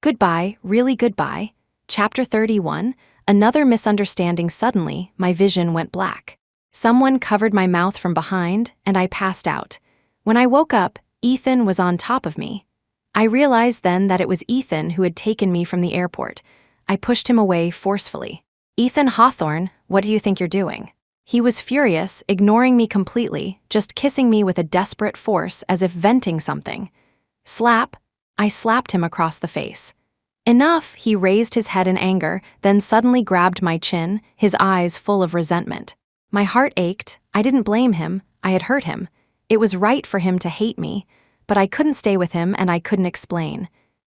Goodbye, really goodbye. Chapter 31, another misunderstanding. Suddenly, my vision went black. Someone covered my mouth from behind, and I passed out. When I woke up, Ethan was on top of me. I realized then that it was Ethan who had taken me from the airport. I pushed him away forcefully. "Ethan Hawthorne, what do you think you're doing?" He was furious, ignoring me completely, just kissing me with a desperate force as if venting something. Slap! I slapped him across the face. Enough! He raised his head in anger, then suddenly grabbed my chin, his eyes full of resentment. My heart ached. I didn't blame him. I had hurt him. It was right for him to hate me, but I couldn't stay with him and I couldn't explain.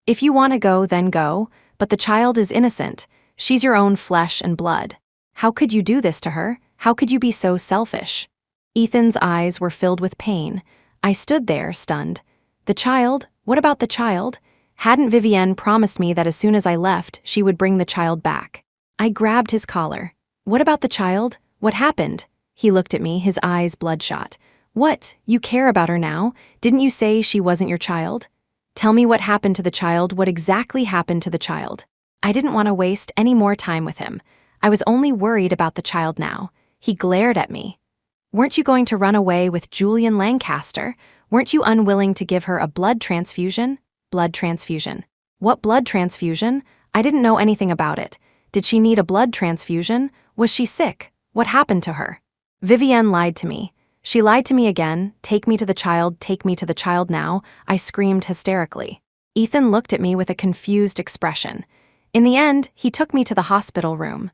"If you want to go, then go, but the child is innocent. She's your own flesh and blood. How could you do this to her? How could you be so selfish?" Ethan's eyes were filled with pain. I stood there, stunned. The child? What about the child? Hadn't Vivienne promised me that as soon as I left, she would bring the child back? I grabbed his collar. "What about the child? What happened?" He looked at me, his eyes bloodshot. "What? You care about her now? Didn't you say she wasn't your child? Tell me what happened to the child, what exactly happened to the child." I didn't want to waste any more time with him. I was only worried about the child now. He glared at me. "Weren't you going to run away with Julian Lancaster? Weren't you unwilling to give her a blood transfusion?" "Blood transfusion. What blood transfusion? I didn't know anything about it. Did she need a blood transfusion? Was she sick? What happened to her?" Vivienne lied to me. She lied to me again. "Take me to the child now," I screamed hysterically. Ethan looked at me with a confused expression. In the end, he took me to the hospital room.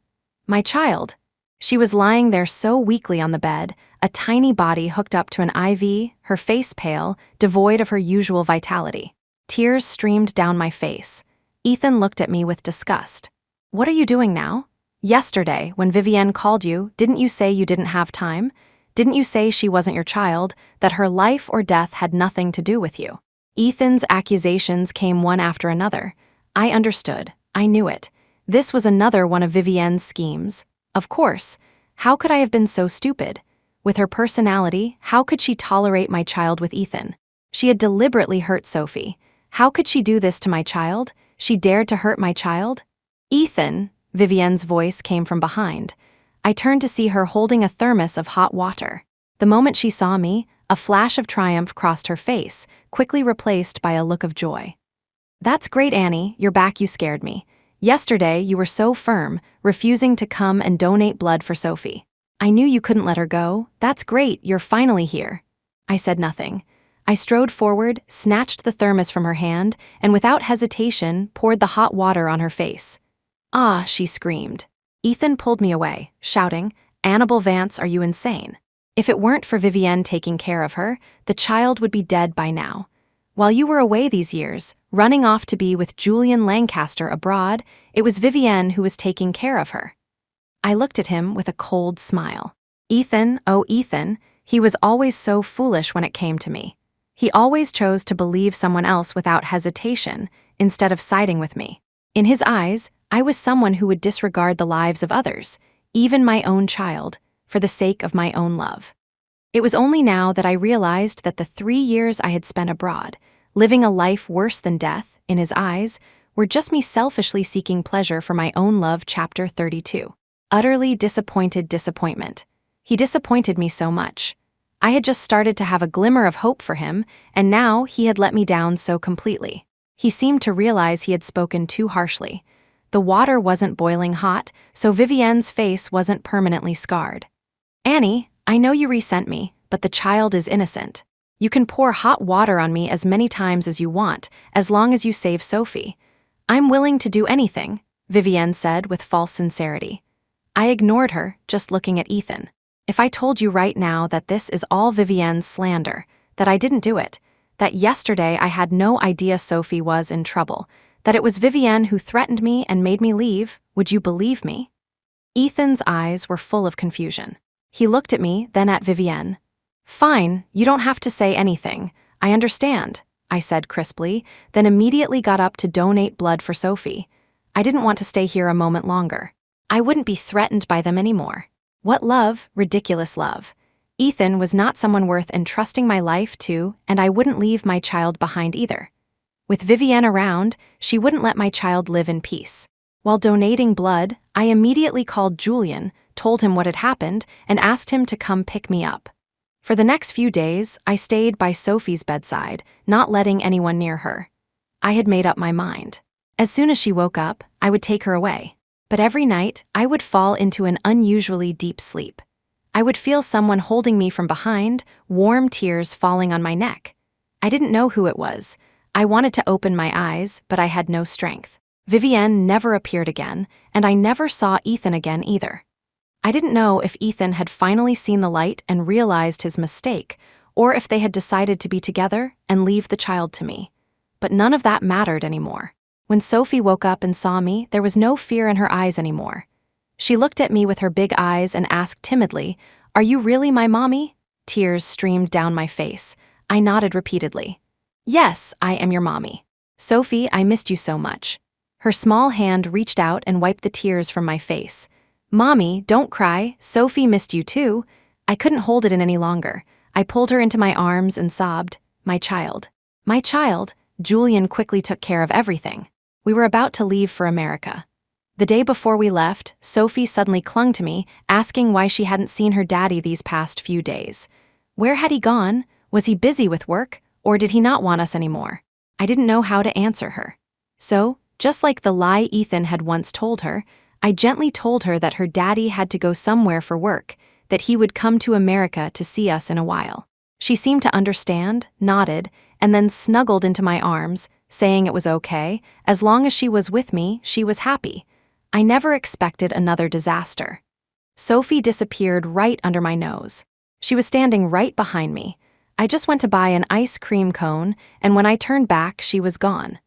My child. She was lying there so weakly on the bed, a tiny body hooked up to an IV, her face pale, devoid of her usual vitality. Tears streamed down my face. Ethan looked at me with disgust. "What are you doing now? Yesterday, when Vivienne called you, didn't you say you didn't have time? Didn't you say she wasn't your child, that her life or death had nothing to do with you?" Ethan's accusations came one after another. I understood. I knew it. This was another one of Vivienne's schemes. Of course. How could I have been so stupid? With her personality, how could she tolerate my child with Ethan? She had deliberately hurt Sophie. How could she do this to my child? She dared to hurt my child? "Ethan," Vivienne's voice came from behind. I turned to see her holding a thermos of hot water. The moment she saw me, a flash of triumph crossed her face, quickly replaced by a look of joy. "That's great, Annie. You're back. You scared me. Yesterday, you were so firm, refusing to come and donate blood for Sophie. I knew you couldn't let her go. That's great, you're finally here." I said nothing. I strode forward, snatched the thermos from her hand, and without hesitation, poured the hot water on her face. "Ah," she screamed. Ethan pulled me away, shouting, "Annabelle Vance, are you insane? If it weren't for Vivienne taking care of her, the child would be dead by now. While you were away these years, running off to be with Julian Lancaster abroad, it was Vivienne who was taking care of her." I looked at him with a cold smile. "Ethan, oh Ethan," He was always so foolish when it came to me. He always chose to believe someone else without hesitation, instead of siding with me. In his eyes, I was someone who would disregard the lives of others, even my own child, for the sake of my own love. It was only now that I realized that the 3 years I had spent abroad, living a life worse than death, in his eyes, were just me selfishly seeking pleasure for my own love. Chapter 32. Utterly disappointed disappointment. He disappointed me so much. I had just started to have a glimmer of hope for him, and now he had let me down so completely. He seemed to realize he had spoken too harshly. The water wasn't boiling hot, so Vivienne's face wasn't permanently scarred. "Annie, I know you resent me, but the child is innocent. You can pour hot water on me as many times as you want, as long as you save Sophie. I'm willing to do anything," Vivienne said with false sincerity. I ignored her, just looking at Ethan. If I told you right now that this is all Vivienne's slander, that I didn't do it, that yesterday I had no idea Sophie was in trouble, that it was Vivienne who threatened me and made me leave, would you believe me? Ethan's eyes were full of confusion. He looked at me, then at Vivienne. "Fine, you don't have to say anything. I understand," I said crisply, then immediately got up to donate blood for Sophie. I didn't want to stay here a moment longer. I wouldn't be threatened by them anymore. What love, ridiculous love. Ethan was not someone worth entrusting my life to, and I wouldn't leave my child behind either. With Vivienne around, she wouldn't let my child live in peace. While donating blood, I immediately called Julian, told him what had happened, and asked him to come pick me up. For the next few days, I stayed by Sophie's bedside, not letting anyone near her. I had made up my mind. As soon as she woke up, I would take her away. But every night, I would fall into an unusually deep sleep. I would feel someone holding me from behind, warm tears falling on my neck. I didn't know who it was. I wanted to open my eyes, but I had no strength. Vivienne never appeared again, and I never saw Ethan again either. I didn't know if Ethan had finally seen the light and realized his mistake, or if they had decided to be together and leave the child to me. But none of that mattered anymore. When Sophie woke up and saw me, there was no fear in her eyes anymore. She looked at me with her big eyes and asked timidly, "Are you really my mommy?" Tears streamed down my face. I nodded repeatedly. "Yes, I am your mommy. Sophie, I missed you so much." Her small hand reached out and wiped the tears from my face. "Mommy, don't cry. Sophie missed you too." I couldn't hold it in any longer. I pulled her into my arms and sobbed, "My child. My child." Julian quickly took care of everything. We were about to leave for America. The day before we left, Sophie suddenly clung to me, asking why she hadn't seen her daddy these past few days. Where had he gone? Was he busy with work, or did he not want us anymore? I didn't know how to answer her. So, just like the lie Ethan had once told her, I gently told her that her daddy had to go somewhere for work, that he would come to America to see us in a while. She seemed to understand, nodded, and then snuggled into my arms, saying it was okay, as long as she was with me, she was happy. I never expected another disaster. Sophie disappeared right under my nose. She was standing right behind me. I just went to buy an ice cream cone, and when I turned back, she was gone.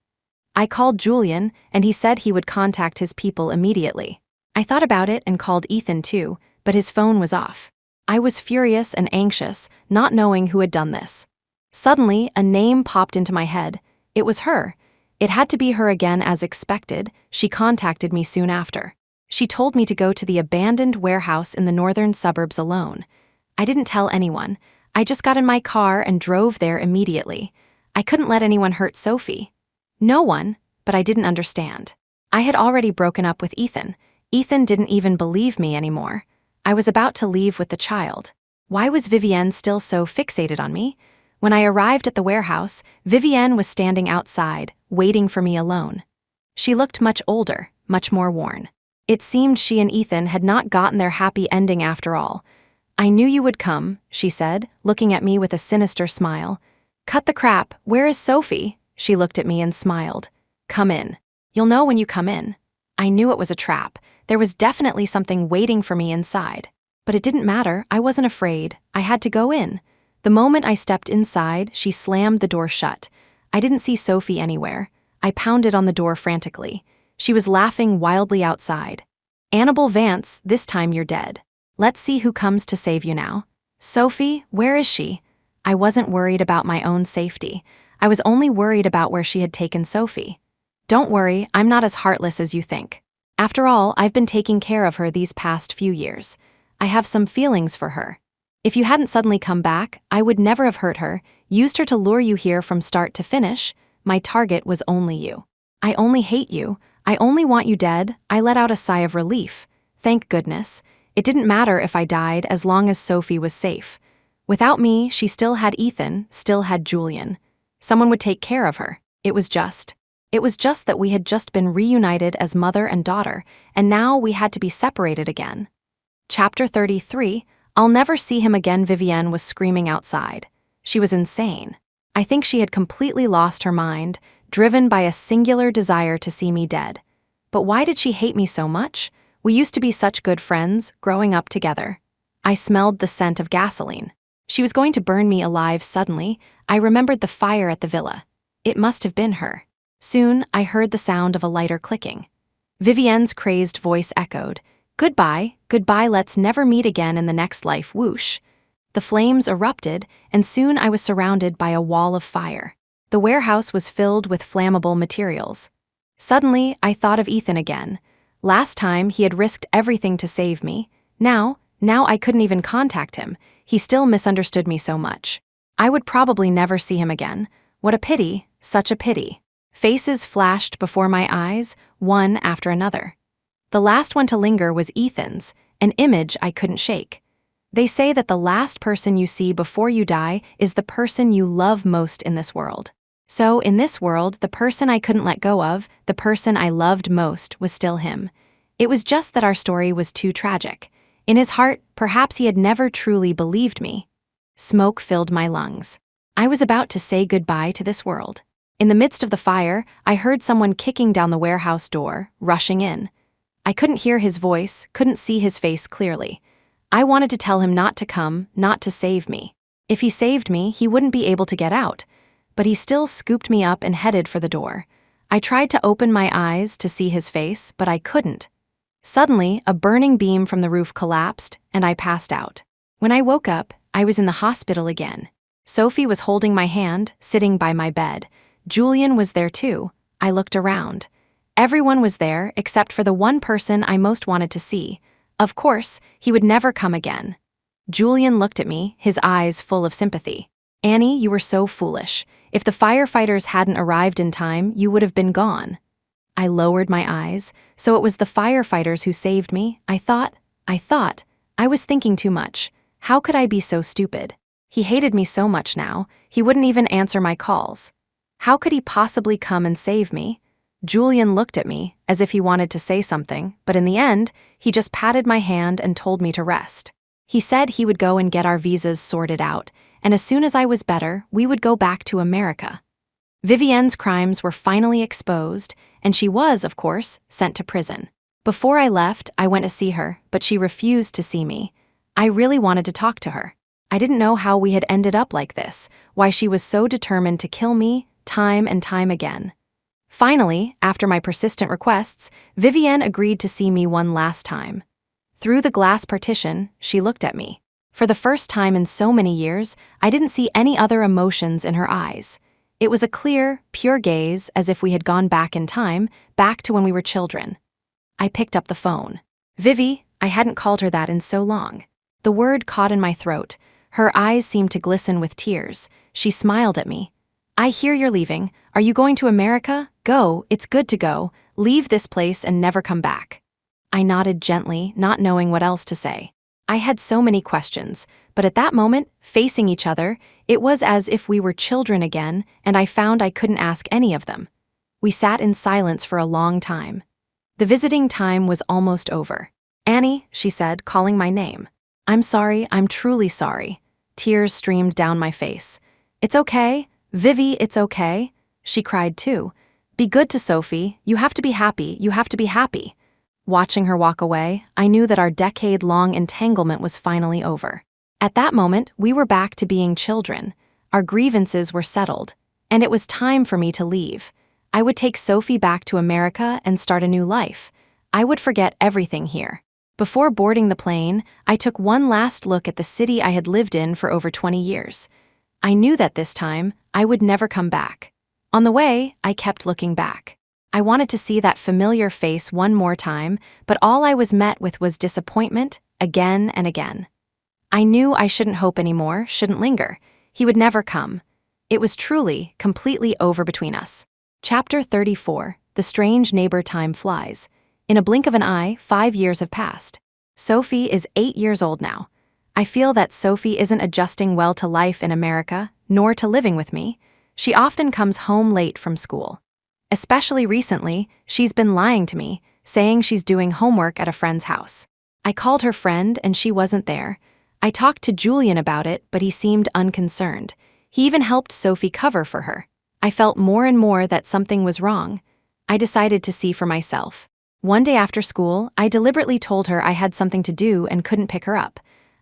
I called Julian, and he said he would contact his people immediately. I thought about it and called Ethan too, but his phone was off. I was furious and anxious, not knowing who had done this. Suddenly, a name popped into my head. It was her. It had to be her again as expected. She contacted me soon after. She told me to go to the abandoned warehouse in the northern suburbs alone. I didn't tell anyone. I just got in my car and drove there immediately. I couldn't let anyone hurt Sophie. No one, but I didn't understand. I had already broken up with Ethan. Ethan didn't even believe me anymore. I was about to leave with the child. Why was Vivienne still so fixated on me? When I arrived at the warehouse, Vivienne was standing outside, waiting for me alone. She looked much older, much more worn. It seemed she and Ethan had not gotten their happy ending after all. "I knew you would come," she said, looking at me with a sinister smile. "Cut the crap. Where is Sophie?" She looked at me and smiled. "Come in. You'll know when you come in." I knew it was a trap. There was definitely something waiting for me inside. But it didn't matter. I wasn't afraid. I had to go in. The moment I stepped inside, she slammed the door shut. I didn't see Sophie anywhere. I pounded on the door frantically. She was laughing wildly outside. "Annabelle Vance, this time you're dead. Let's see who comes to save you now." Sophie, where is she? I wasn't worried about my own safety. I was only worried about where she had taken Sophie. Don't worry, I'm not as heartless as you think. After all, I've been taking care of her these past few years. I have some feelings for her. If you hadn't suddenly come back, I would never have hurt her, used her to lure you here from start to finish. My target was only you. I only hate you. I only want you dead. I let out a sigh of relief. Thank goodness. It didn't matter if I died as long as Sophie was safe. Without me, she still had Ethan, still had Julian. Someone would take care of her. It was just that we had just been reunited as mother and daughter, and now we had to be separated again. Chapter 33, I'll never see him again. Vivienne was screaming outside. She was insane. I think she had completely lost her mind, driven by a singular desire to see me dead. But why did she hate me so much? We used to be such good friends, growing up together. I smelled the scent of gasoline. She was going to burn me alive suddenly. I remembered the fire at the villa. It must have been her. Soon, I heard the sound of a lighter clicking. Vivienne's crazed voice echoed, "Goodbye, goodbye, let's never meet again in the next life." Whoosh. The flames erupted, and soon I was surrounded by a wall of fire. The warehouse was filled with flammable materials. Suddenly, I thought of Ethan again. Last time, he had risked everything to save me. Now I couldn't even contact him. He still misunderstood me so much. I would probably never see him again. What a pity, such a pity. Faces flashed before my eyes, one after another. The last one to linger was Ethan's, an image I couldn't shake. They say that the last person you see before you die is the person you love most in this world. So, in this world, the person I couldn't let go of, the person I loved most, was still him. It was just that our story was too tragic. In his heart, perhaps he had never truly believed me. Smoke filled my lungs. I was about to say goodbye to this world. In the midst of the fire, I heard someone kicking down the warehouse door, rushing in. I couldn't hear his voice, couldn't see his face clearly. I wanted to tell him not to come, not to save me. If he saved me, he wouldn't be able to get out. But he still scooped me up and headed for the door. I tried to open my eyes to see his face, but I couldn't. Suddenly, a burning beam from the roof collapsed, and I passed out. When I woke up, I was in the hospital again. Sophie was holding my hand, sitting by my bed. Julian was there too. I looked around. Everyone was there except for the one person I most wanted to see. Of course, he would never come again. Julian looked at me, his eyes full of sympathy. "Annie, you were so foolish. If the firefighters hadn't arrived in time, you would have been gone." I lowered my eyes. So it was the firefighters who saved me. I thought. I was thinking too much. How could I be so stupid? He hated me so much now, he wouldn't even answer my calls. How could he possibly come and save me? Julian looked at me, as if he wanted to say something, but in the end, he just patted my hand and told me to rest. He said he would go and get our visas sorted out, and as soon as I was better, we would go back to America. Vivienne's crimes were finally exposed, and she was, of course, sent to prison. Before I left, I went to see her, but she refused to see me. I really wanted to talk to her. I didn't know how we had ended up like this, why she was so determined to kill me, time and time again. Finally, after my persistent requests, Vivienne agreed to see me one last time. Through the glass partition, she looked at me. For the first time in so many years, I didn't see any other emotions in her eyes. It was a clear, pure gaze, as if we had gone back in time, back to when we were children. I picked up the phone. "Vivi," I hadn't called her that in so long. The word caught in my throat. Her eyes seemed to glisten with tears. She smiled at me. "I hear you're leaving. Are you going to America? Go, it's good to go. Leave this place and never come back." I nodded gently, not knowing what else to say. I had so many questions, but at that moment, facing each other, it was as if we were children again, and I found I couldn't ask any of them. We sat in silence for a long time. The visiting time was almost over. "Annie," she said, calling my name. "I'm sorry, I'm truly sorry." Tears streamed down my face. "It's okay. Vivi, it's okay." She cried too. "Be good to Sophie. You have to be happy. You have to be happy." Watching her walk away, I knew that our decade-long entanglement was finally over. At that moment, we were back to being children. Our grievances were settled, and it was time for me to leave. I would take Sophie back to America and start a new life. I would forget everything here. Before boarding the plane, I took one last look at the city I had lived in for over 20 years. I knew that this time, I would never come back. On the way, I kept looking back. I wanted to see that familiar face one more time, but all I was met with was disappointment, again and again. I knew I shouldn't hope anymore, shouldn't linger. He would never come. It was truly, completely over between us. Chapter 34, The Strange Neighbor. Time flies. In a blink of an eye, 5 years have passed. Sophie is 8 years old now. I feel that Sophie isn't adjusting well to life in America, nor to living with me. She often comes home late from school. Especially recently, she's been lying to me, saying she's doing homework at a friend's house. I called her friend and she wasn't there. I talked to Julian about it, but he seemed unconcerned. He even helped Sophie cover for her. I felt more and more that something was wrong. I decided to see for myself. One day after school, I deliberately told her I had something to do and couldn't pick her up.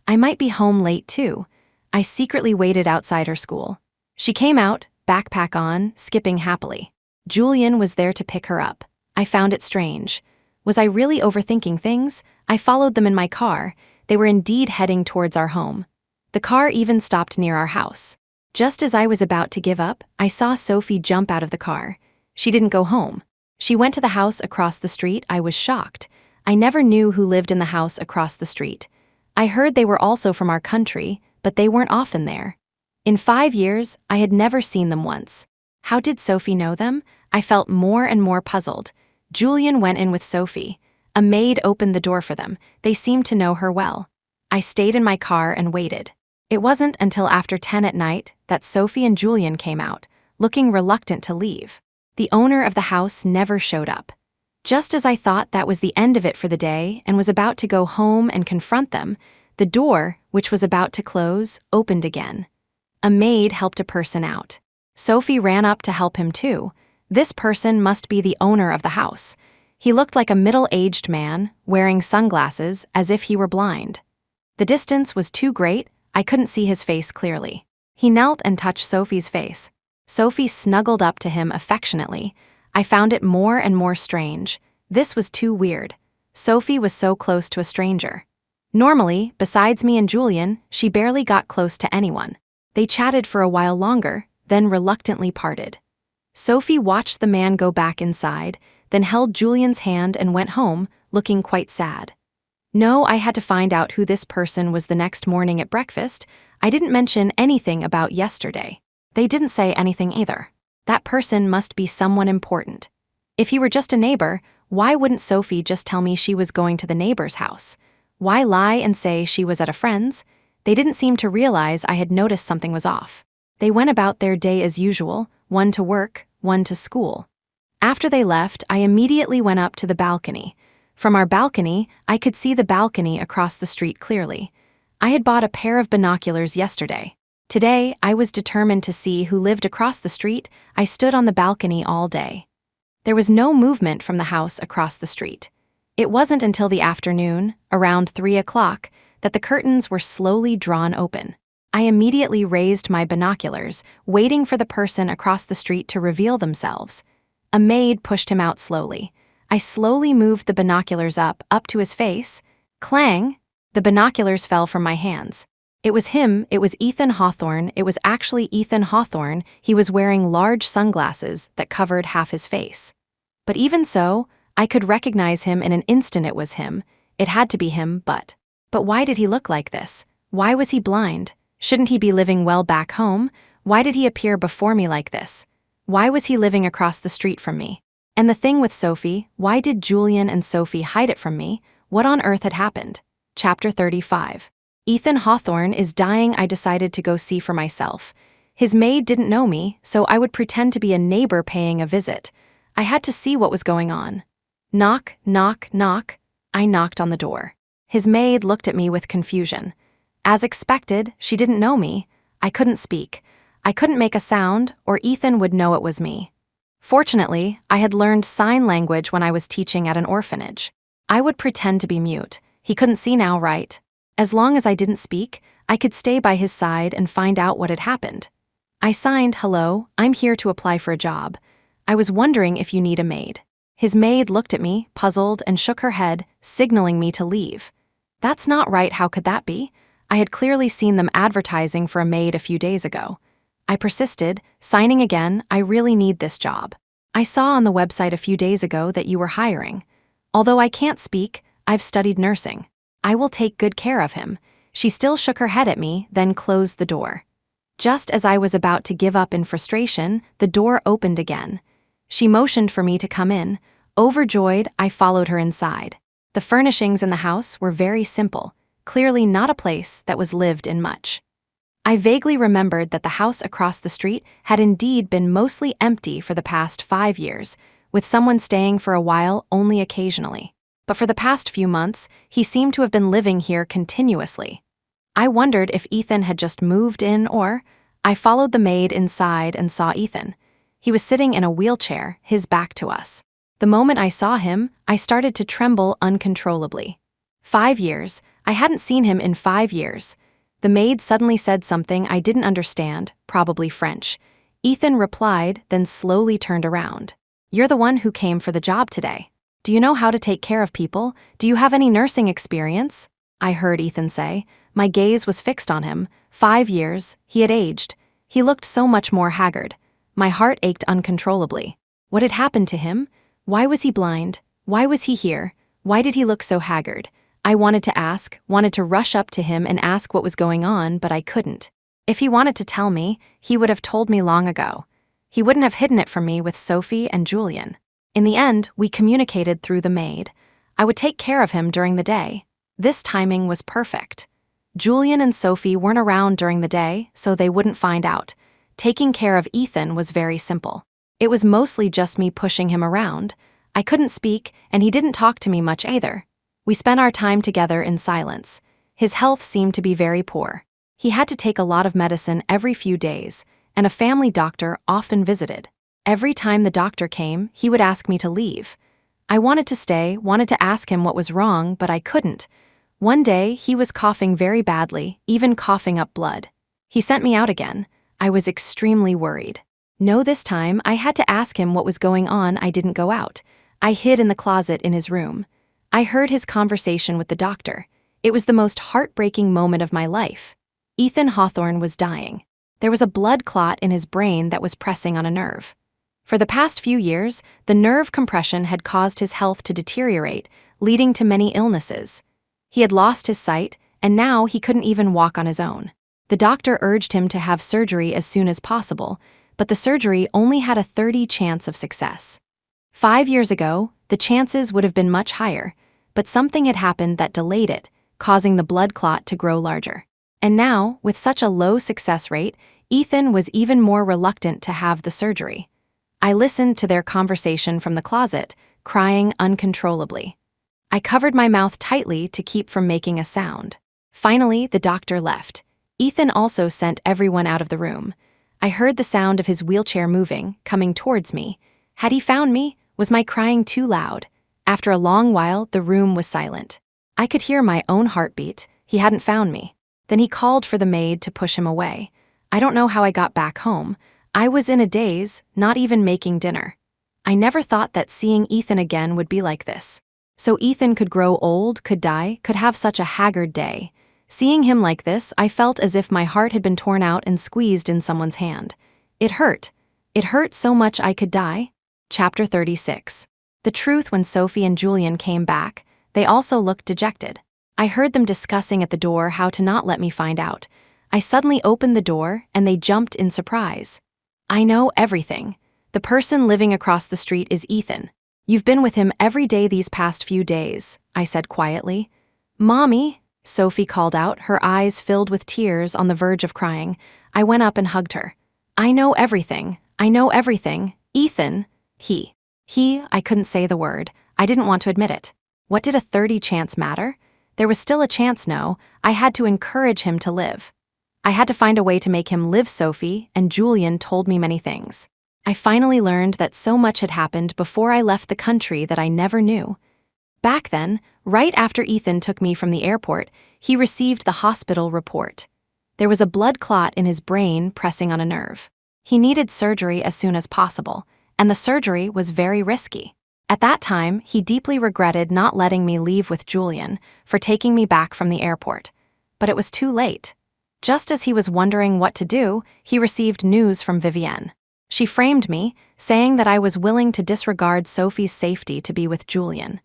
I might be home late too. I secretly waited outside her school. She came out, backpack on, skipping happily. Julian was there to pick her up. I found it strange. Was I really overthinking things? I followed them in my car. They were indeed heading towards our home. The car even stopped near our house. Just as I was about to give up, I saw Sophie jump out of the car. She didn't go home. She went to the house across the street. I was shocked. I never knew who lived in the house across the street. I heard they were also from our country, but they weren't often there. In 5 years, I had never seen them once. How did Sophie know them? I felt more and more puzzled. Julian went in with Sophie. A maid opened the door for them. They seemed to know her well. I stayed in my car and waited. It wasn't until after 10 at night that Sophie and Julian came out, looking reluctant to leave. The owner of the house never showed up. Just as I thought that was the end of it for the day and was about to go home and confront them, the door, which was about to close, opened again. A maid helped a person out. Sophie ran up to help him too. This person must be the owner of the house. He looked like a middle-aged man, wearing sunglasses as if he were blind. The distance was too great, I couldn't see his face clearly. He knelt and touched Sophie's face. Sophie snuggled up to him affectionately. I found it more and more strange. This was too weird. Sophie was so close to a stranger. Normally, besides me and Julian, she barely got close to anyone. They chatted for a while longer, then reluctantly parted. Sophie watched the man go back inside, then held Julian's hand and went home, looking quite sad. No, I had to find out who this person was the next morning at breakfast. I didn't mention anything about yesterday. They didn't say anything either. That person must be someone important. If he were just a neighbor, why wouldn't Sophie just tell me she was going to the neighbor's house? Why lie and say she was at a friend's? They didn't seem to realize I had noticed something was off. They went about their day as usual, one to work, one to school. After they left, I immediately went up to the balcony. From our balcony, I could see the balcony across the street clearly. I had bought a pair of binoculars yesterday. Today, I was determined to see who lived across the street. I stood on the balcony all day. There was no movement from the house across the street. It wasn't until the afternoon, around 3 o'clock, that the curtains were slowly drawn open. I immediately raised my binoculars, waiting for the person across the street to reveal themselves. A maid pushed him out slowly. I slowly moved the binoculars up to his face. Clang! The binoculars fell from my hands. It was him, it was Ethan Hawthorne, it was actually Ethan Hawthorne. He was wearing large sunglasses that covered half his face. But even so, I could recognize him in an instant. It was him. It had to be him, but why did he look like this? Why was he blind? Shouldn't he be living well back home? Why did he appear before me like this? Why was he living across the street from me? And the thing with Sophie, why did Julian and Sophie hide it from me? What on earth had happened? Chapter 35. Ethan Hawthorne is dying. I decided to go see for myself. His maid didn't know me, so I would pretend to be a neighbor paying a visit. I had to see what was going on. Knock, knock, knock. I knocked on the door. His maid looked at me with confusion. As expected, she didn't know me. I couldn't speak. I couldn't make a sound, or Ethan would know it was me. Fortunately, I had learned sign language when I was teaching at an orphanage. I would pretend to be mute. He couldn't see now, right? As long as I didn't speak, I could stay by his side and find out what had happened. I signed, "Hello, I'm here to apply for a job. I was wondering if you need a maid." His maid looked at me, puzzled, and shook her head, signaling me to leave. That's not right, how could that be? I had clearly seen them advertising for a maid a few days ago. I persisted, signing again, I really need this job. I saw on the website a few days ago that you were hiring. Although I can't speak, I've studied nursing. I will take good care of him. She still shook her head at me, then closed the door. Just as I was about to give up in frustration, the door opened again. She motioned for me to come in. Overjoyed, I followed her inside. The furnishings in the house were very simple, clearly not a place that was lived in much. I vaguely remembered that the house across the street had indeed been mostly empty for the past 5 years, with someone staying for a while only occasionally. But for the past few months, he seemed to have been living here continuously. I wondered if Ethan had just moved in or... I followed the maid inside and saw Ethan. He was sitting in a wheelchair, his back to us. The moment I saw him, I started to tremble uncontrollably. 5 years. I hadn't seen him in 5 years. The maid suddenly said something I didn't understand, probably French. Ethan replied, then slowly turned around. You're the one who came for the job today. Do you know how to take care of people? Do you have any nursing experience? I heard Ethan say. My gaze was fixed on him. 5 years, he had aged. He looked so much more haggard. My heart ached uncontrollably. What had happened to him? Why was he blind? Why was he here? Why did he look so haggard? I wanted to ask, wanted to rush up to him and ask what was going on, but I couldn't. If he wanted to tell me, he would have told me long ago. He wouldn't have hidden it from me with Sophie and Julian. In the end, we communicated through the maid. I would take care of him during the day. This timing was perfect. Julian and Sophie weren't around during the day, so they wouldn't find out. Taking care of Ethan was very simple. It was mostly just me pushing him around. I couldn't speak, and he didn't talk to me much either. We spent our time together in silence. His health seemed to be very poor. He had to take a lot of medicine every few days, and a family doctor often visited. Every time the doctor came, he would ask me to leave. I wanted to stay, wanted to ask him what was wrong, but I couldn't. One day, he was coughing very badly, even coughing up blood. He sent me out again. I was extremely worried. No, this time, I had to ask him what was going on. I didn't go out. I hid in the closet in his room. I heard his conversation with the doctor. It was the most heartbreaking moment of my life. Ethan Hawthorne was dying. There was a blood clot in his brain that was pressing on a nerve. For the past few years, the nerve compression had caused his health to deteriorate, leading to many illnesses. He had lost his sight, and now he couldn't even walk on his own. The doctor urged him to have surgery as soon as possible, but the surgery only had a 30% chance of success. 5 years ago, the chances would have been much higher, but something had happened that delayed it, causing the blood clot to grow larger. And now, with such a low success rate, Ethan was even more reluctant to have the surgery. I listened to their conversation from the closet, crying uncontrollably. I covered my mouth tightly to keep from making a sound. Finally, the doctor left. Ethan also sent everyone out of the room. I heard the sound of his wheelchair moving, coming towards me. Had he found me? Was my crying too loud? After a long while, the room was silent. I could hear my own heartbeat. He hadn't found me. Then he called for the maid to push him away. I don't know how I got back home. I was in a daze, not even making dinner. I never thought that seeing Ethan again would be like this. So Ethan could grow old, could die, could have such a haggard day. Seeing him like this, I felt as if my heart had been torn out and squeezed in someone's hand. It hurt. It hurt so much I could die. Chapter 36. The truth. When Sophie and Julian came back, they also looked dejected. I heard them discussing at the door how to not let me find out. I suddenly opened the door, and they jumped in surprise. I know everything. The person living across the street is Ethan. You've been with him every day these past few days, I said quietly. Mommy, Sophie called out, her eyes filled with tears on the verge of crying. I went up and hugged her. I know everything. I know everything. Ethan, I couldn't say the word. I didn't want to admit it. What did a 30% chance matter? There was still a chance, no. I had to encourage him to live. I had to find a way to make him live. Sophie and Julian told me many things. I finally learned that so much had happened before I left the country that I never knew. Back then, right after Ethan took me from the airport, he received the hospital report. There was a blood clot in his brain pressing on a nerve. He needed surgery as soon as possible, and the surgery was very risky. At that time, he deeply regretted not letting me leave with Julian, for taking me back from the airport. But it was too late. Just as he was wondering what to do, he received news from Vivienne. She framed me, saying that I was willing to disregard Sophie's safety to be with Julian.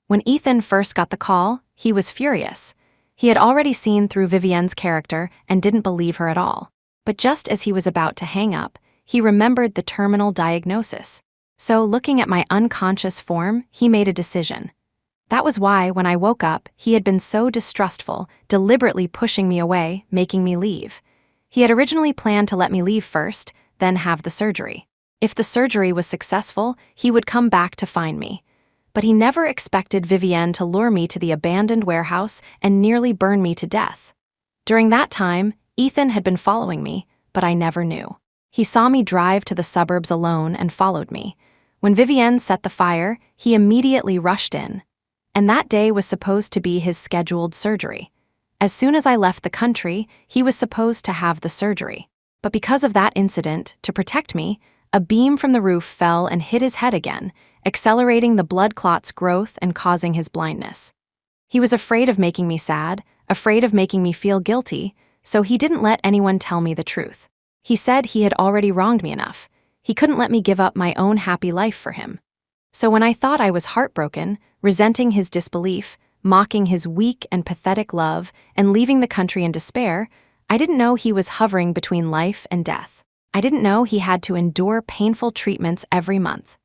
When Ethan first got the call, he was furious. He had already seen through Vivienne's character and didn't believe her at all. But just as he was about to hang up, he remembered the terminal diagnosis. So, looking at my unconscious form, he made a decision. That was why, when I woke up, he had been so distrustful, deliberately pushing me away, making me leave. He had originally planned to let me leave first, then have the surgery. If the surgery was successful, he would come back to find me. But he never expected Vivienne to lure me to the abandoned warehouse and nearly burn me to death. During that time, Ethan had been following me, but I never knew. He saw me drive to the suburbs alone and followed me. When Vivienne set the fire, he immediately rushed in. And that day was supposed to be his scheduled surgery. As soon as I left the country, he was supposed to have the surgery. But because of that incident, to protect me, a beam from the roof fell and hit his head again, accelerating the blood clot's growth and causing his blindness. He was afraid of making me sad, afraid of making me feel guilty, so he didn't let anyone tell me the truth. He said he had already wronged me enough. He couldn't let me give up my own happy life for him. So when I thought I was heartbroken, resenting his disbelief, mocking his weak and pathetic love, and leaving the country in despair, I didn't know he was hovering between life and death. I didn't know he had to endure painful treatments every month.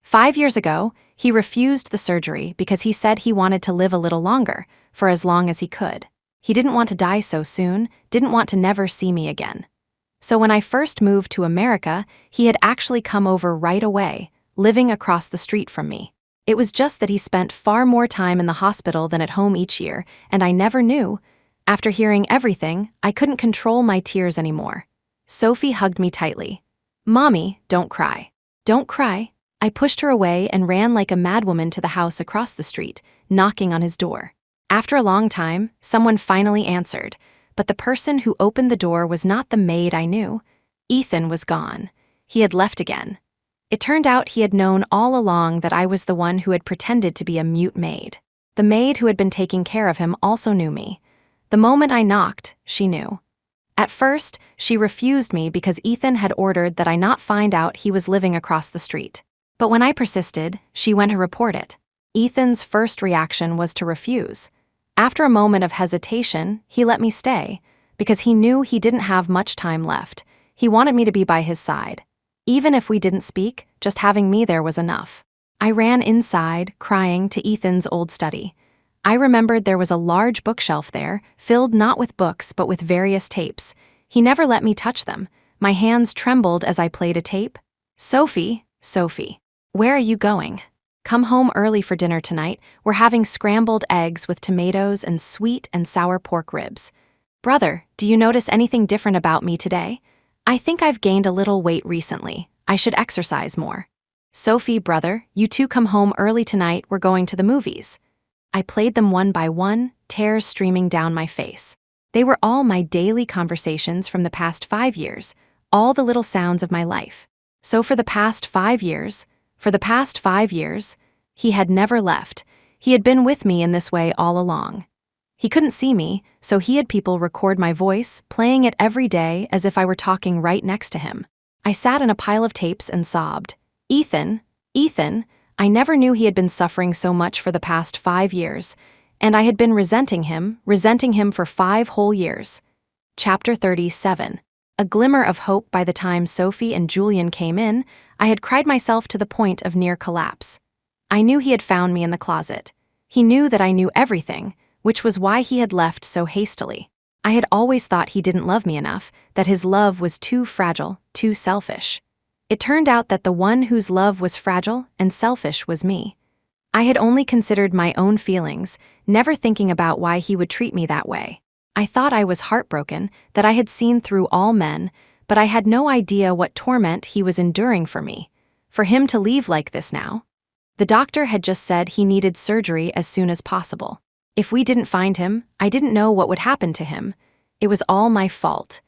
5 years ago, he refused the surgery because he said he wanted to live a little longer, for as long as he could. He didn't want to die so soon, didn't want to never see me again. So when I first moved to America, he had actually come over right away, living across the street from me. It was just that he spent far more time in the hospital than at home each year, and I never knew. After hearing everything, I couldn't control my tears anymore. Sophie hugged me tightly. "Mommy, don't cry. Don't cry." I pushed her away and ran like a madwoman to the house across the street, knocking on his door. After a long time, someone finally answered, but the person who opened the door was not the maid I knew. Ethan was gone. He had left again. It turned out he had known all along that I was the one who had pretended to be a mute maid. The maid who had been taking care of him also knew me. The moment I knocked, she knew. At first, she refused me because Ethan had ordered that I not find out he was living across the street. But when I persisted, she went to report it. Ethan's first reaction was to refuse. After a moment of hesitation, he let me stay, because he knew he didn't have much time left. He wanted me to be by his side. Even if we didn't speak, just having me there was enough. I ran inside, crying, to Ethan's old study. I remembered there was a large bookshelf there, filled not with books but with various tapes. He never let me touch them. My hands trembled as I played a tape. "Sophie, Sophie, where are you going? Come home early for dinner tonight. We're having scrambled eggs with tomatoes and sweet and sour pork ribs. Brother, do you notice anything different about me today? I think I've gained a little weight recently. I should exercise more. Sophie, brother, you two come home early tonight. We're going to the movies." I played them one by one, tears streaming down my face. They were all my daily conversations from the past 5 years, all the little sounds of my life. So for the past 5 years, he had never left. He had been with me in this way all along. He couldn't see me, so he had people record my voice, playing it every day as if I were talking right next to him. I sat in a pile of tapes and sobbed. Ethan, I never knew he had been suffering so much for the past 5 years, and I had been resenting him for 5 whole years. Chapter 37. A glimmer of hope. By the time Sophie and Julian came in, I had cried myself to the point of near collapse. I knew he had found me in the closet. He knew that I knew everything, which was why he had left so hastily. I had always thought he didn't love me enough, that his love was too fragile, too selfish. It turned out that the one whose love was fragile and selfish was me. I had only considered my own feelings, never thinking about why he would treat me that way. I thought I was heartbroken, that I had seen through all men, but I had no idea what torment he was enduring for me. For him to leave like this now. The doctor had just said he needed surgery as soon as possible. If we didn't find him, I didn't know what would happen to him. It was all my fault.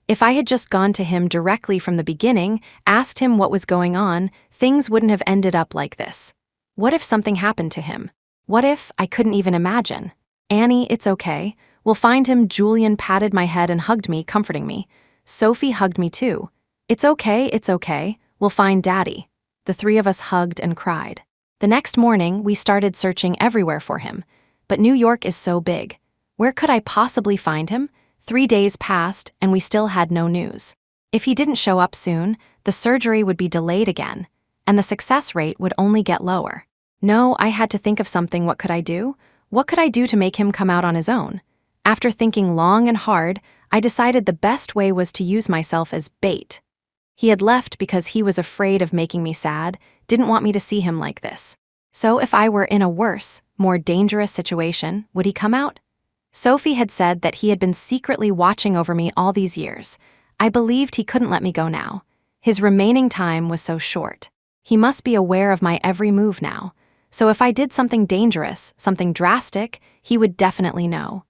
If I had just gone to him directly from the beginning, asked him what was going on, things wouldn't have ended up like this. What if something happened to him? What if I couldn't even imagine? Annie, it's okay. We'll find him. Julian patted my head and hugged me, comforting me. Sophie hugged me too. It's okay. We'll find Daddy. The three of us hugged and cried. The next morning, we started searching everywhere for him. But New York is so big. Where could I possibly find him? 3 days passed, and we still had no news. If he didn't show up soon, the surgery would be delayed again, and the success rate would only get lower. No, I had to think of something. What could I do? What could I do to make him come out on his own? After thinking long and hard, I decided the best way was to use myself as bait. He had left because he was afraid of making me sad, didn't want me to see him like this. So if I were in a worse, more dangerous situation, would he come out? Sophie had said that he had been secretly watching over me all these years. I believed he couldn't let me go now. His remaining time was so short. He must be aware of my every move now. So if I did something dangerous, something drastic, he would definitely know.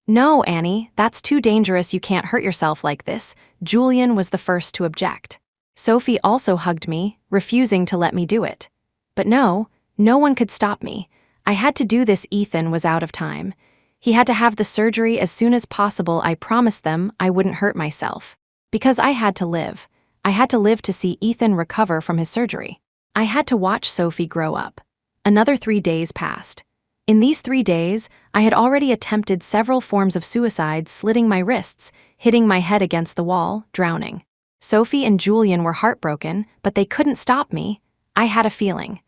No, Annie, that's too dangerous. You can't hurt yourself like this. Julian was the first to object. Sophie also hugged me, refusing to let me do it. But no one could stop me. I had to do this. Ethan was out of time. He had to have the surgery as soon as possible. I promised them I wouldn't hurt myself. Because I had to live. I had to live to see Ethan recover from his surgery. I had to watch Sophie grow up. Another 3 days passed. In these 3 days, I had already attempted several forms of suicide, slitting my wrists, hitting my head against the wall, drowning. Sophie and Julian were heartbroken, but they couldn't stop me. I had a feeling.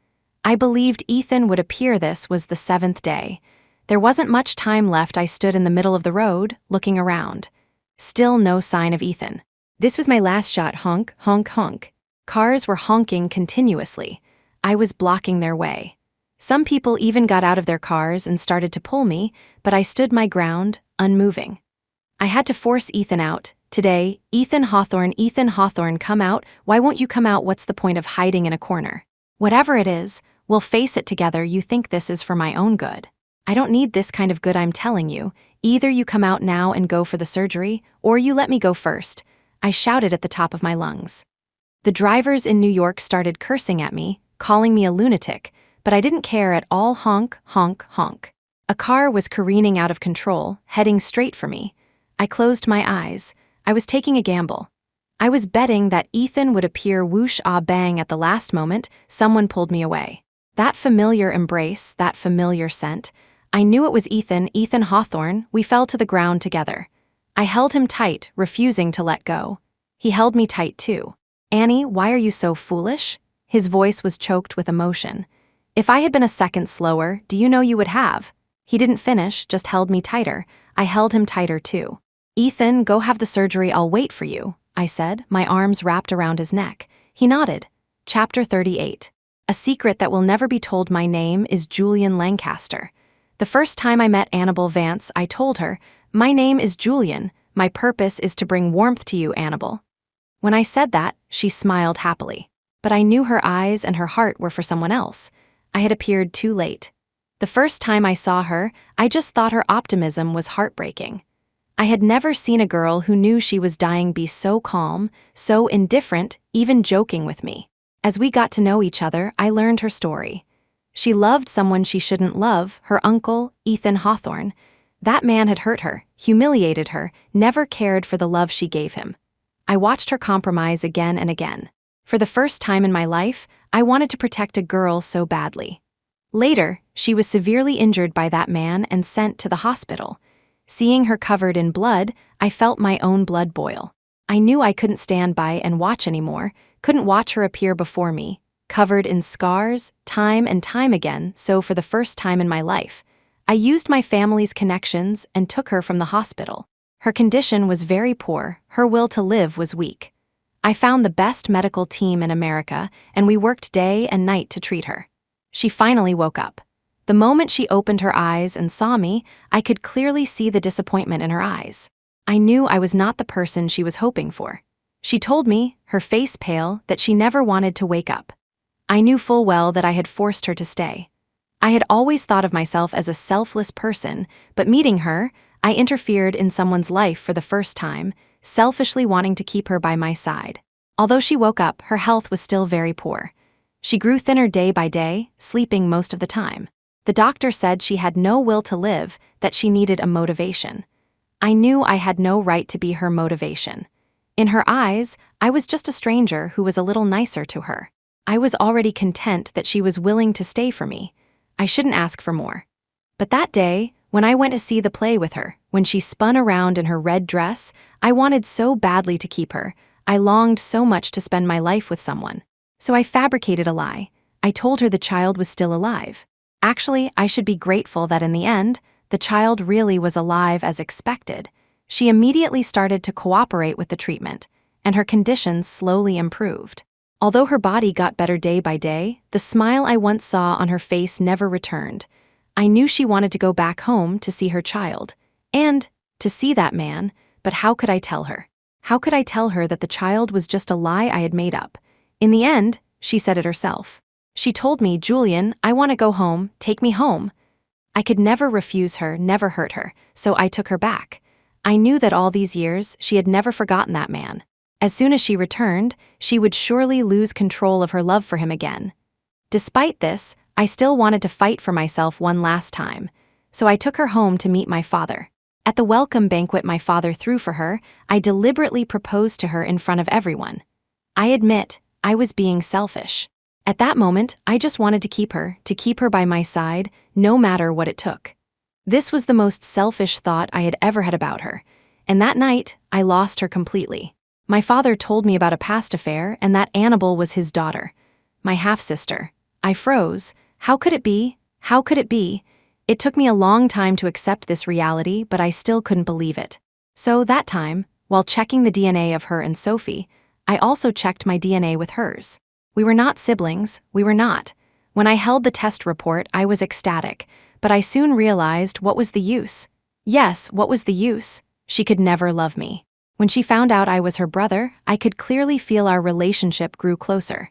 I believed Ethan would appear. This was the 7th day. There wasn't much time left. I stood in the middle of the road, looking around. Still no sign of Ethan. This was my last shot. Honk, honk, honk. Cars were honking continuously. I was blocking their way. Some people even got out of their cars and started to pull me, but I stood my ground, unmoving. I had to force Ethan out. Today, Ethan Hawthorne, come out. Why won't you come out? What's the point of hiding in a corner? Whatever it is, we'll face it together. You think this is for my own good. I don't need this kind of good, I'm telling you. Either you come out now and go for the surgery, or you let me go first. I shouted at the top of my lungs. The drivers in New York started cursing at me, calling me a lunatic, but I didn't care at all. Honk, honk, honk. A car was careening out of control, heading straight for me. I closed my eyes. I was taking a gamble. I was betting that Ethan would appear. Whoosh, ah, bang. At the last moment, someone pulled me away. That familiar embrace, that familiar scent. I knew it was Ethan Hawthorne. We fell to the ground together. I held him tight, refusing to let go. He held me tight too. Annie, why are you so foolish? His voice was choked with emotion. If I had been a second slower, do you know you would have? He didn't finish, just held me tighter. I held him tighter too. Ethan, go have the surgery. I'll wait for you, I said, my arms wrapped around his neck. He nodded. Chapter 38. A secret that will never be told. My name is Julian Lancaster. The first time I met Annabelle Vance, I told her, my name is Julian. My purpose is to bring warmth to you, Annabelle. When I said that, she smiled happily. But I knew her eyes and her heart were for someone else. I had appeared too late. The first time I saw her, I just thought her optimism was heartbreaking. I had never seen a girl who knew she was dying be so calm, so indifferent, even joking with me. As we got to know each other, I learned her story. She loved someone she shouldn't love, her uncle, Ethan Hawthorne. That man had hurt her, humiliated her, never cared for the love she gave him. I watched her compromise again and again. For the first time in my life, I wanted to protect a girl so badly. Later, she was severely injured by that man and sent to the hospital. Seeing her covered in blood, I felt my own blood boil. I knew I couldn't stand by and watch anymore, couldn't watch her appear before me, covered in scars, time and time again. So for the first time in my life, I used my family's connections and took her from the hospital. Her condition was very poor, her will to live was weak. I found the best medical team in America, and we worked day and night to treat her. She finally woke up. The moment she opened her eyes and saw me, I could clearly see the disappointment in her eyes. I knew I was not the person she was hoping for. She told me, her face pale, that she never wanted to wake up. I knew full well that I had forced her to stay. I had always thought of myself as a selfless person, but meeting her, I interfered in someone's life for the first time, selfishly wanting to keep her by my side. Although she woke up, her health was still very poor. She grew thinner day by day, sleeping most of the time. The doctor said she had no will to live, that she needed a motivation. I knew I had no right to be her motivation. In her eyes, I was just a stranger who was a little nicer to her. I was already content that she was willing to stay for me. I shouldn't ask for more. But that day, when I went to see the play with her, when she spun around in her red dress, I wanted so badly to keep her. I longed so much to spend my life with someone. So I fabricated a lie. I told her the child was still alive. Actually, I should be grateful that in the end, the child really was alive as expected. She immediately started to cooperate with the treatment, and her conditions slowly improved. Although her body got better day by day, the smile I once saw on her face never returned. I knew she wanted to go back home to see her child, and to see that man, but how could I tell her? How could I tell her that the child was just a lie I had made up? In the end, she said it herself. She told me, "Julian, I want to go home, take me home." I could never refuse her, never hurt her, so I took her back. I knew that all these years, she had never forgotten that man. As soon as she returned, she would surely lose control of her love for him again. Despite this, I still wanted to fight for myself one last time, so I took her home to meet my father. At the welcome banquet my father threw for her, I deliberately proposed to her in front of everyone. I admit, I was being selfish. At that moment, I just wanted to keep her by my side, no matter what it took. This was the most selfish thought I had ever had about her, and that night, I lost her completely. My father told me about a past affair, and that Annabelle was his daughter, my half-sister. I froze. How could it be? How could it be? It took me a long time to accept this reality, but I still couldn't believe it. So that time, while checking the DNA of her and Sophie, I also checked my DNA with hers. We were not siblings, we were not. When I held the test report, I was ecstatic, but I soon realized what was the use. Yes, what was the use? She could never love me. When she found out I was her brother, I could clearly feel our relationship grew closer.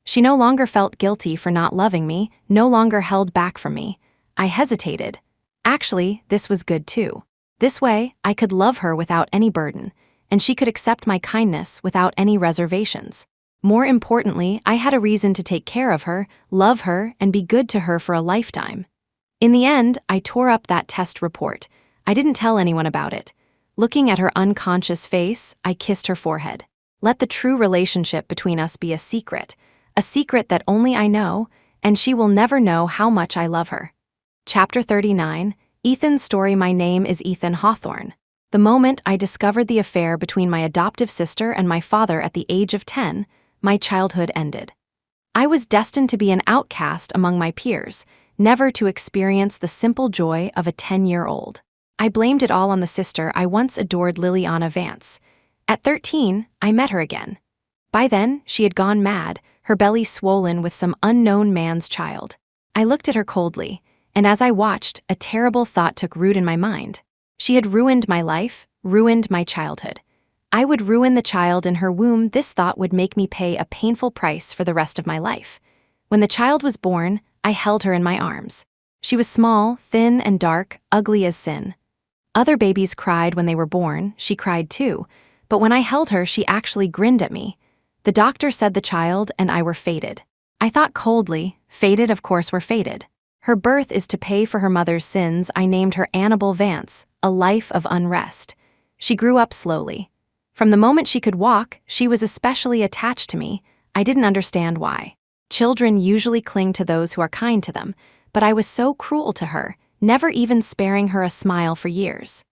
She no longer felt guilty for not loving me, no longer held back from me. I hesitated. Actually, this was good too. This way, I could love her without any burden, and she could accept my kindness without any reservations. More importantly, I had a reason to take care of her, love her, and be good to her for a lifetime. In the end, I tore up that test report. I didn't tell anyone about it. Looking at her unconscious face, I kissed her forehead. Let the true relationship between us be a secret that only I know, and she will never know how much I love her. Chapter 39, Ethan's story. My name is Ethan Hawthorne. The moment I discovered the affair between my adoptive sister and my father at the age of 10, my childhood ended. I was destined to be an outcast among my peers, never to experience the simple joy of a 10-year-old. I blamed it all on the sister I once adored, Liliana Vance. At 13, I met her again. By then, she had gone mad, her belly swollen with some unknown man's child. I looked at her coldly, and as I watched, a terrible thought took root in my mind. She had ruined my life, ruined my childhood. I would ruin the child in her womb. This thought would make me pay a painful price for the rest of my life. When the child was born, I held her in my arms. She was small, thin, and dark, ugly as sin. Other babies cried when they were born, she cried too, but when I held her, she actually grinned at me. The doctor said the child and I were fated. I thought coldly, fated, of course we're fated. Her birth is to pay for her mother's sins. I named her Annabelle Vance, a life of unrest. She grew up slowly. From the moment she could walk, she was especially attached to me. I didn't understand why. Children usually cling to those who are kind to them, but I was so cruel to her, never even sparing her a smile for years.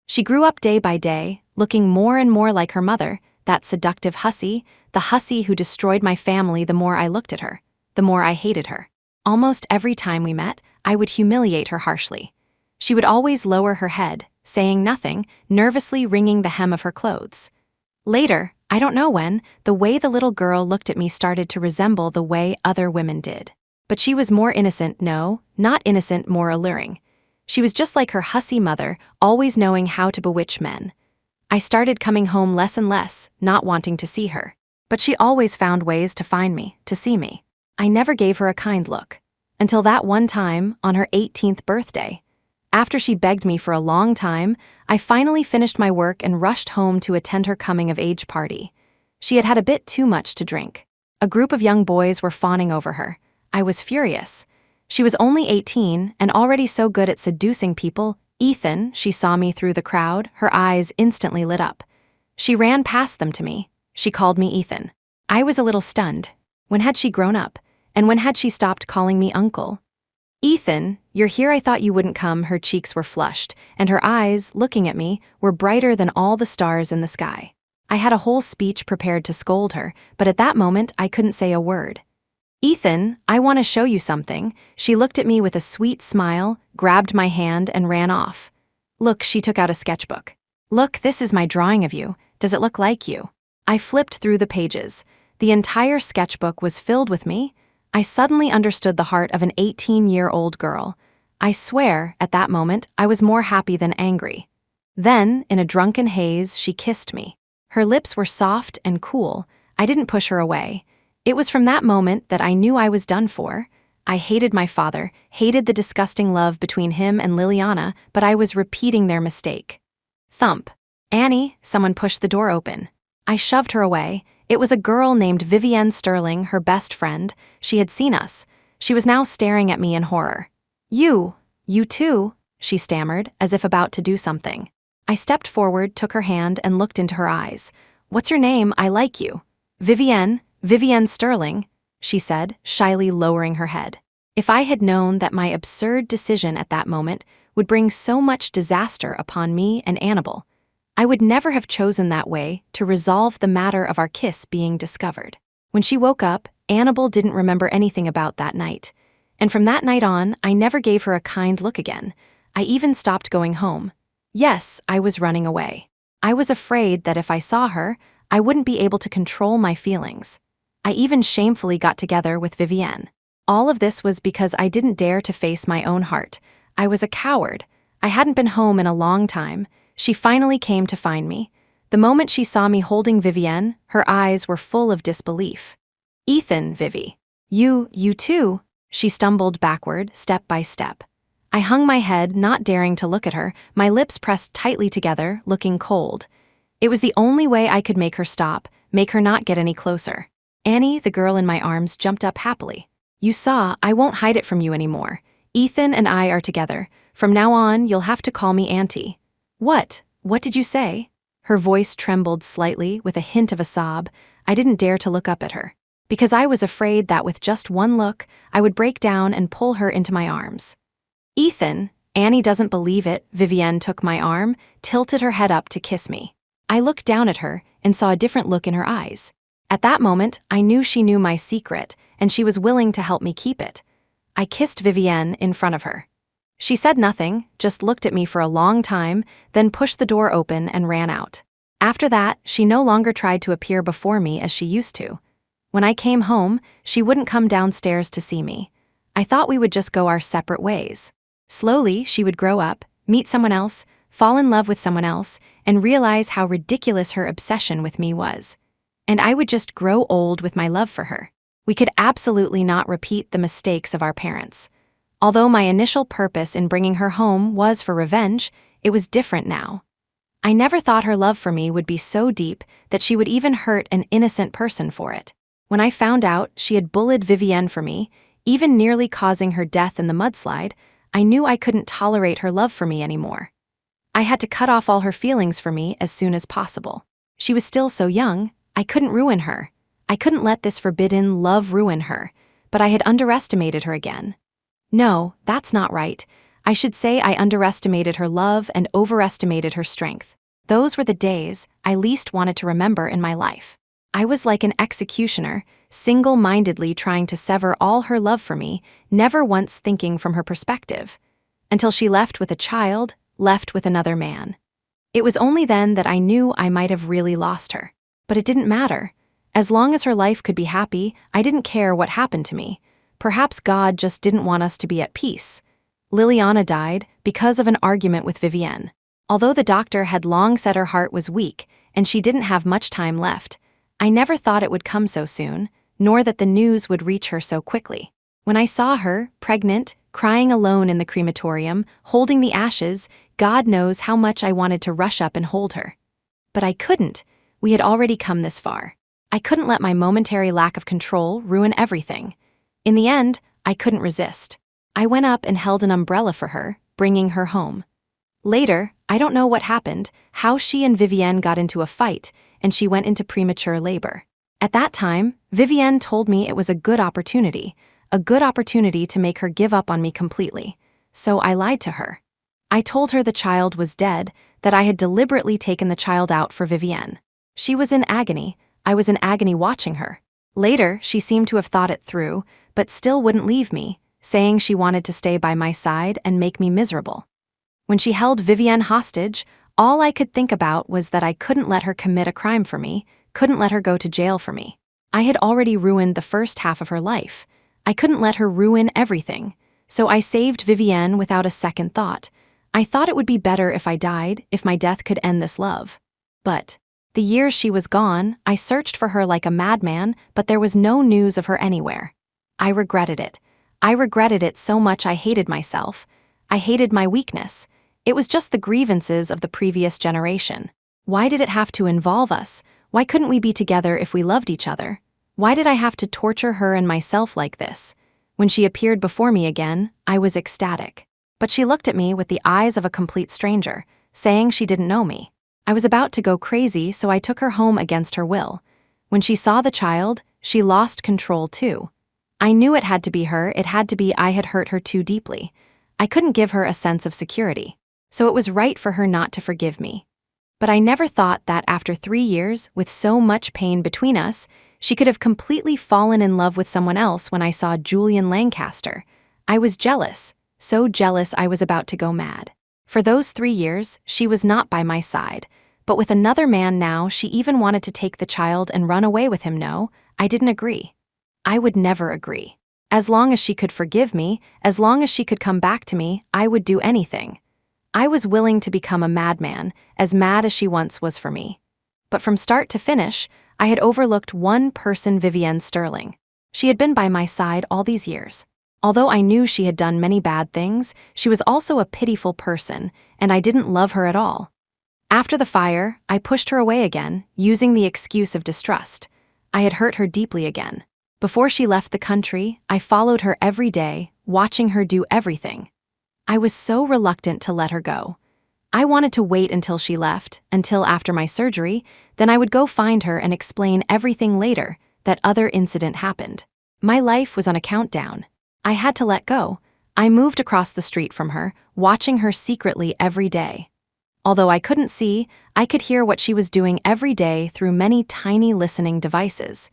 She grew up day by day, looking more and more like her mother, that seductive hussy, the hussy who destroyed my family. The more I looked at her, the more I hated her. Almost every time we met, I would humiliate her harshly. She would always lower her head, saying nothing, nervously wringing the hem of her clothes. Later, I don't know when, the way the little girl looked at me started to resemble the way other women did. But she was more innocent, no, not innocent, more alluring. She was just like her hussy mother, always knowing how to bewitch men. I started coming home less and less, not wanting to see her. But she always found ways to find me, to see me. I never gave her a kind look. Until that one time, on her 18th birthday. After she begged me for a long time, I finally finished my work and rushed home to attend her coming-of-age party. She had had a bit too much to drink. A group of young boys were fawning over her. I was furious. She was only 18 and already so good at seducing people. Ethan, she saw me through the crowd, her eyes instantly lit up. She ran past them to me. She called me Ethan. I was a little stunned. When had she grown up? And when had she stopped calling me uncle? Ethan, you're here. I thought you wouldn't come. Her cheeks were flushed, and her eyes, looking at me, were brighter than all the stars in the sky. I had a whole speech prepared to scold her, but at that moment I couldn't say a word. Ethan, I want to show you something. She looked at me with a sweet smile, grabbed my hand, and ran off. Look, she took out a sketchbook. Look, this is my drawing of you. Does it look like you? I flipped through the pages. The entire sketchbook was filled with me. I suddenly understood the heart of an 18-year-old girl. I swear, at that moment, I was more happy than angry. Then, in a drunken haze, she kissed me. Her lips were soft and cool. I didn't push her away. It was from that moment that I knew I was done for. I hated my father, hated the disgusting love between him and Liliana, but I was repeating their mistake. Thump. Annie, someone pushed the door open. I shoved her away. It was a girl named Vivienne Sterling, her best friend. She had seen us. She was now staring at me in horror. You too, she stammered, as if about to do something. I stepped forward, took her hand, and looked into her eyes. What's your name? I like you. Vivienne Sterling, she said, shyly lowering her head. If I had known that my absurd decision at that moment would bring so much disaster upon me and Annabelle, I would never have chosen that way to resolve the matter of our kiss being discovered. When she woke up, Annabelle didn't remember anything about that night. And from that night on, I never gave her a kind look again. I even stopped going home. Yes, I was running away. I was afraid that if I saw her, I wouldn't be able to control my feelings. I even shamefully got together with Vivienne. All of this was because I didn't dare to face my own heart. I was a coward. I hadn't been home in a long time. She finally came to find me. The moment she saw me holding Vivienne, her eyes were full of disbelief. Ethan, Vivi. You too. She stumbled backward, step by step. I hung my head, not daring to look at her, my lips pressed tightly together, looking cold. It was the only way I could make her stop, make her not get any closer. Annie, the girl in my arms, jumped up happily. You saw, I won't hide it from you anymore. Ethan and I are together. From now on, you'll have to call me Auntie. What did you say? Her voice trembled slightly, with a hint of a sob. I didn't dare to look up at her, because I was afraid that with just one look, I would break down and pull her into my arms. Ethan, Annie doesn't believe it. Vivienne took my arm, tilted her head up to kiss me. I looked down at her and saw a different look in her eyes. At that moment, I knew she knew my secret, and she was willing to help me keep it. I kissed Vivienne in front of her. She said nothing, just looked at me for a long time, then pushed the door open and ran out. After that, she no longer tried to appear before me as she used to. When I came home, she wouldn't come downstairs to see me. I thought we would just go our separate ways. Slowly, she would grow up, meet someone else, fall in love with someone else, and realize how ridiculous her obsession with me was. And I would just grow old with my love for her. We could absolutely not repeat the mistakes of our parents. Although my initial purpose in bringing her home was for revenge, it was different now. I never thought her love for me would be so deep that she would even hurt an innocent person for it. When I found out she had bullied Vivienne for me, even nearly causing her death in the mudslide, I knew I couldn't tolerate her love for me anymore. I had to cut off all her feelings for me as soon as possible. She was still so young, I couldn't ruin her. I couldn't let this forbidden love ruin her, but I had underestimated her again. No, that's not right. I should say I underestimated her love and overestimated her strength. Those were the days I least wanted to remember in my life. I was like an executioner, single-mindedly trying to sever all her love for me, never once thinking from her perspective. Until she left with a child, left with another man. It was only then that I knew I might have really lost her. But it didn't matter. As long as her life could be happy, I didn't care what happened to me. Perhaps God just didn't want us to be at peace. Liliana died because of an argument with Vivienne. Although the doctor had long said her heart was weak and she didn't have much time left, I never thought it would come so soon, nor that the news would reach her so quickly. When I saw her, pregnant, crying alone in the crematorium, holding the ashes, God knows how much I wanted to rush up and hold her. But I couldn't. We had already come this far. I couldn't let my momentary lack of control ruin everything. In the end, I couldn't resist. I went up and held an umbrella for her, bringing her home. Later, I don't know what happened, how she and Vivienne got into a fight, and she went into premature labor. At that time, Vivienne told me it was a good opportunity to make her give up on me completely. So I lied to her. I told her the child was dead, that I had deliberately taken the child out for Vivienne. She was in agony. I was in agony watching her. Later, she seemed to have thought it through, but still wouldn't leave me, saying she wanted to stay by my side and make me miserable. When she held Vivienne hostage, all I could think about was that I couldn't let her commit a crime for me, couldn't let her go to jail for me. I had already ruined the first half of her life. I couldn't let her ruin everything. So I saved Vivienne without a second thought. I thought it would be better if I died, if my death could end this love. But the years she was gone, I searched for her like a madman, but there was no news of her anywhere. I regretted it. I regretted it so much I hated myself. I hated my weakness. It was just the grievances of the previous generation. Why did it have to involve us? Why couldn't we be together if we loved each other? Why did I have to torture her and myself like this? When she appeared before me again, I was ecstatic. But she looked at me with the eyes of a complete stranger, saying she didn't know me. I was about to go crazy, so I took her home against her will. When she saw the child, she lost control too. I knew it had to be her, it had to be I had hurt her too deeply. I couldn't give her a sense of security. So it was right for her not to forgive me. But I never thought that after 3 years, with so much pain between us, she could have completely fallen in love with someone else when I saw Julian Lancaster. I was jealous, so jealous I was about to go mad. For those 3 years, she was not by my side. But with another man now, she even wanted to take the child and run away with him. No, I didn't agree. I would never agree. As long as she could forgive me, as long as she could come back to me, I would do anything. I was willing to become a madman, as mad as she once was for me. But from start to finish, I had overlooked one person, Vivienne Sterling. She had been by my side all these years. Although I knew she had done many bad things, she was also a pitiful person, and I didn't love her at all. After the fire, I pushed her away again, using the excuse of distrust. I had hurt her deeply again. Before she left the country, I followed her every day, watching her do everything. I was so reluctant to let her go. I wanted to wait until she left, until after my surgery, then I would go find her and explain everything later. That other incident happened. My life was on a countdown. I had to let go. I moved across the street from her, watching her secretly every day. Although I couldn't see, I could hear what she was doing every day through many tiny listening devices.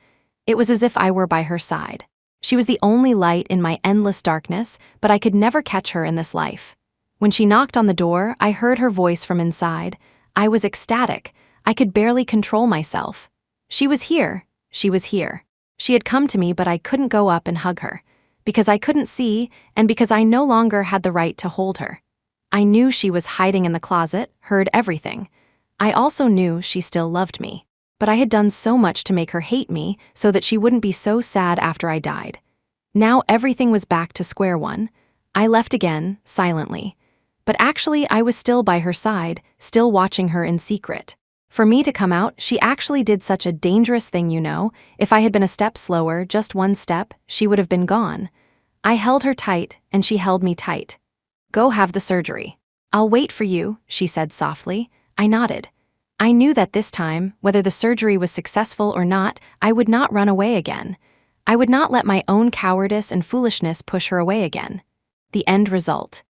It was as if I were by her side. She was the only light in my endless darkness, but I could never catch her in this life. When she knocked on the door, I heard her voice from inside. I was ecstatic. I could barely control myself. She was here. She was here. She had come to me, but I couldn't go up and hug her. Because I couldn't see, and because I no longer had the right to hold her. I knew she was hiding in the closet, heard everything. I also knew she still loved me. But I had done so much to make her hate me so that she wouldn't be so sad after I died. Now everything was back to square one. I left again, silently. But actually I was still by her side, still watching her in secret. For me to come out, she actually did such a dangerous thing, you know. If I had been a step slower, just one step, she would have been gone. I held her tight, and she held me tight. Go have the surgery. I'll wait for you, she said softly. I nodded. I knew that this time, whether the surgery was successful or not, I would not run away again. I would not let my own cowardice and foolishness push her away again. The end result.